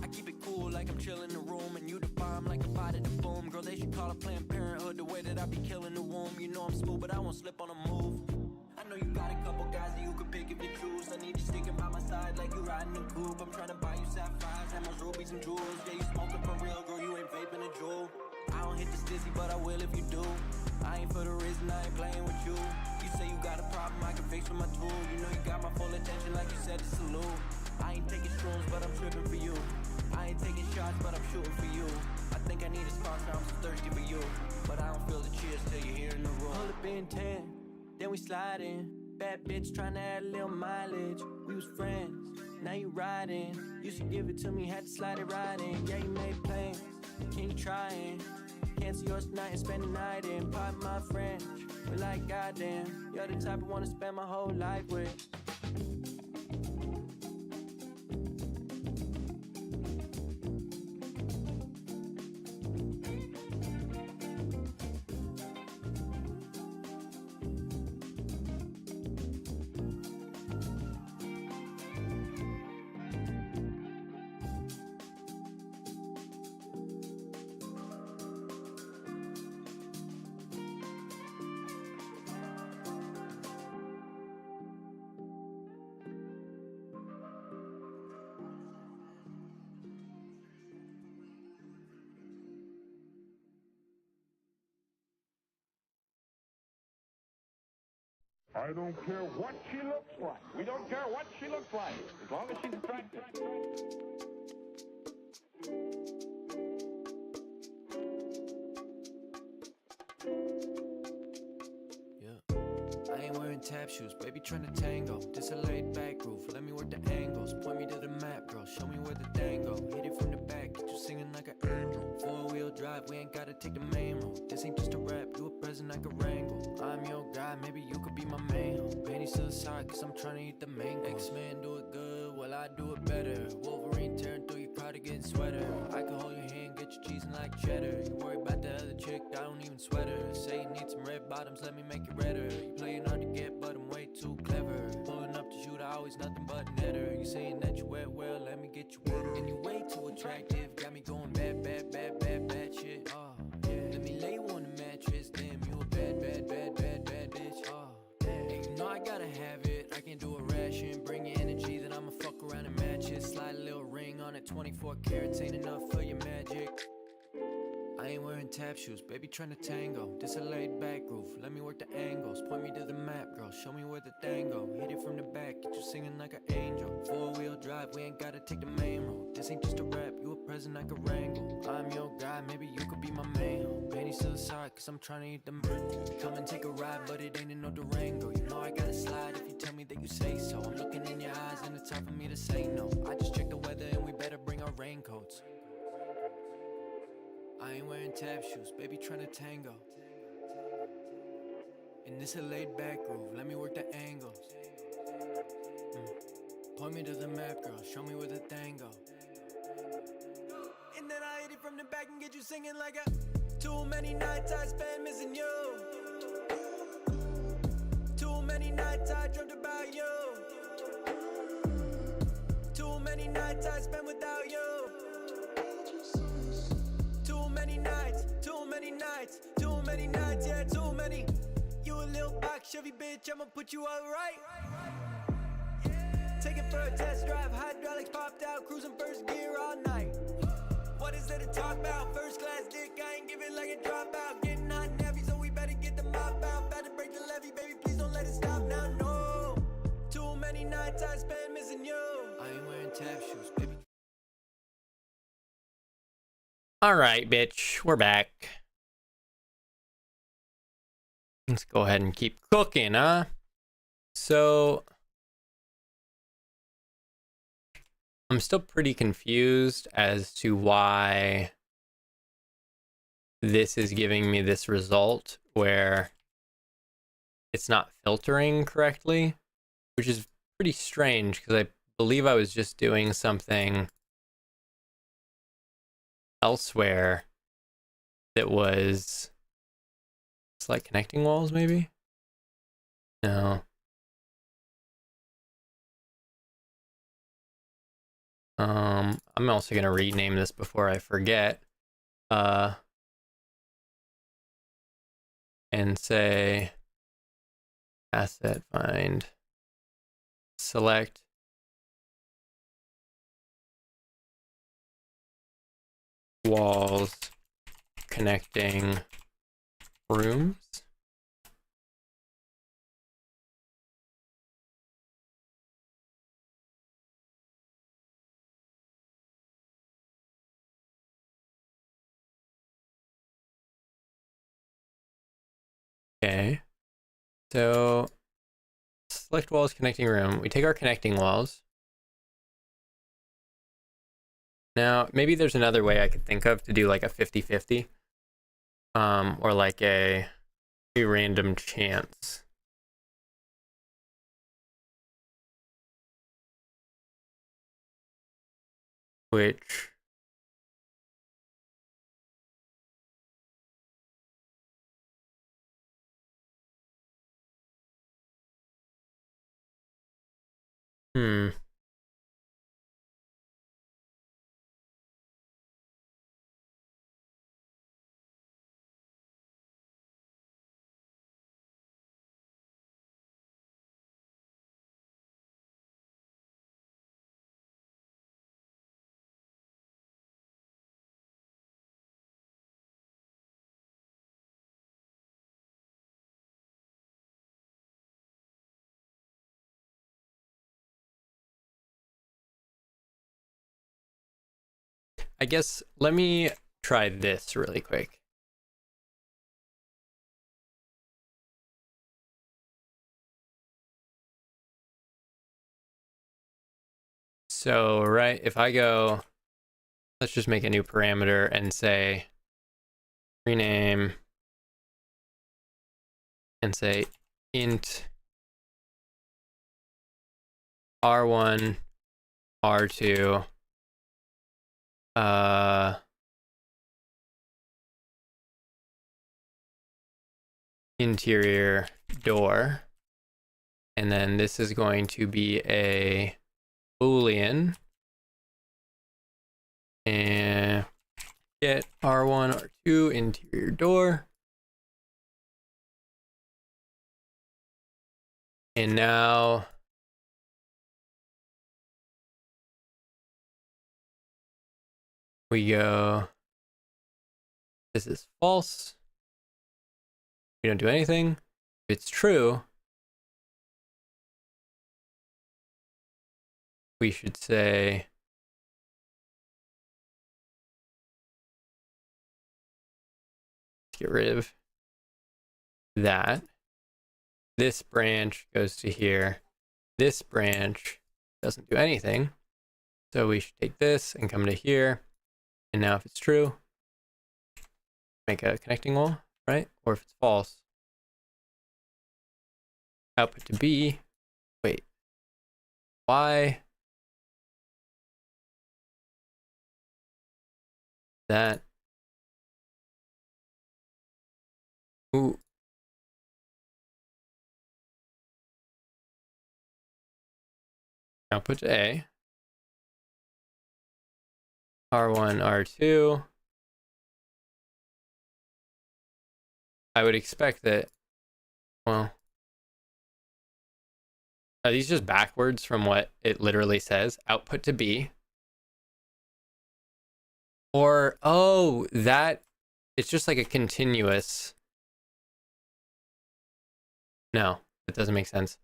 I keep it cool like I'm chillin' in the room, and you the bomb like a body to boom. Girl, they should call it Planned Parenthood, the way that I be killing the womb. You know I'm smooth, but I won't slip on a move. I know you got a couple guys that you could pick if you choose. I need you sticking by my side like you riding a coupe. I'm tryna buy you sapphires, emeralds, rubies, and jewels. Yeah, you smoking for real, girl, you ain't vaping a jewel. I don't hit this dizzy, but I will if you do. I ain't for the reason, I ain't playing with you. You say you got a problem, I can fix with my tool. You know you got my full attention like you said to salute. I ain't taking shrooms, but I'm tripping for you. I ain't taking shots, but I'm shooting for you. I think I need a sponsor, I'm so thirsty for you. But I don't feel the cheers till you're here in the room. Pull up in 10, then we slide in. Bad bitch tryna add a little mileage. We was friends, now you riding. Used to give it to me, had to slide it right in. Yeah, you made plans, can you try and cancel yours tonight and spend the night in? Pardon my French, but like goddamn, you're the type I wanna spend my whole life with. I don't care what she looks like. We don't care what she looks like, as long as she's attractive. I ain't wearing tap shoes, baby tryna tango. This a laid back groove, let me work the angles. Point me to the map, girl, show me where the tango. Hit it from the back, get you singing like an angel. 4-wheel drive, we ain't gotta take the main road. This ain't just a rap, you a present I could wrangle. I'm your guy, maybe you could be my main hoe. Panties to the side, cause I'm tryna eat the mango. X-Men do it good, well I do it better. Wolverine tearing through your crowd to get sweater. I can hold your hand, bitch, cheesing like cheddar. You worry about the other chick, I don't even sweat her. Say you need some red bottoms, let me make it redder. You playing hard to get, but I'm way too clever. Pulling up to shoot, I always nothing but netter. You saying that you wet well, let me get you wetter. And you way too attractive, got me going bad, bad, bad, bad, bad shit. Oh, yeah. Let me lay you on the mattress, damn, you a bad, bad, bad, bad, bad bitch. Oh, yeah. And you know I gotta have it, I can do a ration. Bring your energy, then I'ma fuck around and match it. Slide a little ring on it, 24 carats ain't enough for your magic. I ain't wearing tap shoes, baby tryna tango. This a laid back groove, let me work the angles. Point me to the map, girl, show me where the thing go. Hit it from the back, get you singing like an angel. 4-wheel drive, we ain't gotta take the main road. This ain't just a rap, you a present I could wrangle. I'm your guy, maybe you could be my main hoe. Panties to the side, cause I'm tryna eat them. Come and take a ride, but it ain't in no Durango. You know I gotta slide if you tell me that you say so. I'm looking in your eyes and it's time for me to say no. I just checked the weather and we better bring our raincoats. I ain't wearing tap shoes, baby tryna tango. And this a laid back groove, let me work the angles. Point me to the map, girl, show me where the thing go. And then I hit it from the back and get you singing like a. Too many nights I spent missing you. Too many nights I dreamt about you. Too many nights I spent without you. Too many nights, too many nights, too many nights, yeah, too many. You a little box Chevy bitch, I'ma put you all right. Take it for a test drive, hydraulics popped out, cruising first gear all night. What is there to talk about? First class dick, I ain't giving like a dropout. Getting hot and heavy, so we better get the mop out. Better break the levee, baby, please don't let it stop now, no. Too many nights I spent missing you. I ain't wearing tap shoes, baby. All right, bitch, we're back. Let's go ahead and keep cooking, huh? So I'm still pretty confused as to why this is giving me this result where it's not filtering correctly, which is pretty strange because I believe I was just doing something elsewhere that was like connecting walls, maybe? No. I'm also gonna rename this before I forget. And say asset find select walls connecting rooms. Okay, so select walls connecting room. We take our connecting walls. Now, maybe there's another way I could think of to do like a 50-50. Or like a random chance. Which I guess let me try this really quick. So, right, if I go, let's just make a new parameter and say rename and say int R1, R2, interior door. And then this is going to be a Boolean. And get R1, R2, interior door. And now we go, this is false. We don't do anything. If it's true, we should say get rid of that. This branch goes to here. This branch doesn't do anything. So we should take this and come to here. And now if it's true, make a connecting wall, right? Or if it's false, output to B. Wait, why? That. Ooh. Output to A. R1, R2. I would expect that, well, are these just backwards from what it literally says? Output to B. Or, oh, that, it's just like a continuous. No, that doesn't make sense.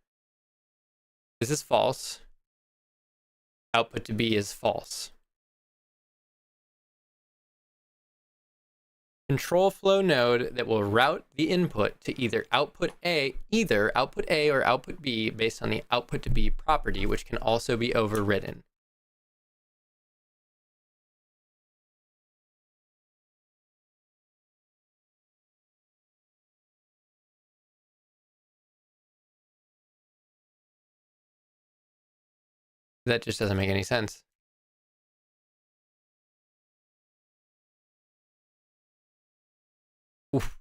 This is false. Output to B is false. Control flow node that will route the input to either output A or output B based on the output to B property, which can also be overridden. That just doesn't make any sense. Oof.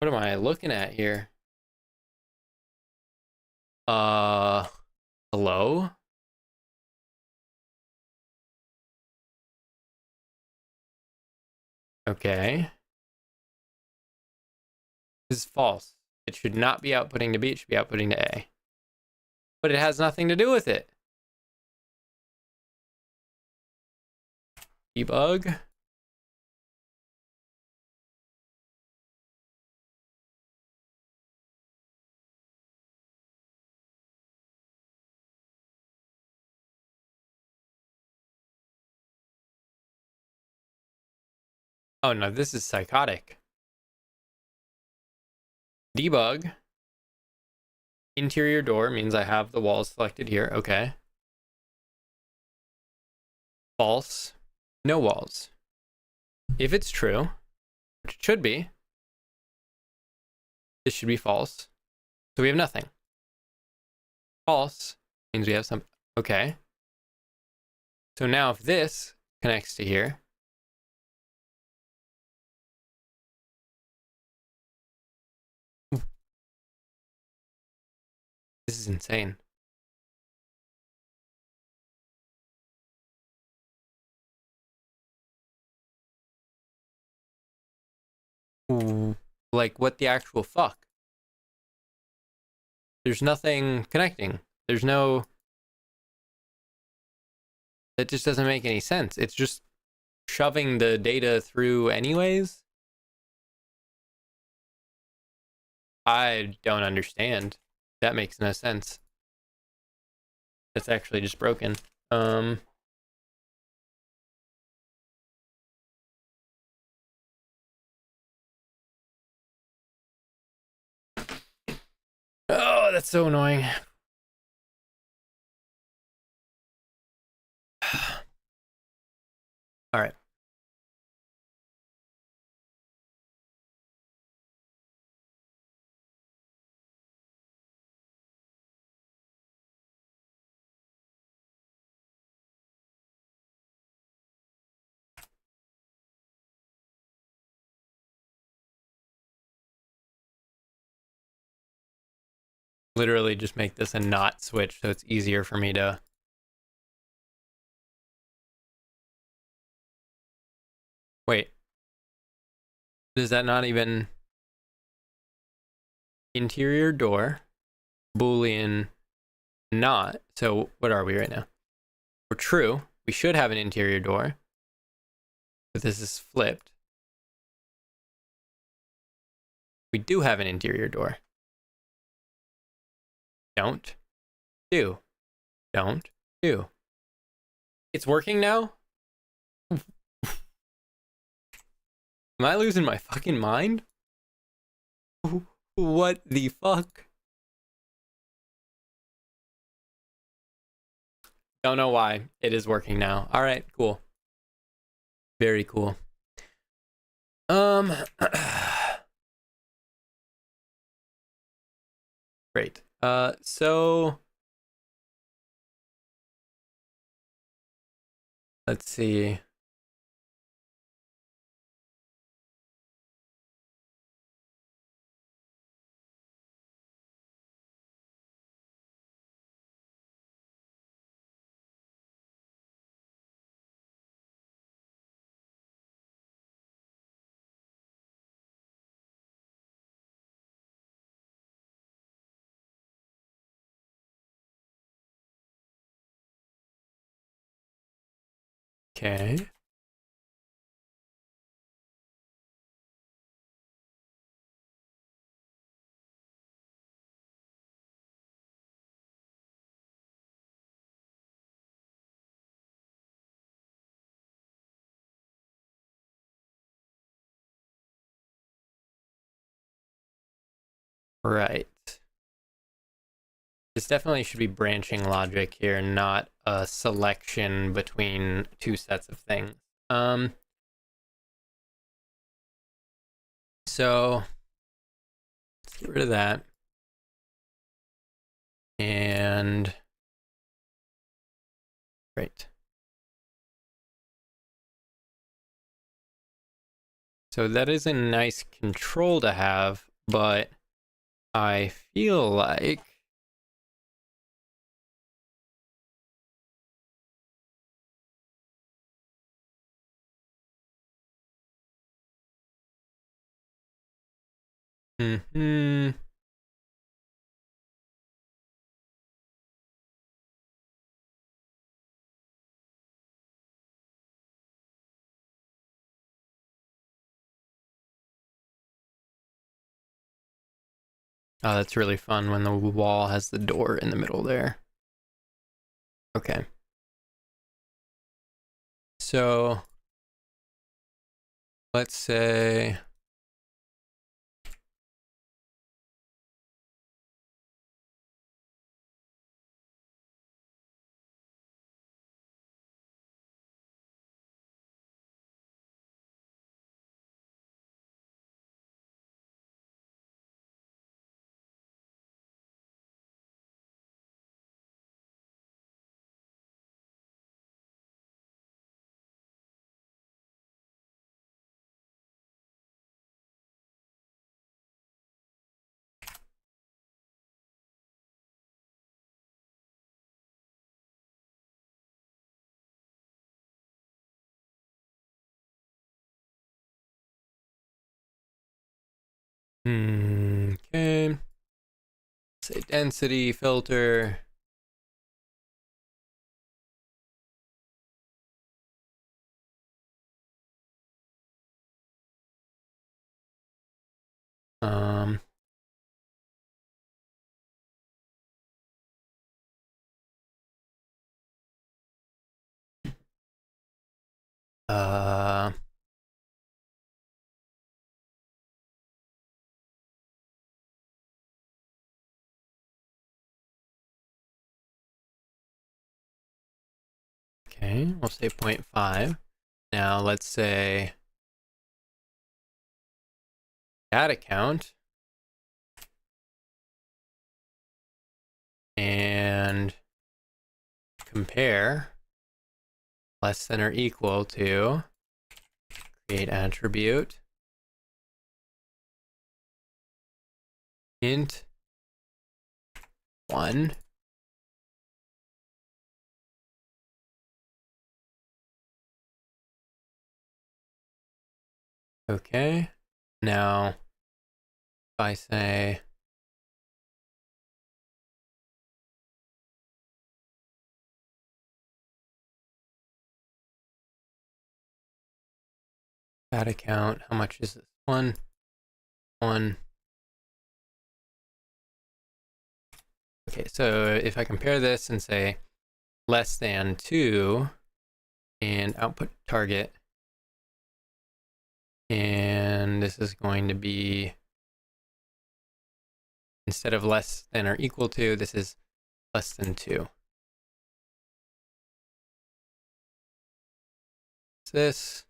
What am I looking at here? Hello? Okay. This is false. It should not be outputting to B, it should be outputting to A. But it has nothing to do with it. Debug. Oh no, this is psychotic. Debug. Interior door means I have the walls selected here. Okay. False. No walls. If it's true, which it should be, this should be false. So we have nothing. False means we have some. Okay. So now if this connects to here, this is insane. Ooh, like what the actual fuck? There's nothing connecting. There's no. That just doesn't make any sense. It's just shoving the data through anyways. I don't understand. That makes no sense. That's actually just broken. Oh, that's so annoying. All right. literally just make this a not switch so it's easier for me to... Wait. Does that not even... Interior door, Boolean not. So what are we right now? We're true. We should have an interior door. But this is flipped. We do have an interior door. Don't. Do. Don't. Do. It's working now? Am I losing my fucking mind? What the fuck? Don't know why. It is working now. All right, cool. Very cool. Great. So let's see. Okay. Right. This definitely should be branching logic here, not a selection between two sets of things. So let's get rid of that. And great. So that is a nice control to have, but I feel like Oh, that's really fun when the wall has the door in the middle there. Okay. So let's say okay. Say density filter. Um uh okay, we'll say 0.5. Now let's say data count and compare less than or equal to create attribute int 1. Okay, now if I say data count, how much is this? 1, 1. Okay, so if I compare this and say less than 2 and output target, and this is going to be, instead of less than or equal to, this is less than 2. What's this?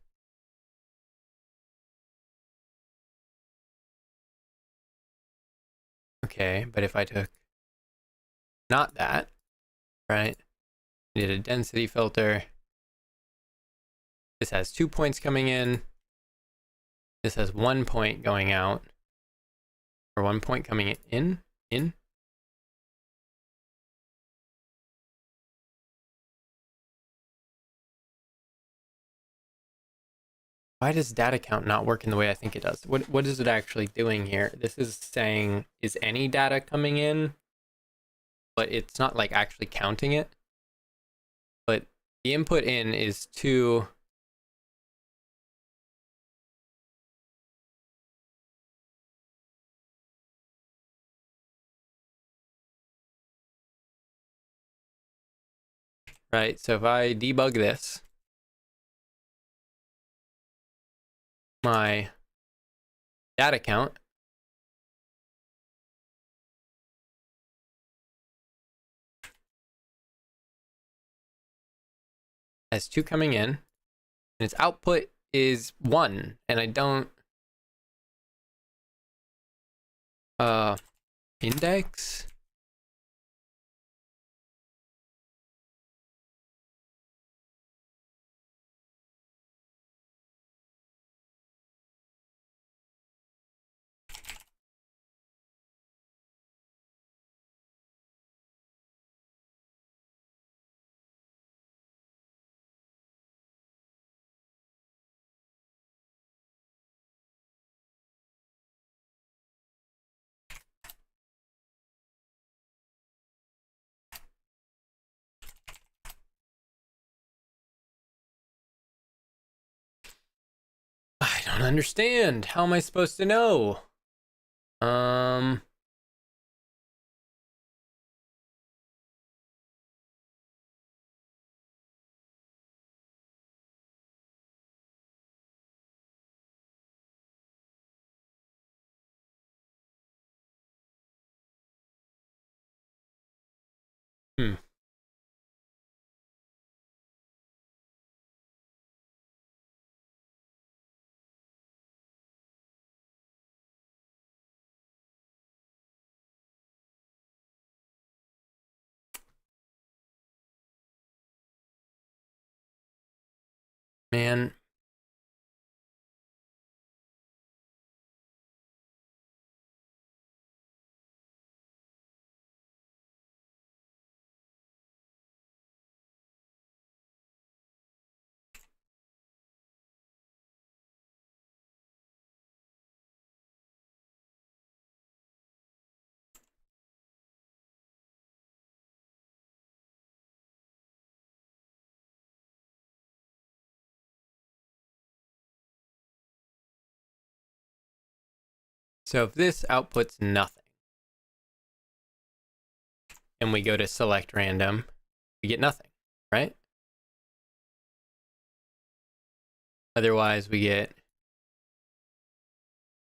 Okay, but if I took not that, right? Did a density filter. This has 2 points coming in. This has 1 point going out. Or 1 point coming in. Why does data count not work in the way I think it does? What is it actually doing here? This is saying, is any data coming in? But it's not like actually counting it. But the input in is 2. Right, so if I debug this, my data count has 2 coming in, and its output is 1, and I don't index. I don't understand. How am I supposed to know? Hmm. Man. So if this outputs nothing, and we go to select random, we get nothing, right? Otherwise, we get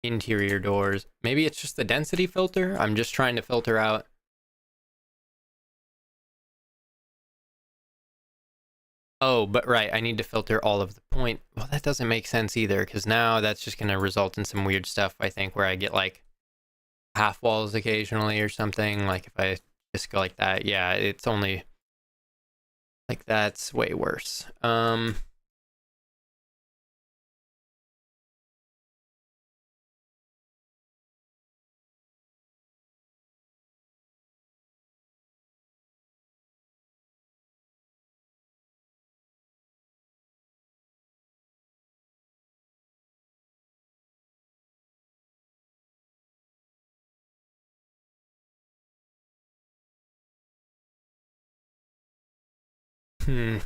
interior doors. Maybe it's just the density filter. I'm just trying to filter out. Oh, but right, I need to filter all of the point. Well, that doesn't make sense either, because now that's just going to result in some weird stuff, I think, where I get like half walls occasionally or something. Like if I just go like that, yeah, it's only like that's way worse. Hmm.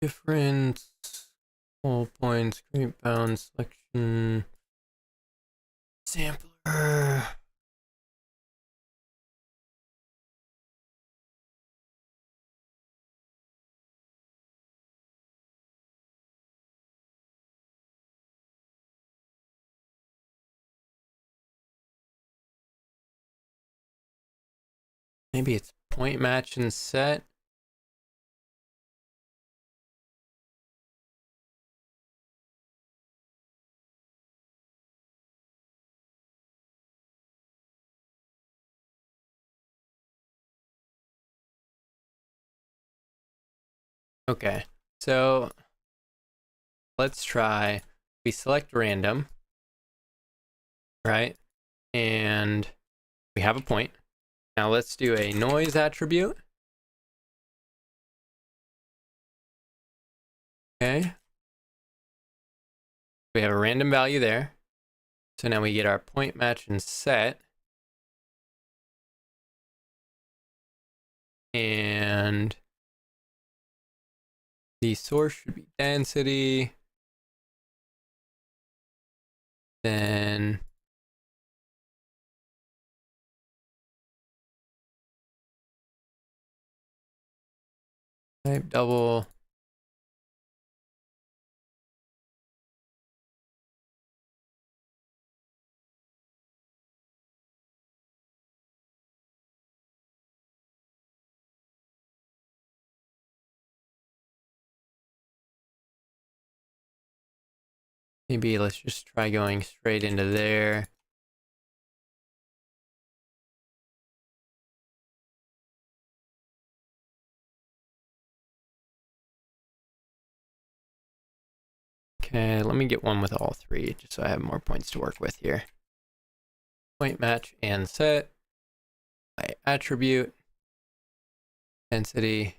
Different whole points, create bound selection, sampler. Maybe it's point match and set. Okay, so let's try. We select random, right? And we have a point. Now let's do a noise attribute. Okay. We have a random value there. So now we get our point match and set. And the source should be density. Then type double. Maybe let's just try going straight into there. Okay, let me get one with all three, just so I have more points to work with here. Point match and set by attribute, density,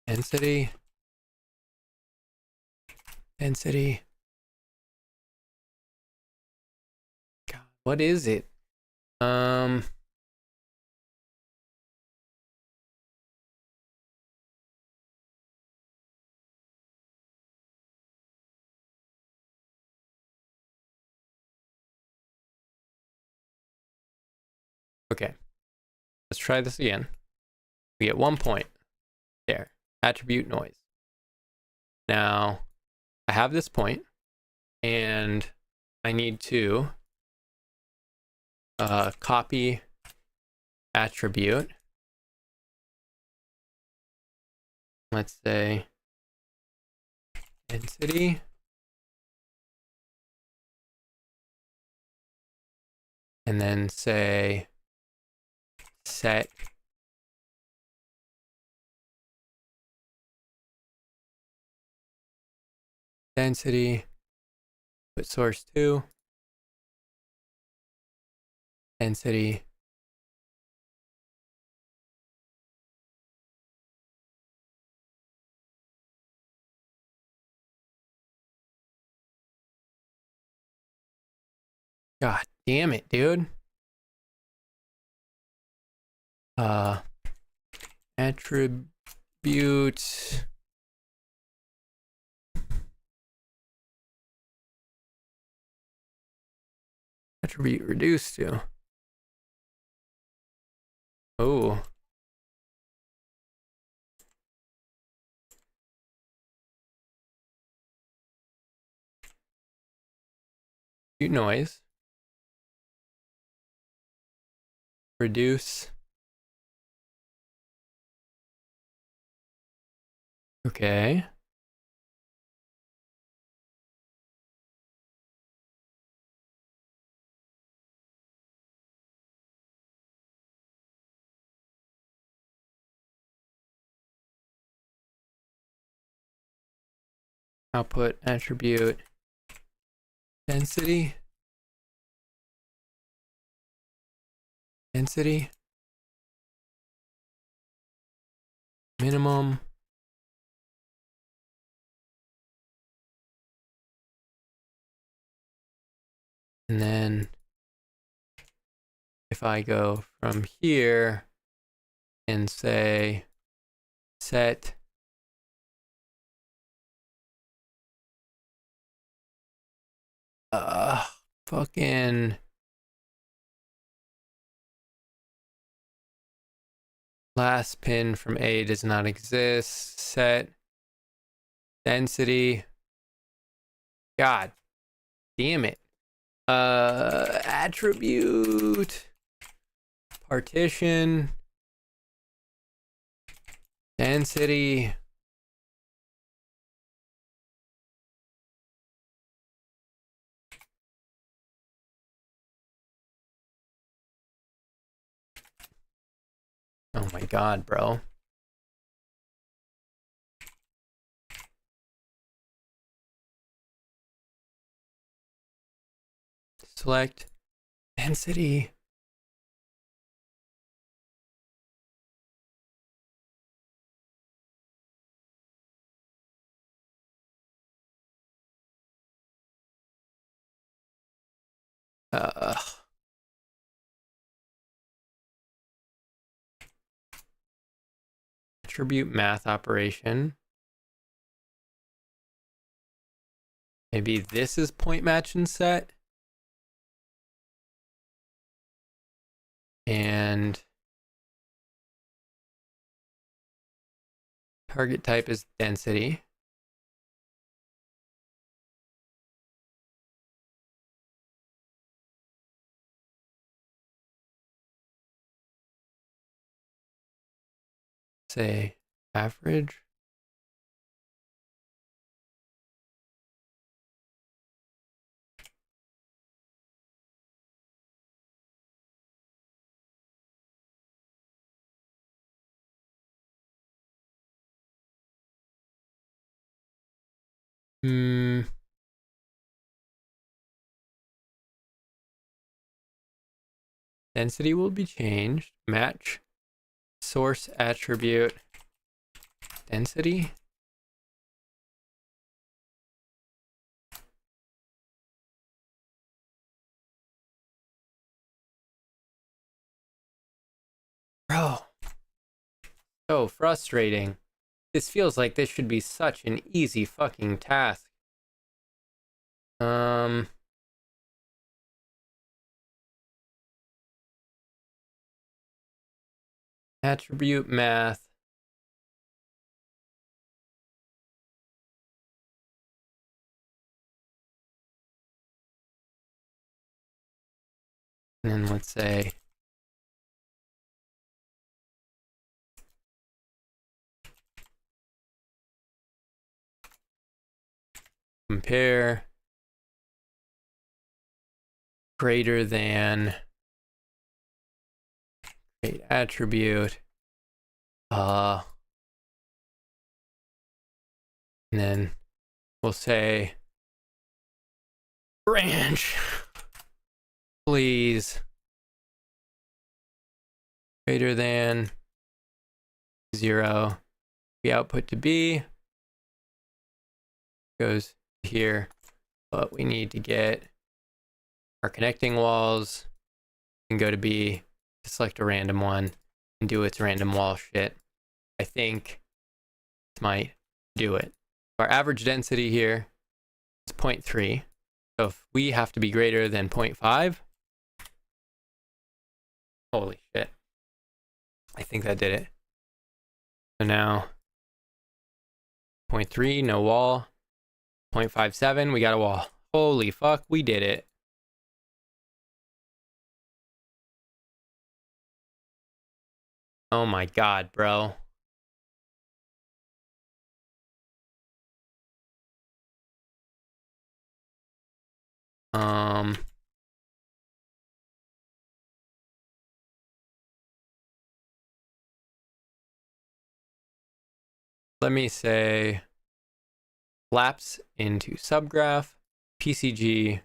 density, density. God, what is it? Okay, let's try this again. We get 1 point there, attribute noise. Now I have this point and I need to copy attribute. Let's say density. And then say set density, put source 2, density, God damn it, dude. Attribute reduced to. Oh. Noise. Reduce. Okay. output attribute density. Density. Minimum. And then if I go from here and say set fucking last pin from A does not exist, set density, god damn it, attribute partition density. Oh my god, bro. Select density. Attribute math operation. Maybe this is point match and set. And target type is density. Say average. Density will be changed. Match source attribute density. Bro, so frustrating. This feels like this should be such an easy fucking task. Attribute math. And then let's say compare greater than create attribute and then we'll say branch please greater than 0. The output to B goes here, but we need to get our connecting walls and go to B to select a random one and do its random wall shit. I think this might do it. Our average density here is 0.3. So if we have to be greater than 0.5, holy shit. I think that did it. So now 0.3, no wall. 0.57, we got a wall. Holy fuck, we did it. Oh my god, bro. Let me say lapse into subgraph, PCG,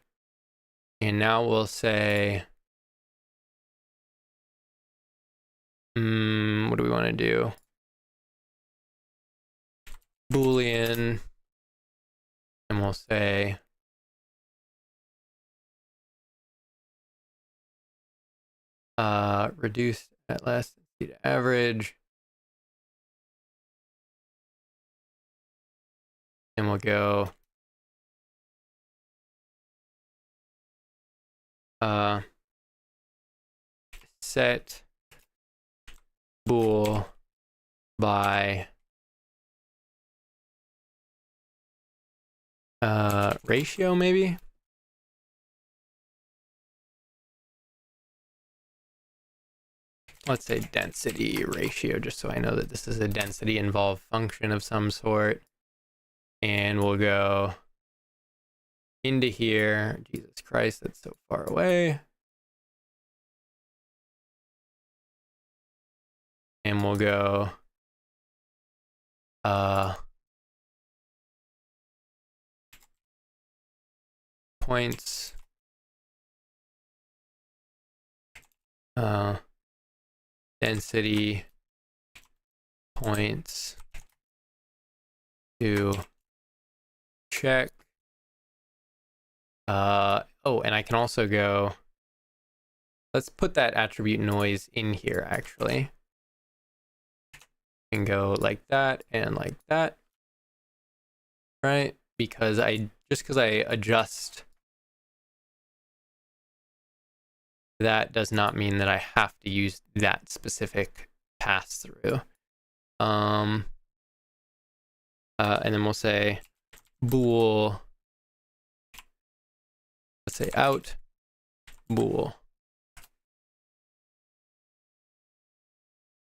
and now we'll say, what do we want to do? Boolean, and we'll say reduce at elasticity to average, and we'll go set bool by ratio, maybe. Let's say density ratio, just so I know that this is a density involved function of some sort. And we'll go into here. Jesus Christ, that's so far away. And we'll go points density points to check. Oh, and I can also go, let's put that attribute noise in here actually. And go like that and like that, right? Because because I adjust, that does not mean that I have to use that specific pass through. And then we'll say bool, let's say out bool,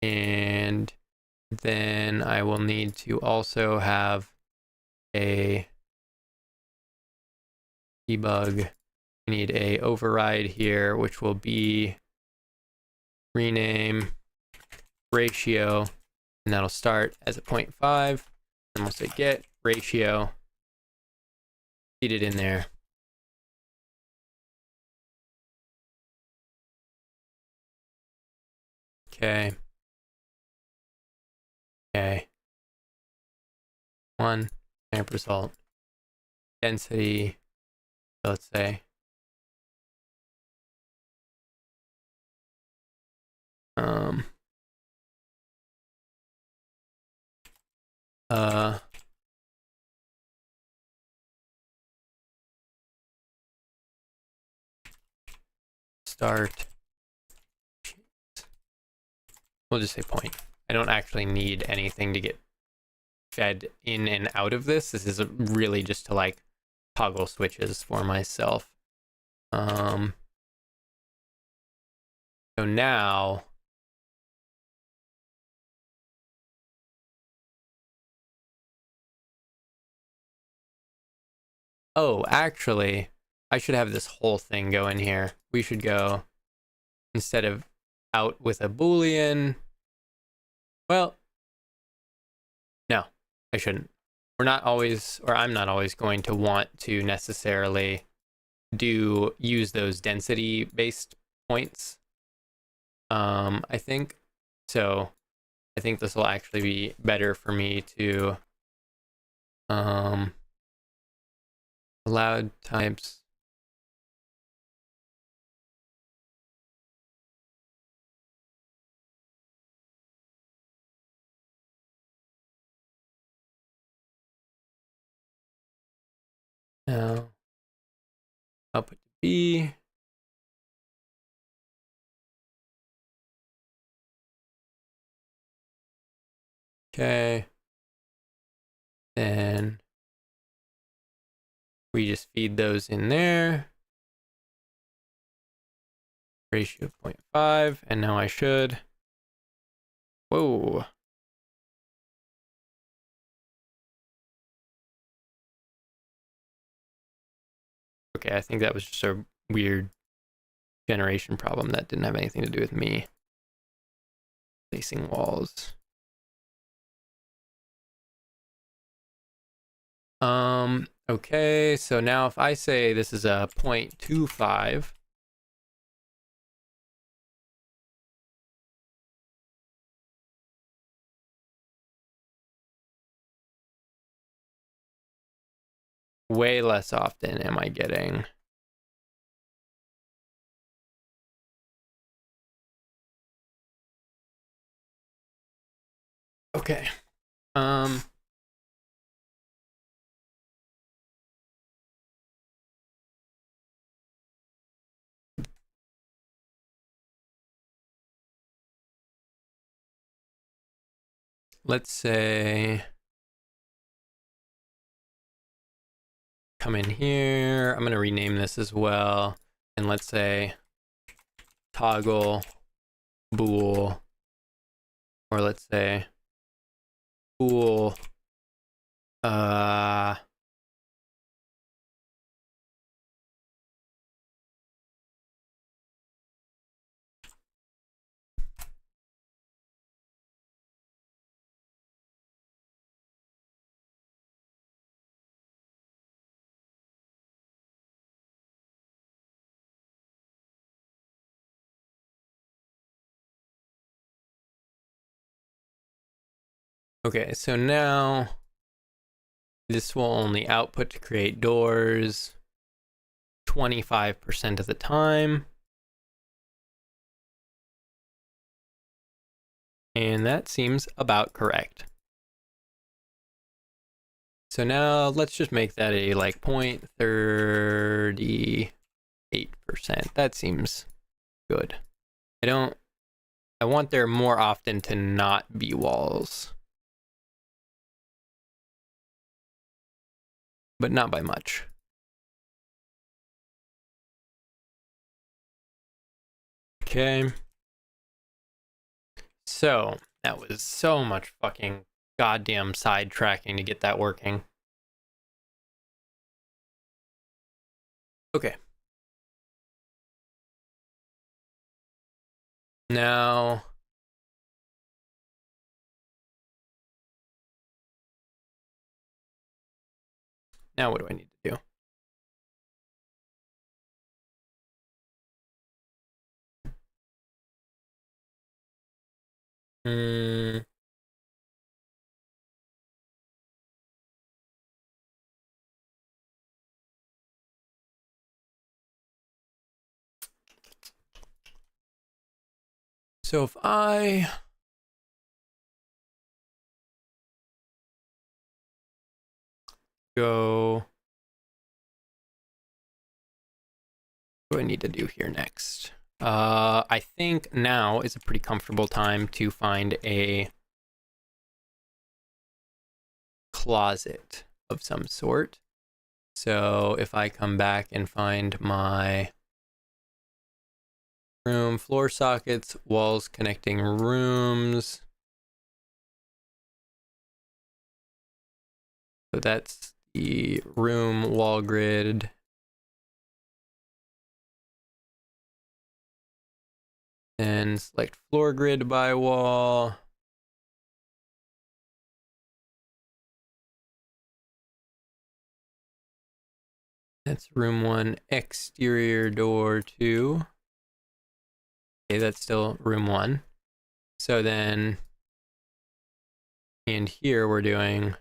and then I will need to also have a debug. I need a override here, which will be rename ratio, and that'll start as a 0.5. And we'll say get ratio, feed it in there. Okay. Okay. 1 amp result. Density, let's say. Start. We'll just say point. I don't actually need anything to get fed in and out of this. This is really just to like toggle switches for myself. So now oh, actually, I should have this whole thing go in here. We should go, instead of out with a Boolean, well, no, I shouldn't. We're not always, or I'm not always going to want to necessarily use those density based points. I think. So I think this will actually be better for me to allowed types. Now output to B. Okay. Then we just feed those in there. Ratio 0.5, and now I should. Whoa. Okay, I think that was just a weird generation problem that didn't have anything to do with me. Placing walls. Okay, so now if I say this is a 0.25, way less often am I getting. Okay. Let's say come in here. I'm going to rename this as well. And let's say toggle bool, or let's say bool, okay, so now this will only output to create doors 25% of the time. And that seems about correct. So now let's just make that a like 0.38%. That seems good. I want there more often to not be walls. But not by much. Okay. So that was so much fucking goddamn sidetracking to get that working. Okay. Now what do I need to do? So if I go, what do I need to do here next? I think now is a pretty comfortable time to find a closet of some sort. So if I come back and find my room, floor sockets, walls connecting rooms. So that's the room wall grid. And select floor grid by wall. That's room 1, exterior door 2. Okay, that's still room 1. So then, and here we're doing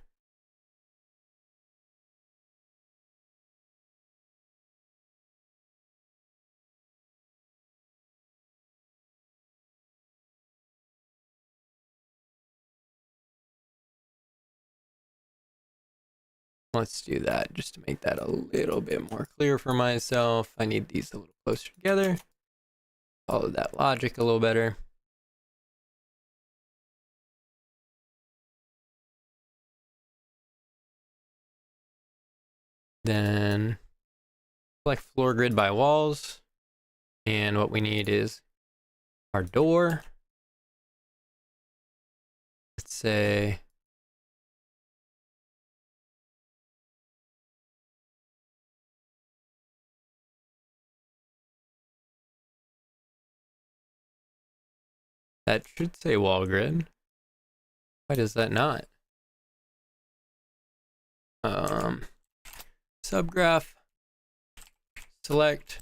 let's do that just to make that a little bit more clear for myself. I need these a little closer together. Follow that logic a little better. Then select floor grid by walls. And what we need is our door. Let's say that should say wall grid. Why does that not? Subgraph, select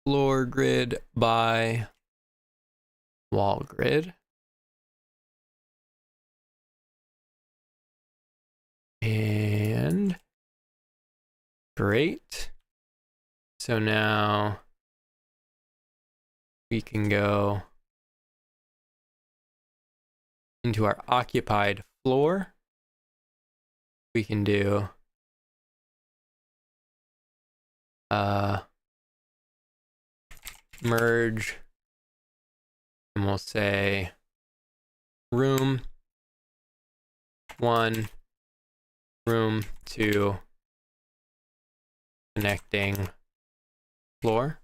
floor grid by wall grid. And great. So now we can go into our occupied floor. We can do merge, and we'll say room 1, room 2, connecting floor.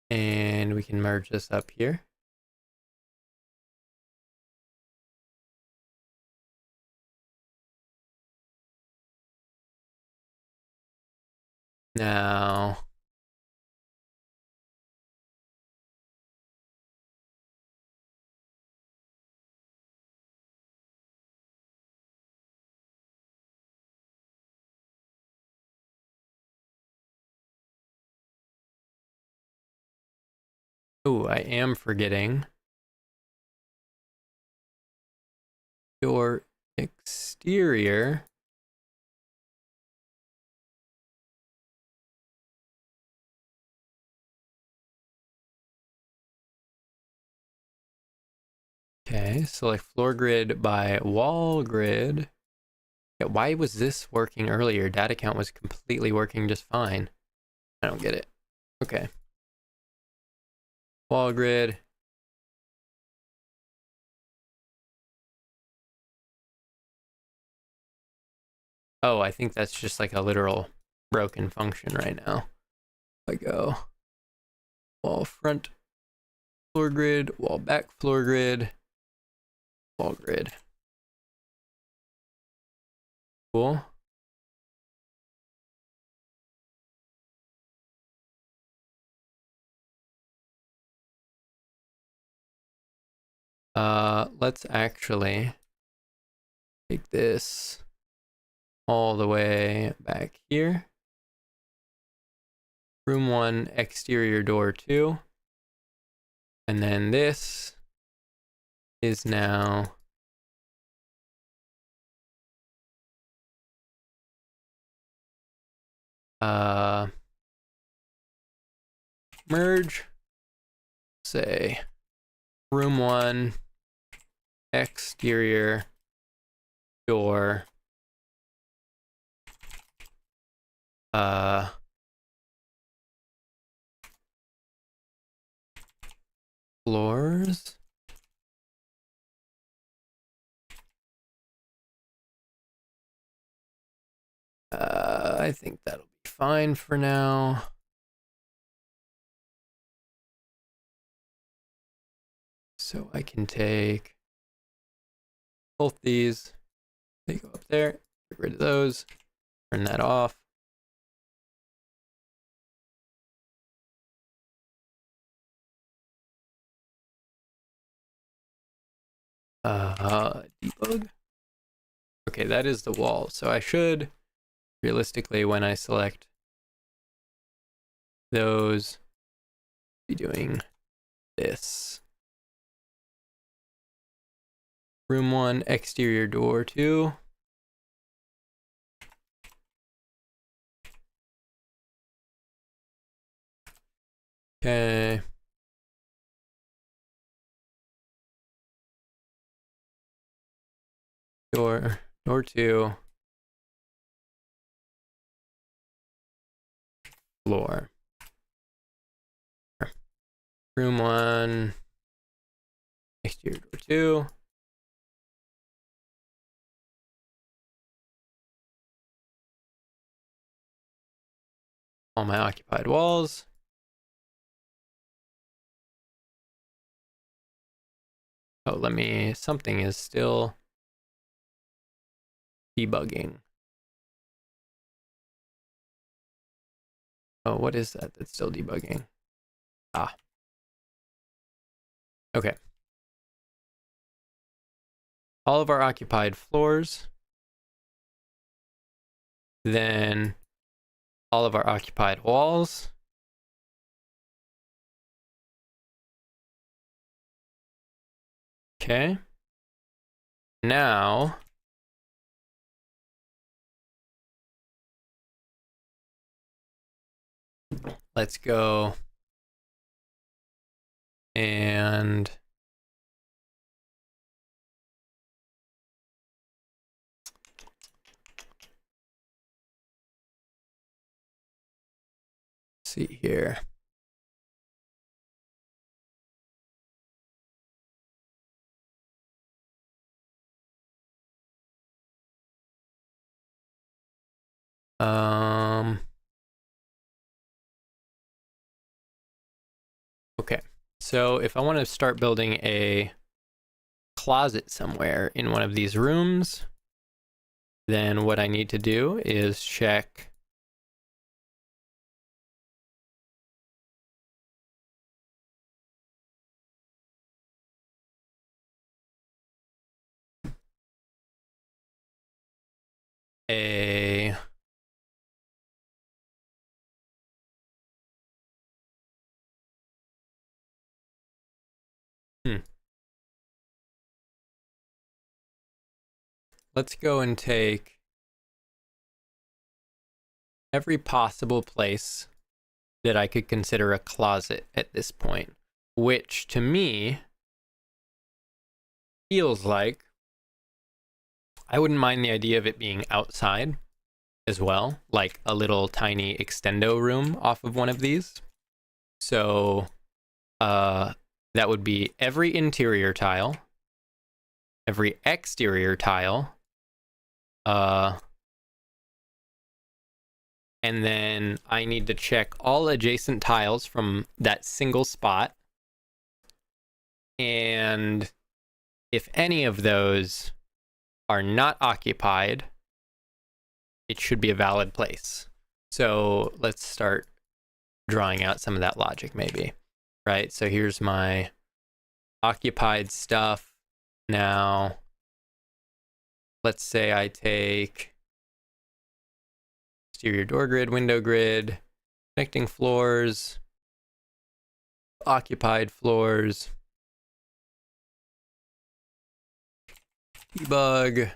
And we can merge this up here. Now, oh, I am forgetting your exterior. Okay, select floor grid by wall grid. Yeah, why was this working earlier? Data count was completely working just fine. I don't get it. Okay. Wall grid. Oh, I think that's just like a literal broken function right now. I go wall front floor grid, wall back floor grid, wall grid. Cool. Let's actually take this all the way back here. Room 1, exterior door 2. And then this is now merge, say room 1, exterior door, floors. I think that'll be fine for now. So I can take both these, they go up there, get rid of those, turn that off. Debug. Okay, that is the wall. So I should, realistically, when I select those, be doing this. Room 1, exterior door 2. Okay. Door 2. Floor. Room 1, exterior door 2. All my occupied walls. Oh, something is still debugging. Oh, what is that that's still debugging? Ah. Okay. all of our occupied floors, then all of our occupied walls, okay. Now let's go and see here. Okay, so if I want to start building a closet somewhere in one of these rooms, then what I need to do is check a let's go and take every possible place that I could consider a closet at this point, which to me feels like I wouldn't mind the idea of it being outside as well, like a little tiny extendo room off of one of these. So that would be every interior tile, every exterior tile, and then I need to check all adjacent tiles from that single spot. And if any of those are not occupied, it should be a valid place. So let's start drawing out some of that logic maybe, right? So here's my occupied stuff. Now, let's say I take exterior door grid, window grid, connecting floors, occupied floors, debug,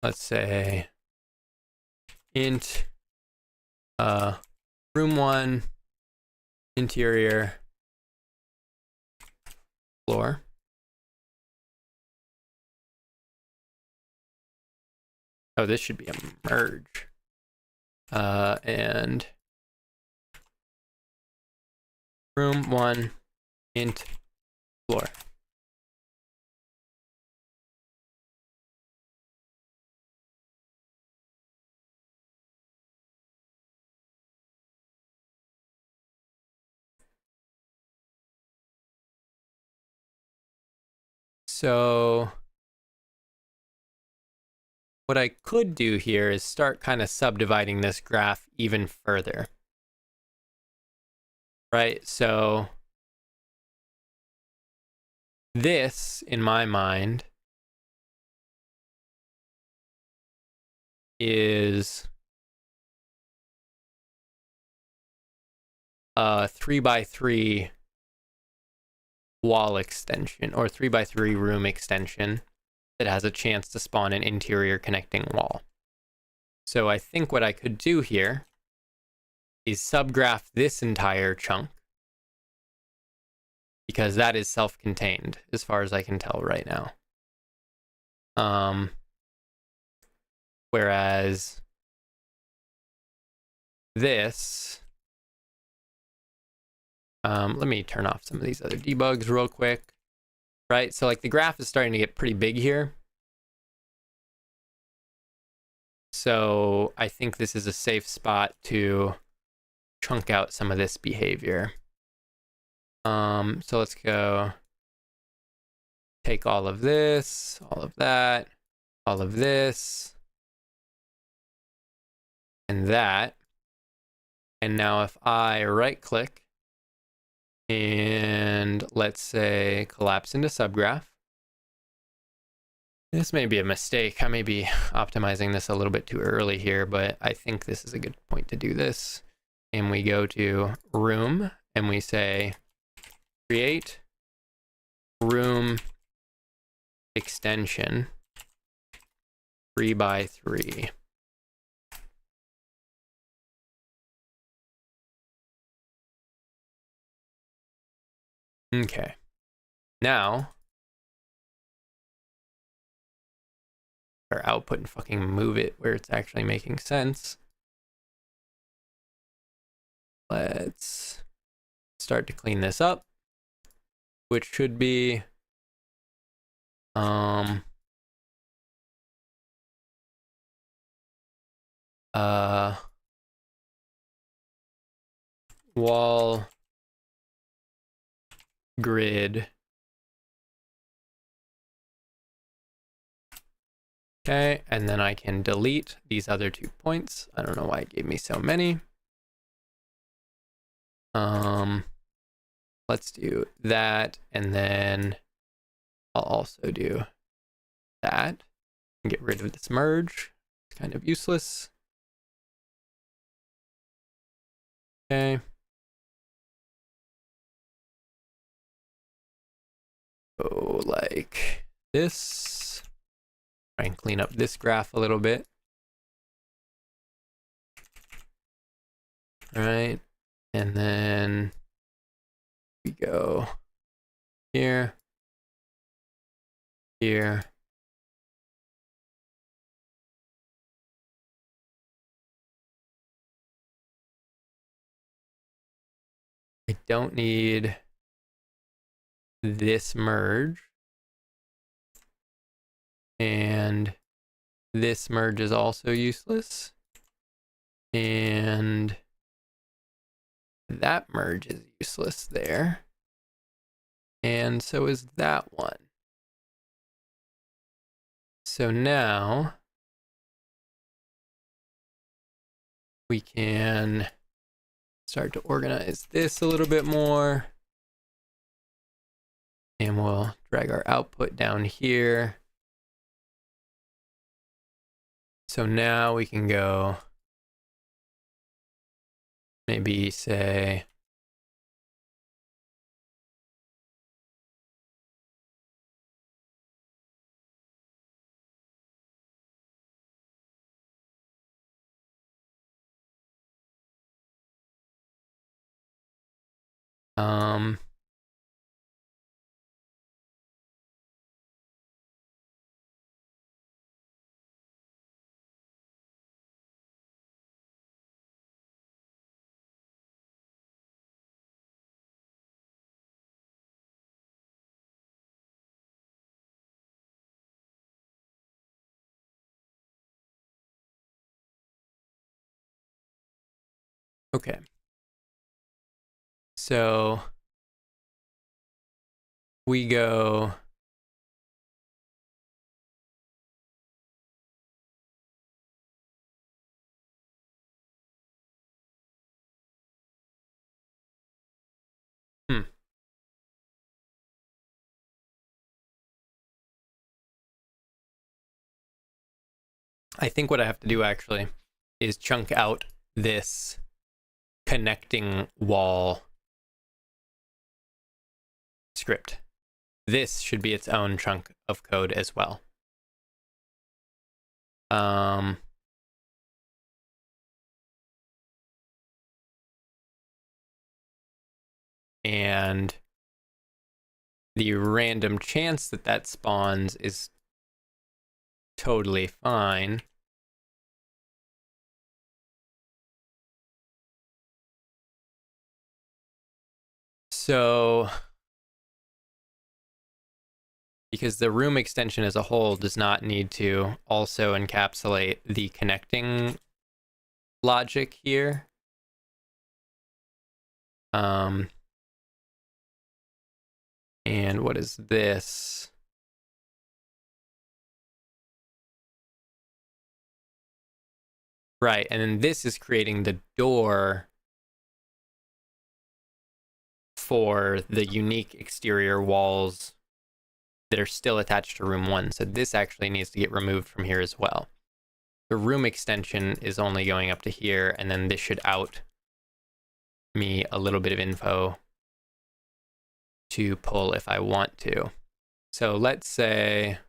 let's say int room 1 interior floor. Oh, this should be a merge. And room 1 int floor. So what I could do here is start kind of subdividing this graph even further. Right? So this, in my mind, is a 3x3 wall extension or 3x3 room extension that has a chance to spawn an interior connecting wall. So I think what I could do here is subgraph this entire chunk, because that is self-contained as far as I can tell right now. Whereas this, let me turn off some of these other debugs real quick, right? So like the graph is starting to get pretty big here. So I think this is a safe spot to chunk out some of this behavior. So let's go take all of this, all of that, all of this, and that. And now if I right click and let's say collapse into subgraph, this may be a mistake. I may be optimizing this a little bit too early here, but I think this is a good point to do this. And we go to room and we say create room extension 3x3. Okay. Now our output and fucking move it where it's actually making sense. Let's start to clean this up, which should be wall grid. Okay, and then I can delete these other 2 points. I don't know why it gave me so many. Let's do that, and then I'll also do that and get rid of this merge. It's kind of useless. Okay. Go like this. Try and clean up this graph a little bit. All right, and then we go here, here, I don't need this merge, and this merge is also useless, and that merge is useless there, and so is that one. So now we can start to organize this a little bit more, and we'll drag our output down here. So now we can go maybe say okay. So we go I think what I have to do actually is chunk out this connecting wall script. This should be its own chunk of code as well. And the random chance that that spawns is totally fine. So, because the room extension as a whole does not need to also encapsulate the connecting logic here. And what is this? Right, and then this is creating the door for the unique exterior walls that are still attached to room 1. So this actually needs to get removed from here as well. The room extension is only going up to here, and then this should out me a little bit of info to pull if I want to. So let's say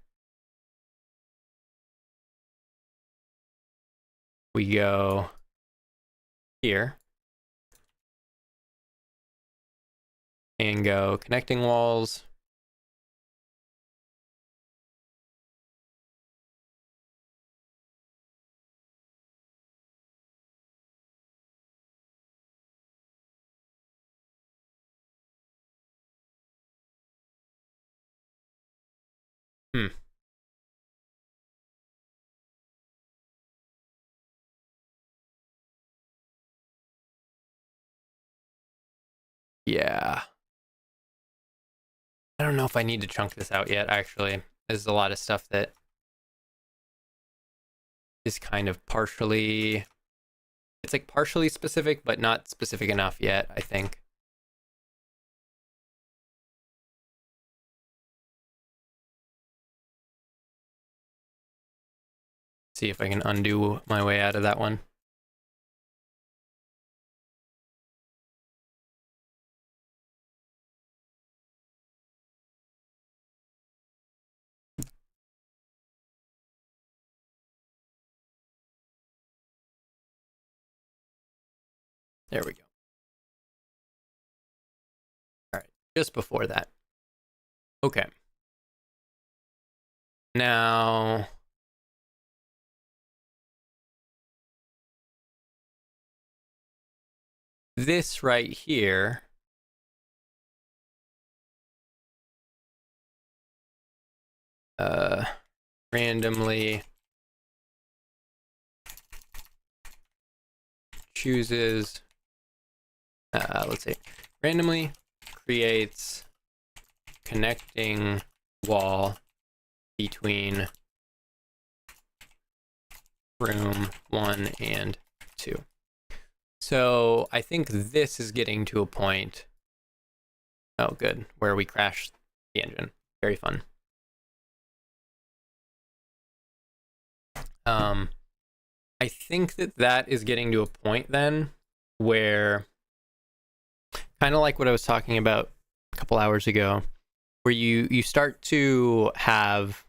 we go here and go connecting walls. Yeah. I don't know if I need to chunk this out yet, actually. There's a lot of stuff that is kind of partially... It's like partially specific, but not specific enough yet, I think. See if I can undo my way out of that one. There we go. All right, just before that. Okay. Now... this right here randomly chooses, let's see, randomly creates connecting wall between room 1 and 2. So I think this is getting to a point, oh good, where we crash the engine. Very fun. I think that is getting to a point then where, kind of like what I was talking about a couple hours ago, where you start to have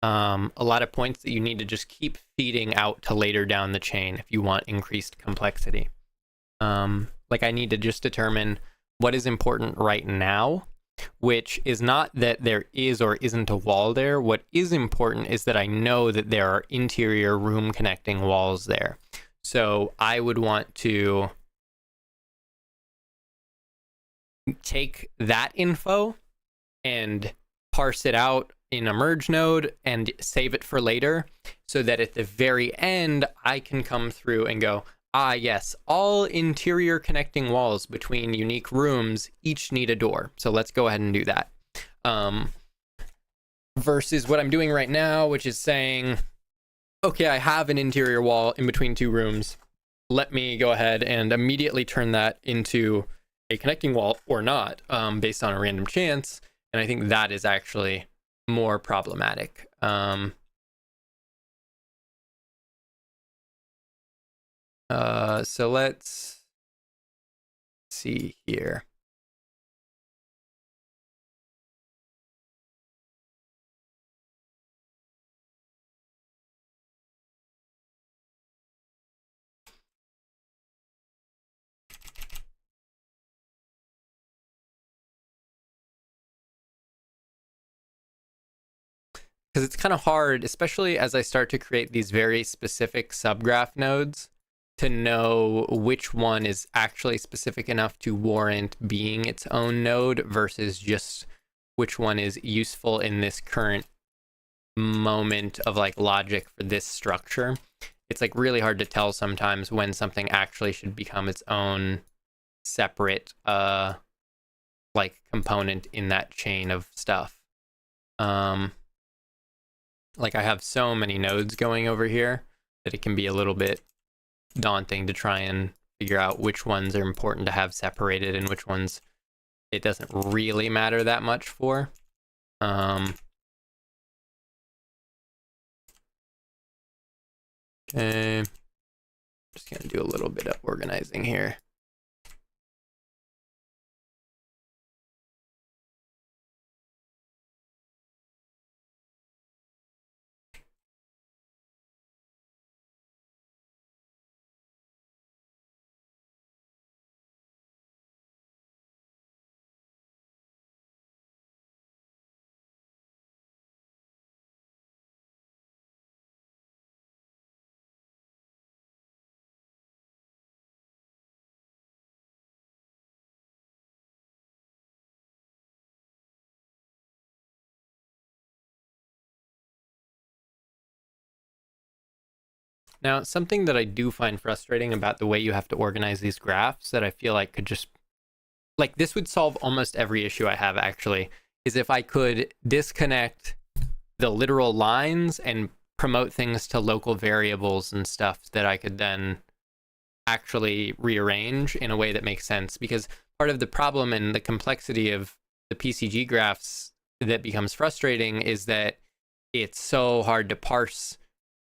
a lot of points that you need to just keep feeding out to later down the chain if you want increased complexity. Like I need to just determine what is important right now, which is not that there is or isn't a wall there. What is important is that I know that there are interior room connecting walls there. So I would want to take that info and parse it out in a merge node and save it for later, so that at the very end I can come through and go, ah yes, all interior connecting walls between unique rooms each need a door, so let's go ahead and do that. Versus what I'm doing right now, which is saying, okay, I have an interior wall in between 2 rooms, let me go ahead and immediately turn that into a connecting wall or not, based on a random chance. And I think that is actually more problematic. So let's see here. Because it's kind of hard, especially as I start to create these very specific subgraph nodes, to know which one is actually specific enough to warrant being its own node versus just which one is useful in this current moment of like logic for this structure. It's like really hard to tell sometimes when something actually should become its own separate like component in that chain of stuff. Like I have so many nodes going over here that it can be a little bit daunting to try and figure out which ones are important to have separated and which ones it doesn't really matter that much for. Okay, just gonna do a little bit of organizing here. Now, something that I do find frustrating about the way you have to organize these graphs that I feel like could just, like, this would solve almost every issue I have, actually, is if I could disconnect the literal lines and promote things to local variables and stuff that I could then actually rearrange in a way that makes sense. Because part of the problem and the complexity of the PCG graphs that becomes frustrating is that it's so hard to parse,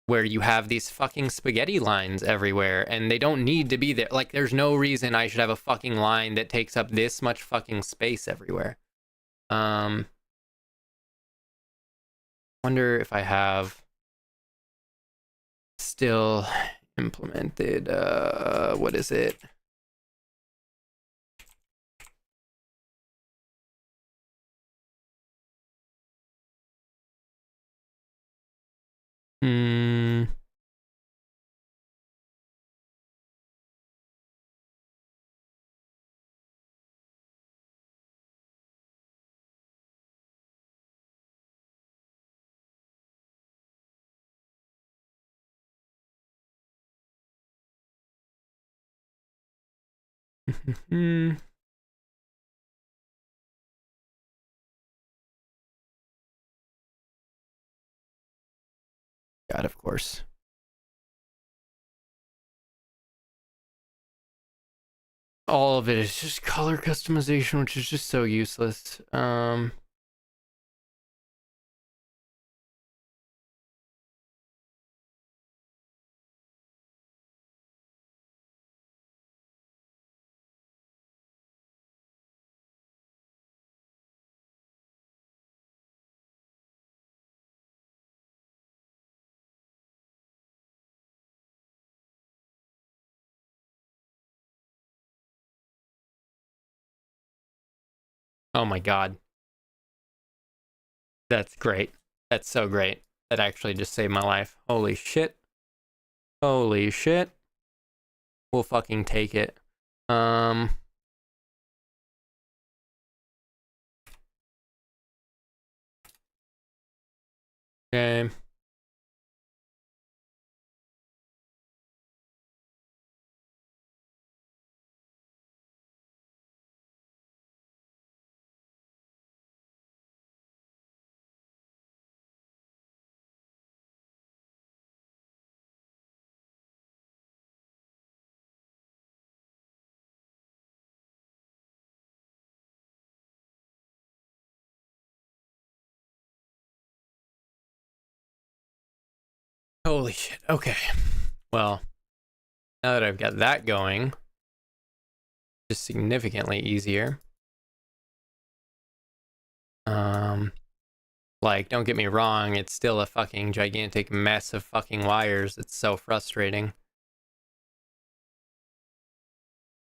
where you have these fucking spaghetti lines everywhere and they don't need to be there. Like, there's no reason I should have a fucking line that takes up this much fucking space everywhere. Wonder if I have still implemented, what is it? God, of course. All of it is just color customization, which is just so useless. Oh my God. That's great. That's so great. That actually just saved my life. Holy shit. Holy shit. We'll fucking take it. Okay. Holy shit. Okay. Well, now that I've got that going, just significantly easier. Like, don't get me wrong, it's still a fucking gigantic mess of fucking wires. It's so frustrating.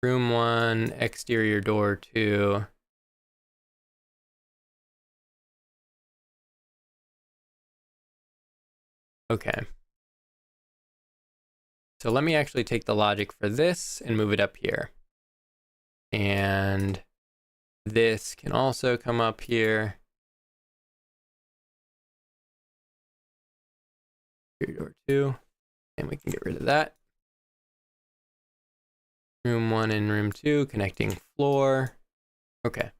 Room 1, exterior door 2. Okay. So let me actually take the logic for this and move it up here. And this can also come up here. Door 2, and we can get rid of that. Room 1 and room 2, connecting floor. Okay.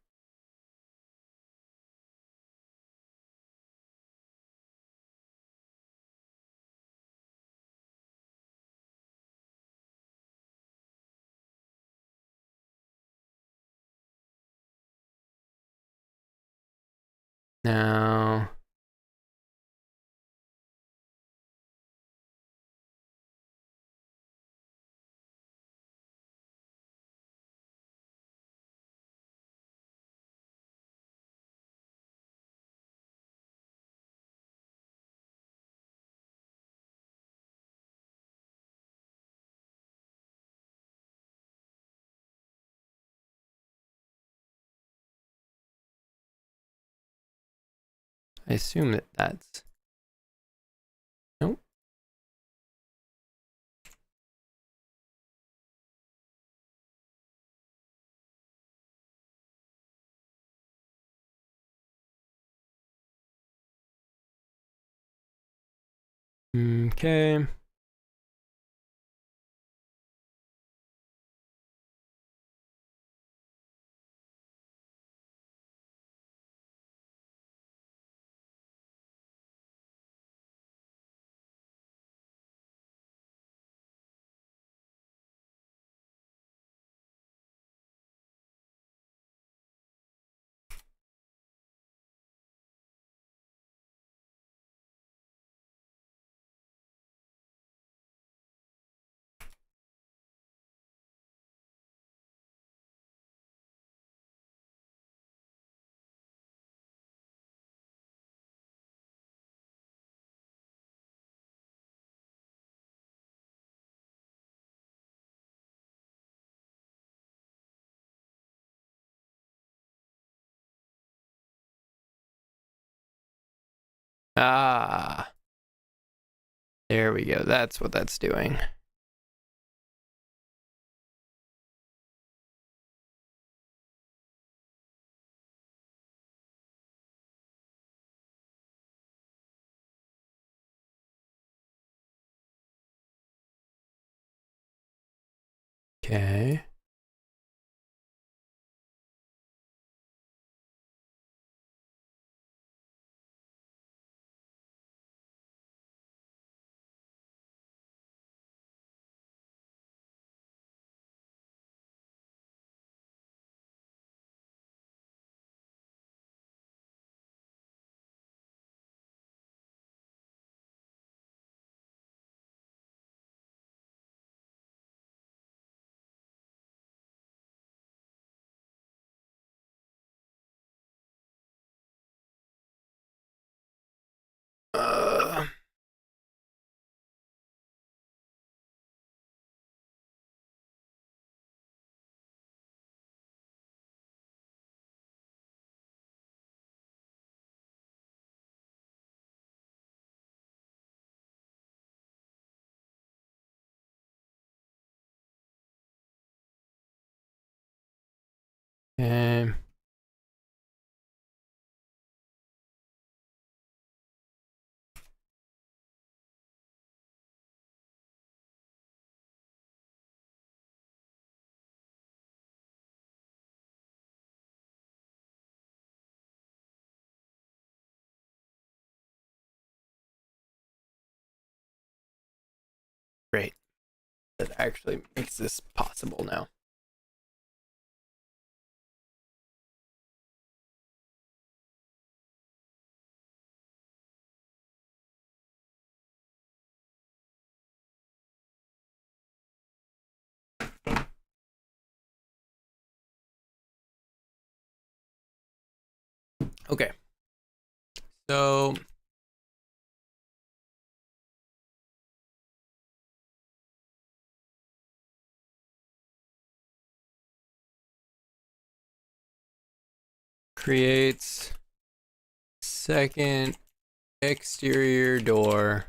Now, I assume that that's, nope. Okay. Ah, there we go. That's what that's doing. Okay. Uh, okay. Great. That actually makes this possible now. Okay. So creates second exterior door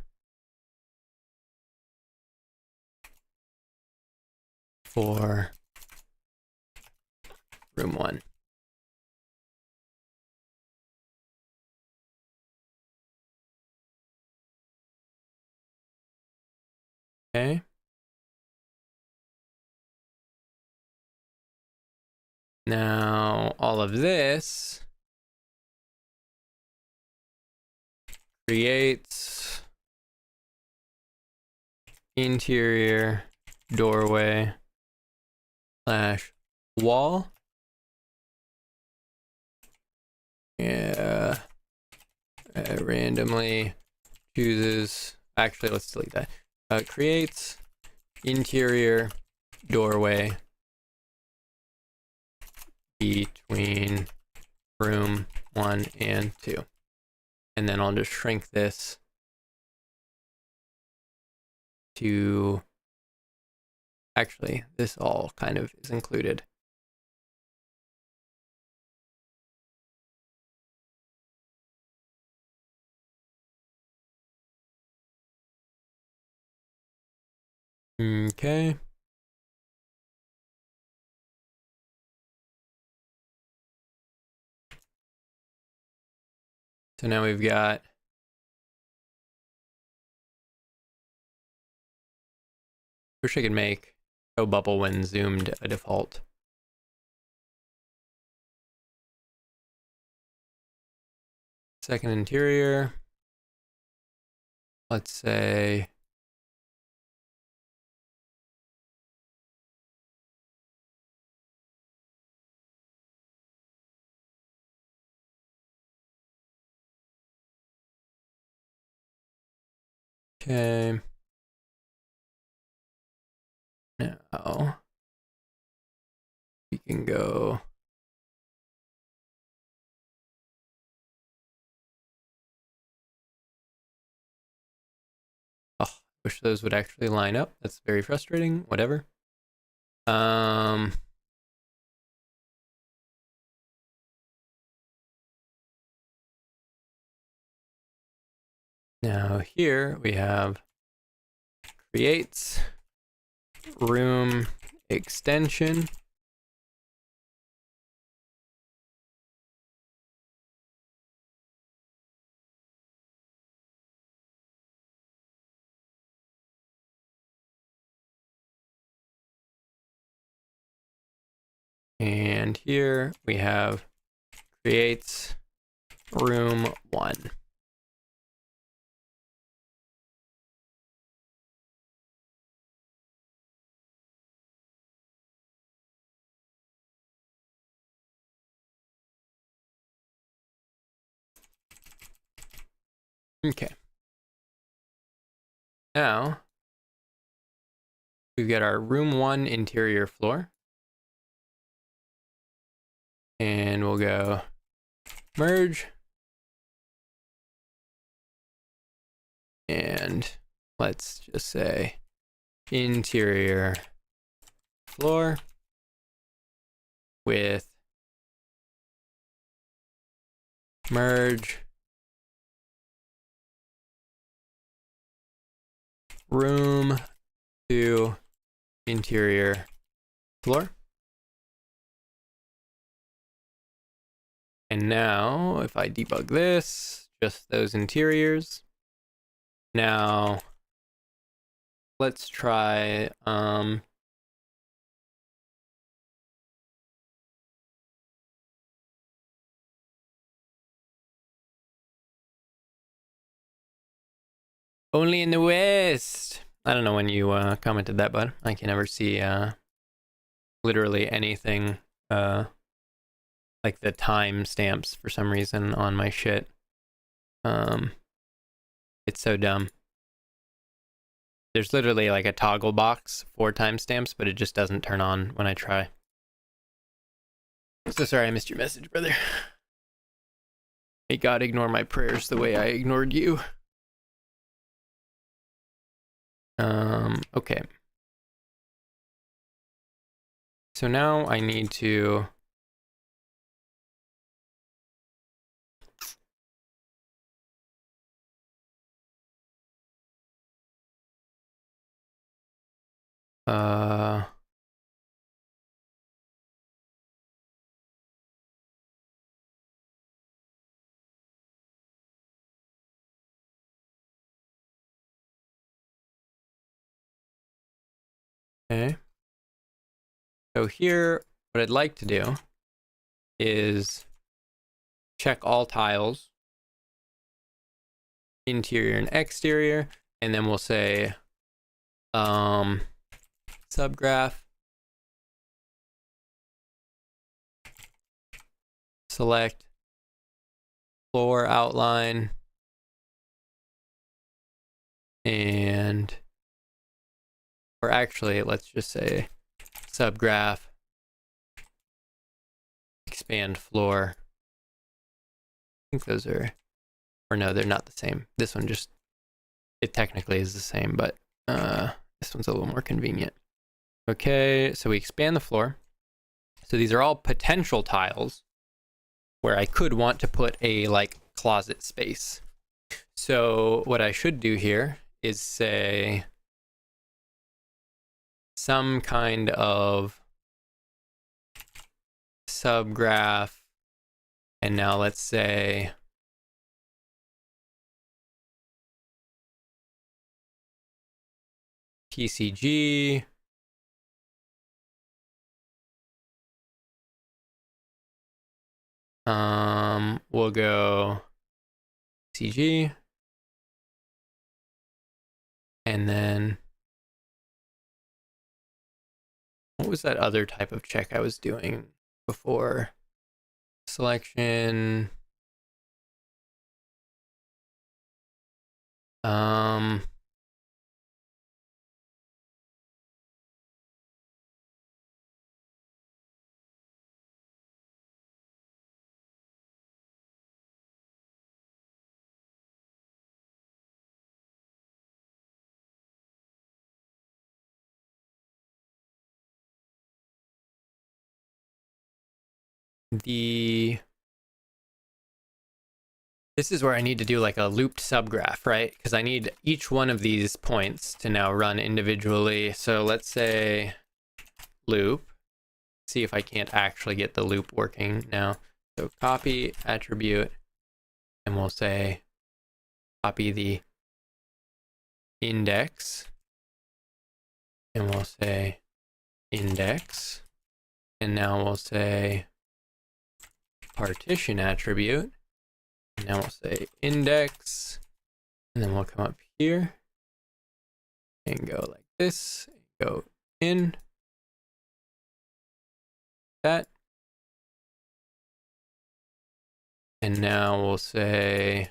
for room 1. Okay. Now all of this creates interior doorway slash wall. Yeah. randomly chooses, actually, let's delete that. Creates interior doorway between room 1 and 2. And then I'll just shrink this to, actually, this all kind of is included. Okay. So now we've got wish I could make show bubble when zoomed a default. Second interior. Let's say okay. Now we can go wish those would actually line up. That's very frustrating. Whatever. Now here we have creates room extension. And here we have creates room 1. Okay. Now we've got our room 1 interior floor. And we'll go merge. And let's just say interior floor with merge room to interior floor. And now if I debug this, just those interiors. Now let's try only in the West. I don't know when you commented that, bud. I can never see literally anything like the time stamps for some reason on my shit. It's so dumb. There's literally like a toggle box for timestamps, but it just doesn't turn on when I try. So sorry I missed your message, brother. May God ignore my prayers the way I ignored you. Okay. So now I need to okay. So here, what I'd like to do is check all tiles, interior and exterior, and then we'll say subgraph select floor outline and, or actually, let's just say subgraph, expand floor. I think those are, or no, they're not the same. This one just, it technically is the same, but this one's a little more convenient. Okay, so we expand the floor. So these are all potential tiles where I could want to put a like closet space. So what I should do here is say some kind of subgraph, and now let's say PCG, we'll go PCG, and then what was that other type of check I was doing before? Selection. This is where I need to do like a looped subgraph, right? Because I need each one of these points to now run individually. So let's say loop. See if I can't actually get the loop working now. So copy attribute, and we'll say copy the index, and we'll say index, and now we'll say partition attribute, and now we'll say index, and then we'll come up here and go like this, go in that, and now we'll say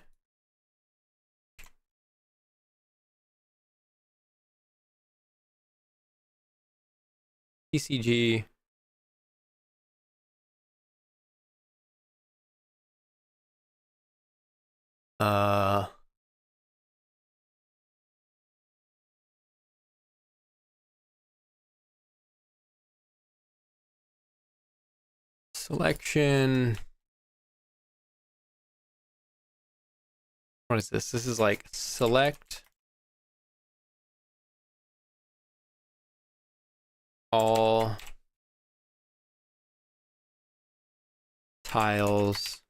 PCG selection. What is this? This is like select all tiles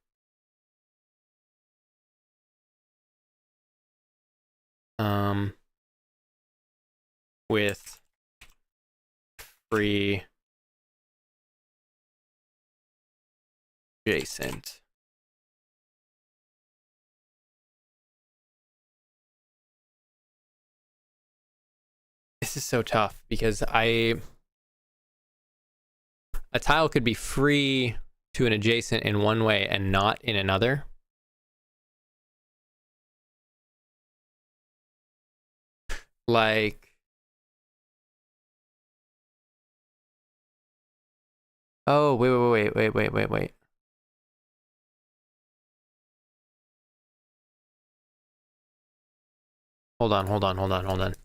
with free adjacent. This is so tough because a tile could be free to an adjacent in one way and not in another. Like, oh, wait. Hold on.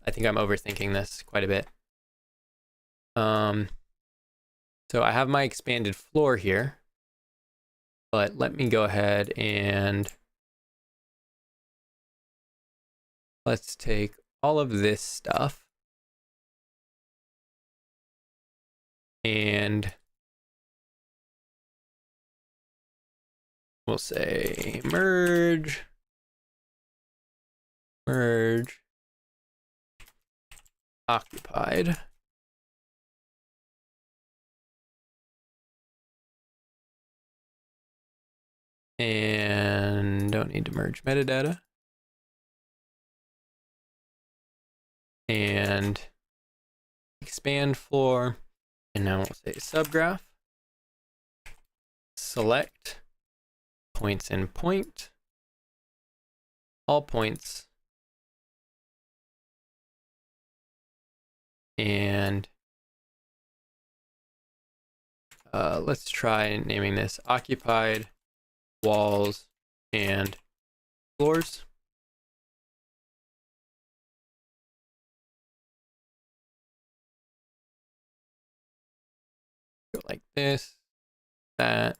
I think I'm overthinking this quite a bit. So I have my expanded floor here, but let me go ahead and let's take all of this stuff and we'll say merge occupied. And don't need to merge metadata. And expand floor. And now we'll say subgraph. Select points in point. All points And let's try naming this occupied walls and floors. Go like this, that,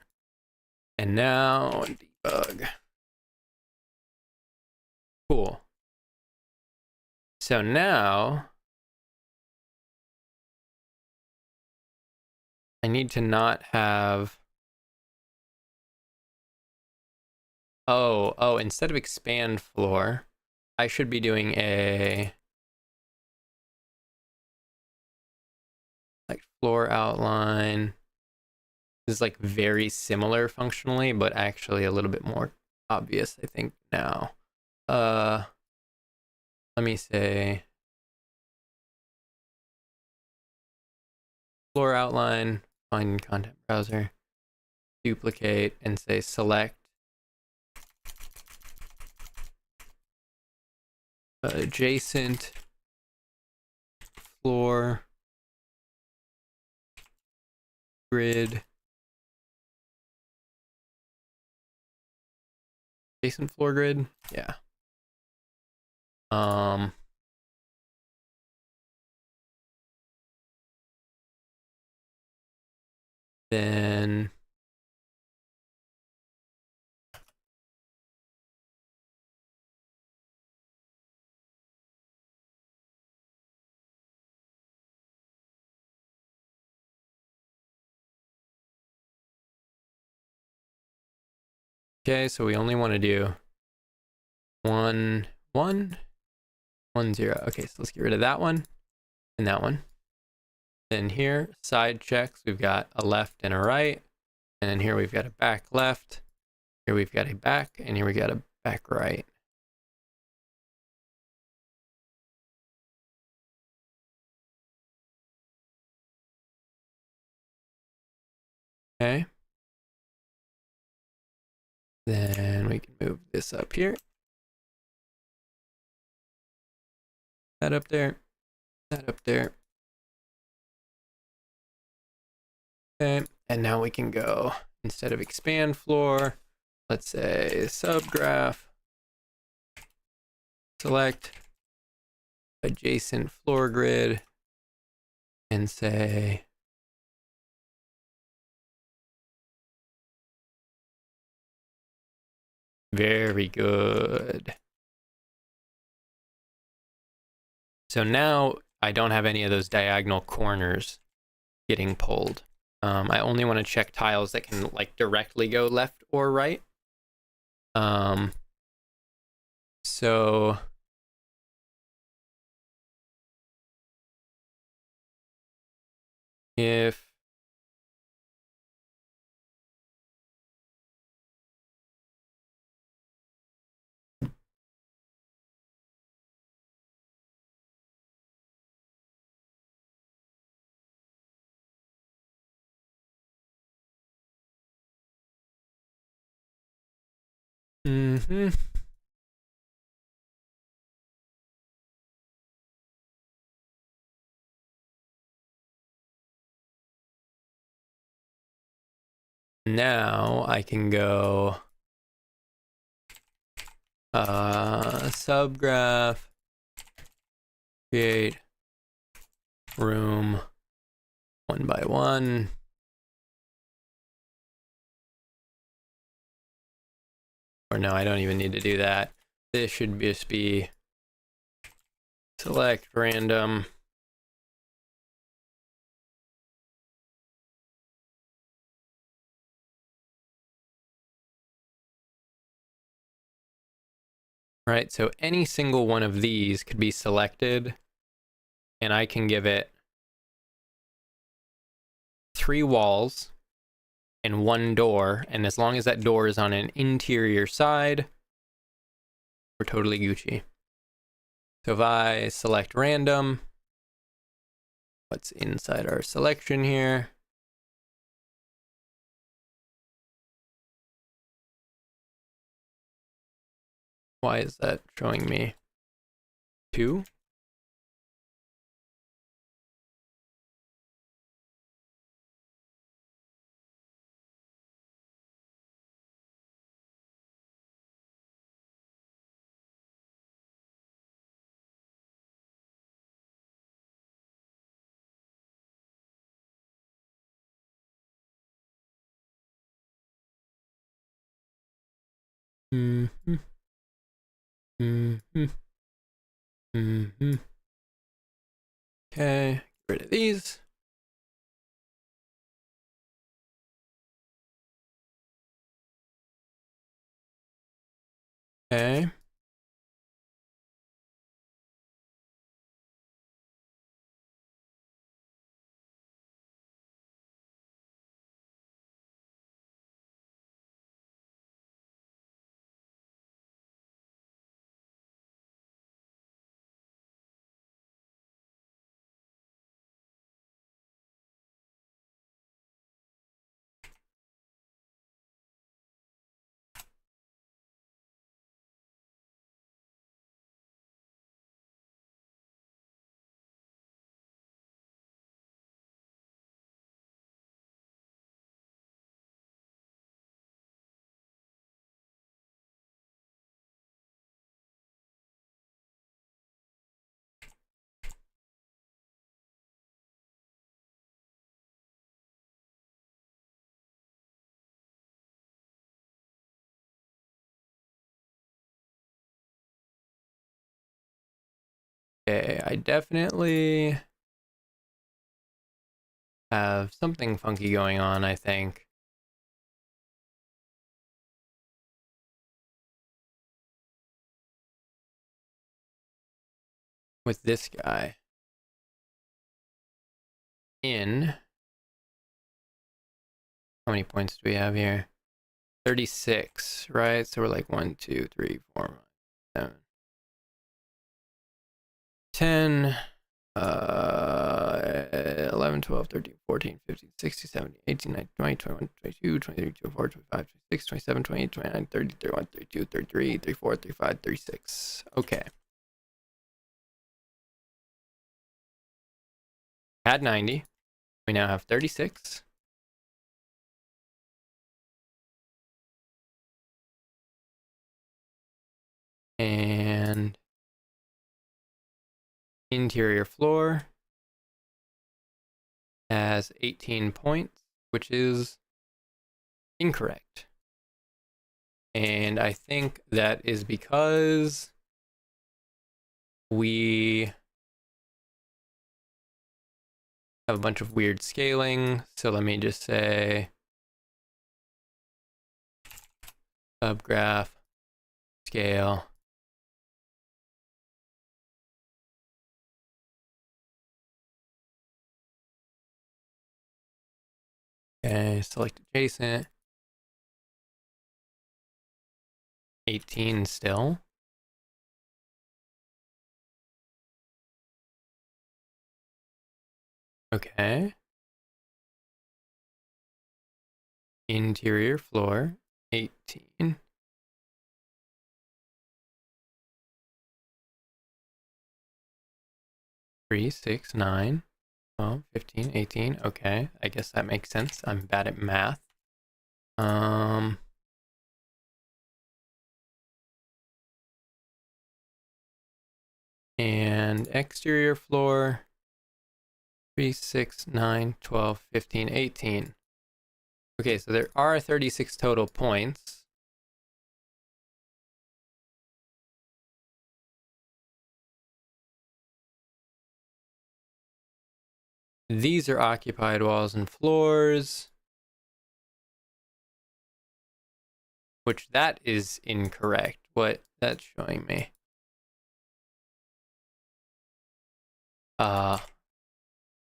and now debug. Cool. So now I need to not have, oh, instead of expand floor, I should be doing a like floor outline. This is like very similar functionally, but actually a little bit more obvious, I think, now. Let me say floor outline, find in content browser, duplicate, and say select adjacent floor grid. Adjacent floor grid? Yeah. Then okay, so we only want to do 1, 1, 1, 0. Okay, so let's get rid of that one and that one. Then here, side checks, we've got a left and a right. And then here we've got a back left. Here we've got a back, and here we got a back right. Okay. Then we can move this up here. That up there. That up there. Okay. And now we can go, instead of expand floor, let's say subgraph, select adjacent floor grid, and say very good. So now I don't have any of those diagonal corners getting pulled. I only want to check tiles that can like directly go left or right. So if now I can go subgraph, create room 1 by 1. Or no, I don't even need to do that. This should just be select random. Right, so any single one of these could be selected, and I can give it 3 walls and 1 door, and as long as that door is on an interior side, we're totally Gucci. So if I select random, what's inside our selection here? Why is that showing me 2? Mm-hmm. Mm-hmm. Mm-hmm. Okay, get rid of these. Okay. Okay, I definitely have something funky going on, I think. With this guy. In. How many points do we have here? 36, right? So we're like 1, 2, 3, 4, 5, 7, 10, 11, 12, 13, 14, 15, 16, 17, 18, 19, 20, 21, 22, 23, 24, 25, 26, 27, 28, 29, 30, 31, 32, 33, 34, 35, 36. Okay. Had 90. We now have 36. And interior floor has 18 points, which is incorrect. And I think that is because we have a bunch of weird scaling. So let me just say subgraph scale. Okay, select adjacent. 18 still. Okay. Interior floor, 18. Three, 6, 9, 12, 15, 18. Okay, I guess that makes sense. I'm bad at math. And exterior floor, 3, 6, 9, 12, 15, 18. Okay, so there are 36 total points. These are occupied walls and floors, which that is incorrect. What that's showing me.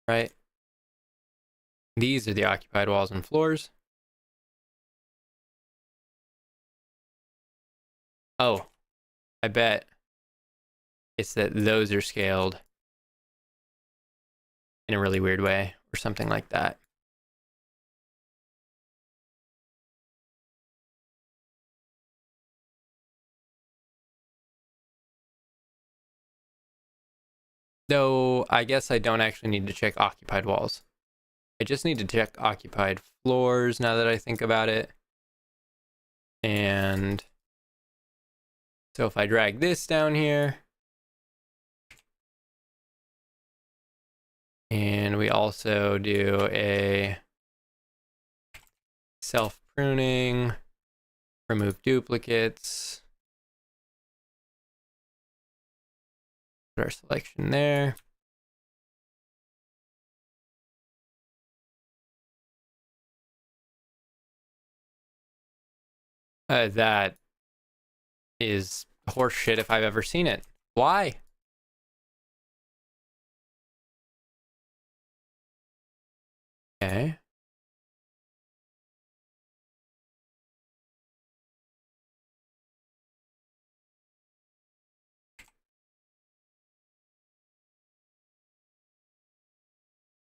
Right. These are the occupied walls and floors. Oh, I bet it's that those are scaled in a really weird way or something like that. Though I guess I don't actually need to check occupied walls. I just need to check occupied floors now that I think about it. And so if I drag this down here, and we also do a self pruning Remove duplicates. Put our selection there. That is horse shit if I've ever seen it. Why? Okay.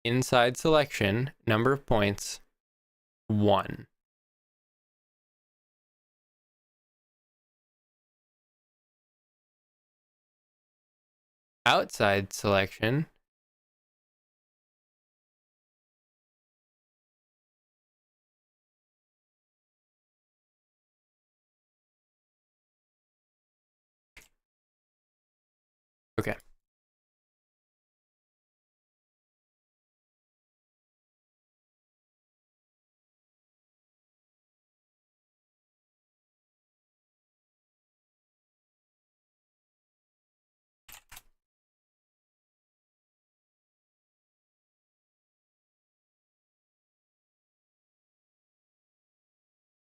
Inside selection, number of points, 1. Outside selection, okay.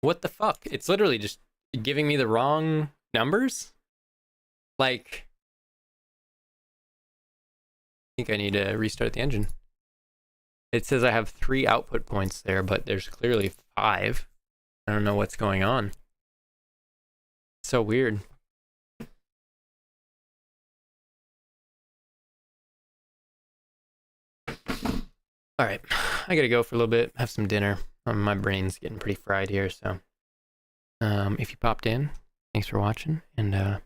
What the fuck? It's literally just giving me the wrong numbers? Like, I think I need to restart the engine. It says I have 3 output points there, but there's clearly 5. I don't know what's going on. So weird. All right, I gotta go for a little bit, have some dinner. My brain's getting pretty fried here, so if you popped in, thanks for watching, and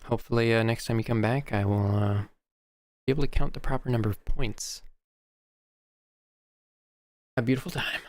hopefully next time you come back, I will be able to count the proper number of points. A beautiful time.